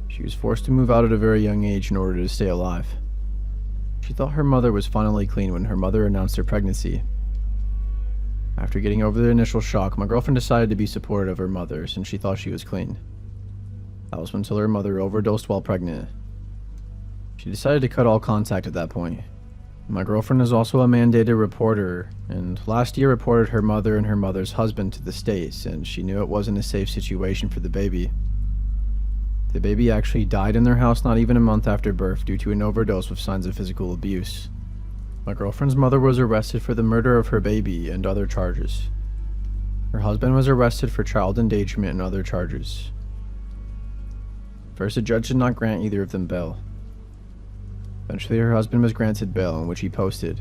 She was forced to move out at a very young age in order to stay alive. She thought her mother was finally clean when her mother announced her pregnancy. After getting over the initial shock, my girlfriend decided to be supportive of her mother since she thought she was clean. That was until her mother overdosed while pregnant. She decided to cut all contact at that point. My girlfriend is also a mandated reporter, and last year reported her mother and her mother's husband to the state since she knew it wasn't a safe situation for the baby. The baby actually died in their house not even a month after birth due to an overdose with signs of physical abuse. My girlfriend's mother was arrested for the murder of her baby and other charges. Her husband was arrested for child endangerment and other charges. First, the judge did not grant either of them bail. Eventually, her husband was granted bail, in which he posted.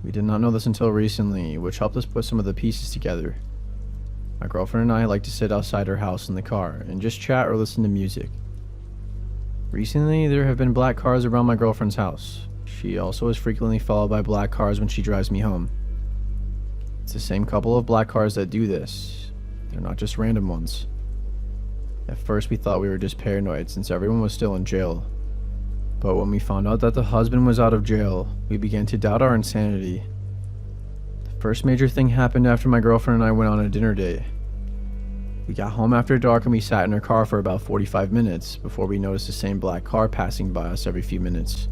We did not know this until recently, which helped us put some of the pieces together. My girlfriend and I like to sit outside her house in the car and just chat or listen to music. Recently, there have been black cars around my girlfriend's house. She also is frequently followed by black cars when she drives me home. It's the same couple of black cars that do this. They're not just random ones. At first, we thought we were just paranoid since everyone was still in jail. But when we found out that the husband was out of jail, we began to doubt our insanity. The first major thing happened after my girlfriend and I went on a dinner date. We got home after dark and we sat in her car for about 45 minutes before we noticed the same black car passing by us every few minutes.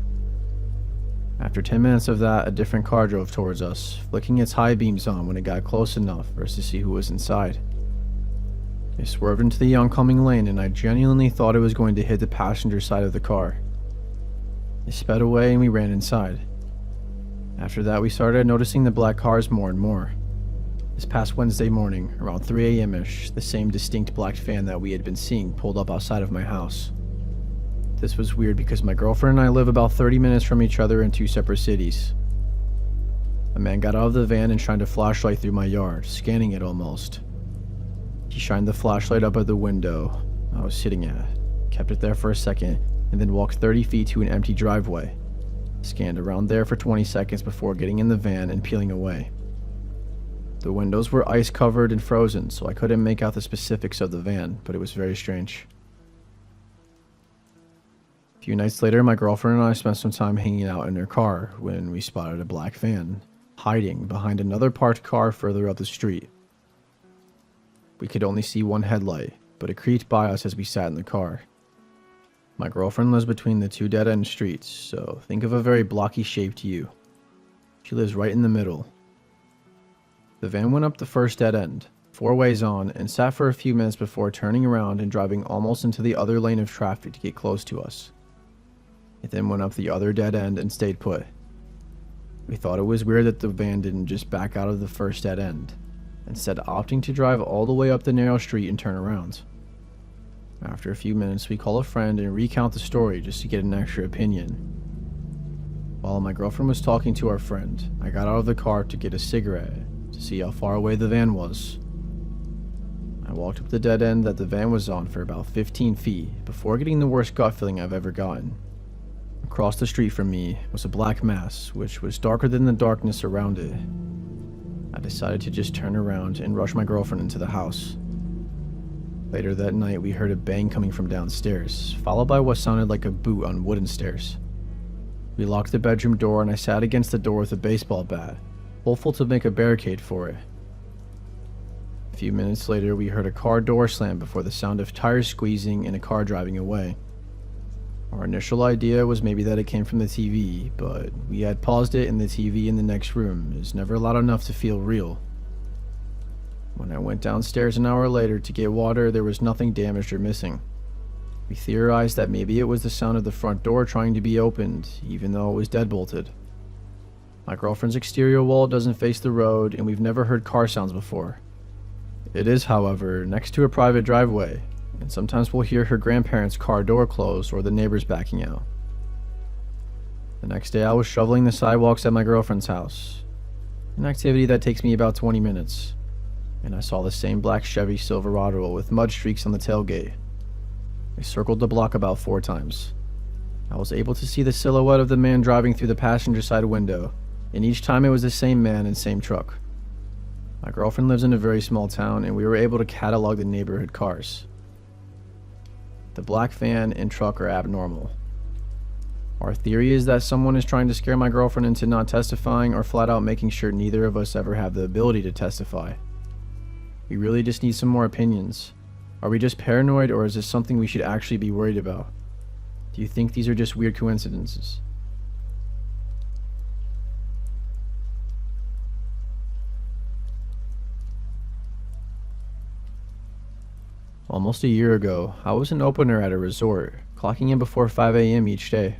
After 10 minutes of that, a different car drove towards us, flicking its high beams on when it got close enough for us to see who was inside. It swerved into the oncoming lane and I genuinely thought it was going to hit the passenger side of the car. It sped away and we ran inside. After that, we started noticing the black cars more and more. This past Wednesday morning, around 3 a.m.-ish, the same distinct black van that we had been seeing pulled up outside of my house. This was weird because my girlfriend and I live about 30 minutes from each other in two separate cities. A man got out of the van and shined a flashlight through my yard, scanning it almost. He shined the flashlight up at the window I was sitting at, kept it there for a second, and then walked 30 feet to an empty driveway. Scanned around there for 20 seconds before getting in the van and peeling away. The windows were ice covered and frozen, so I couldn't make out the specifics of the van, but it was very strange. A few nights later, my girlfriend and I spent some time hanging out in her car when we spotted a black van hiding behind another parked car further up the street. We could only see one headlight, but it creaked by us as we sat in the car. My girlfriend lives between the two dead-end streets, so think of a very blocky-shaped U. She lives right in the middle. The van went up the first dead end, 4 ways on, and sat for a few minutes before turning around and driving almost into the other lane of traffic to get close to us. It then went up the other dead end and stayed put. We thought it was weird that the van didn't just back out of the first dead end, instead opting to drive all the way up the narrow street and turn around. After a few minutes, we call a friend and recount the story just to get an extra opinion. While my girlfriend was talking to our friend, I got out of the car to get a cigarette to see how far away the van was. I walked up the dead end that the van was on for about 15 feet before getting the worst gut feeling I've ever gotten. Across the street from me was a black mass, which was darker than the darkness around it. I decided to just turn around and rush my girlfriend into the house. Later that night, we heard a bang coming from downstairs, followed by what sounded like a boot on wooden stairs. We locked the bedroom door and I sat against the door with a baseball bat, hopeful to make a barricade for it. A few minutes later, we heard a car door slam before the sound of tires squeezing and a car driving away. Our initial idea was maybe that it came from the TV, but we had paused it and the TV in the next room is never loud enough to feel real. When I went downstairs an hour later to get water, there was nothing damaged or missing. We theorized that maybe it was the sound of the front door trying to be opened, even though it was deadbolted. My girlfriend's exterior wall doesn't face the road, and we've never heard car sounds before. It is, however, next to a private driveway, and sometimes we'll hear her grandparents' car door close or the neighbors backing out. The next day I was shoveling the sidewalks at my girlfriend's house, an activity that takes me about 20 minutes, and I saw the same black Chevy Silverado with mud streaks on the tailgate. I circled the block about 4 times. I was able to see the silhouette of the man driving through the passenger side window, and each time it was the same man and same truck. My girlfriend lives in a very small town, and we were able to catalog the neighborhood cars. The black van and truck are abnormal. Our theory is that someone is trying to scare my girlfriend into not testifying or flat out making sure neither of us ever have the ability to testify. We really just need some more opinions. Are we just paranoid, or is this something we should actually be worried about? Do you think these are just weird coincidences? Almost a year ago, I was an opener at a resort, clocking in before 5 a.m. each day.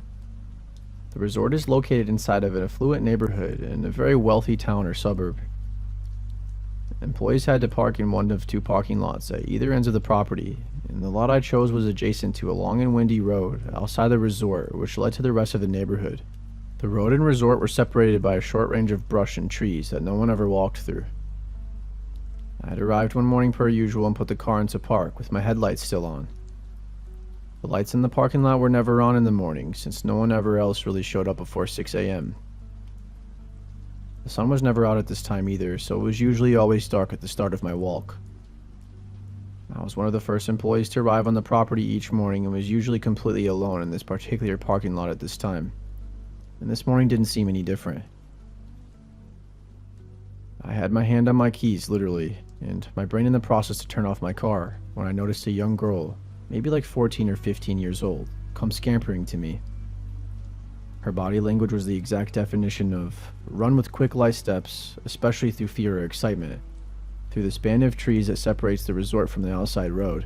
The resort is located inside of an affluent neighborhood in a very wealthy town or suburb. Employees had to park in one of 2 parking lots at either ends of the property, and the lot I chose was adjacent to a long and windy road outside the resort, which led to the rest of the neighborhood. The road and resort were separated by a short range of brush and trees that no one ever walked through. I had arrived one morning per usual and put the car into park with my headlights still on. The lights in the parking lot were never on in the morning, since no one ever else really showed up before 6 a.m. The sun was never out at this time either, so it was usually always dark at the start of my walk. I was one of the first employees to arrive on the property each morning and was usually completely alone in this particular parking lot at this time. And this morning didn't seem any different. I had my hand on my keys, literally, and my brain in the process to turn off my car when I noticed a young girl, maybe like 14 or 15 years old, come scampering to me. Her body language was the exact definition of run with quick light steps, especially through fear or excitement, through the span of trees that separates the resort from the outside road.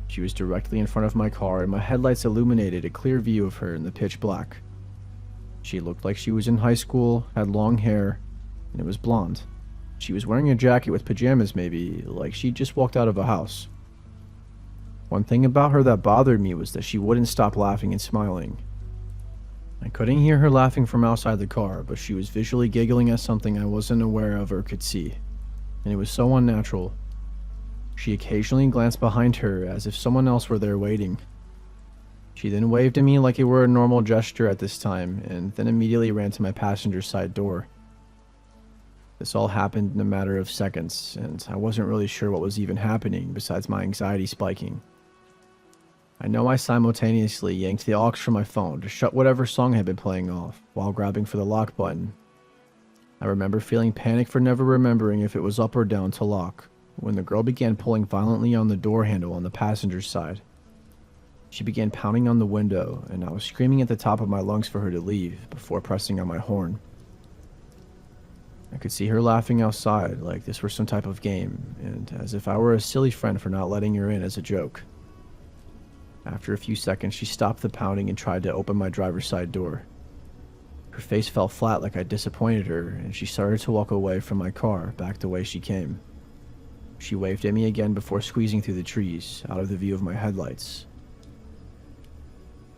She was directly in front of my car, and my headlights illuminated a clear view of her in the pitch black. She looked like she was in high school, had long hair, and it was blonde. She was wearing a jacket with pajamas maybe, like she'd just walked out of a house. One thing about her that bothered me was that she wouldn't stop laughing and smiling. I couldn't hear her laughing from outside the car, but she was visually giggling at something I wasn't aware of or could see, and it was so unnatural. She occasionally glanced behind her as if someone else were there waiting. She then waved at me like it were a normal gesture at this time, and then immediately ran to my passenger side door. This all happened in a matter of seconds, and I wasn't really sure what was even happening besides my anxiety spiking. I know I simultaneously yanked the aux from my phone to shut whatever song had been playing off while grabbing for the lock button. I remember feeling panic for never remembering if it was up or down to lock when the girl began pulling violently on the door handle on the passenger side. She began pounding on the window, and I was screaming at the top of my lungs for her to leave before pressing on my horn. I could see her laughing outside like this were some type of game, and as if I were a silly friend for not letting her in as a joke. After a few seconds, she stopped the pounding and tried to open my driver's side door. Her face fell flat like I disappointed her, and she started to walk away from my car back the way she came. She waved at me again before squeezing through the trees, out of the view of my headlights.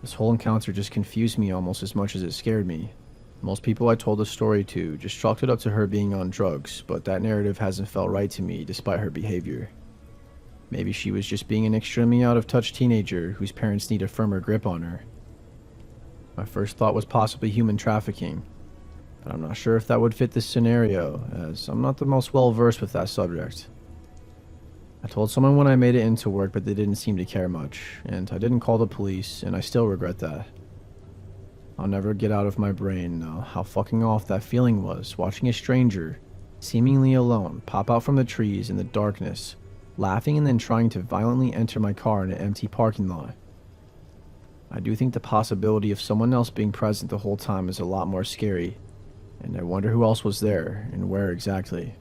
This whole encounter just confused me almost as much as it scared me. Most people I told the story to just chalked it up to her being on drugs, but that narrative hasn't felt right to me despite her behavior. Maybe she was just being an extremely out-of-touch teenager whose parents need a firmer grip on her. My first thought was possibly human trafficking, but I'm not sure if that would fit this scenario, as I'm not the most well-versed with that subject. I told someone when I made it into work, but they didn't seem to care much, and I didn't call the police, and I still regret that. I'll never get out of my brain how fucking off that feeling was, watching a stranger, seemingly alone, pop out from the trees in the darkness, laughing and then trying to violently enter my car in an empty parking lot. I do think the possibility of someone else being present the whole time is a lot more scary, and I wonder who else was there, and where exactly.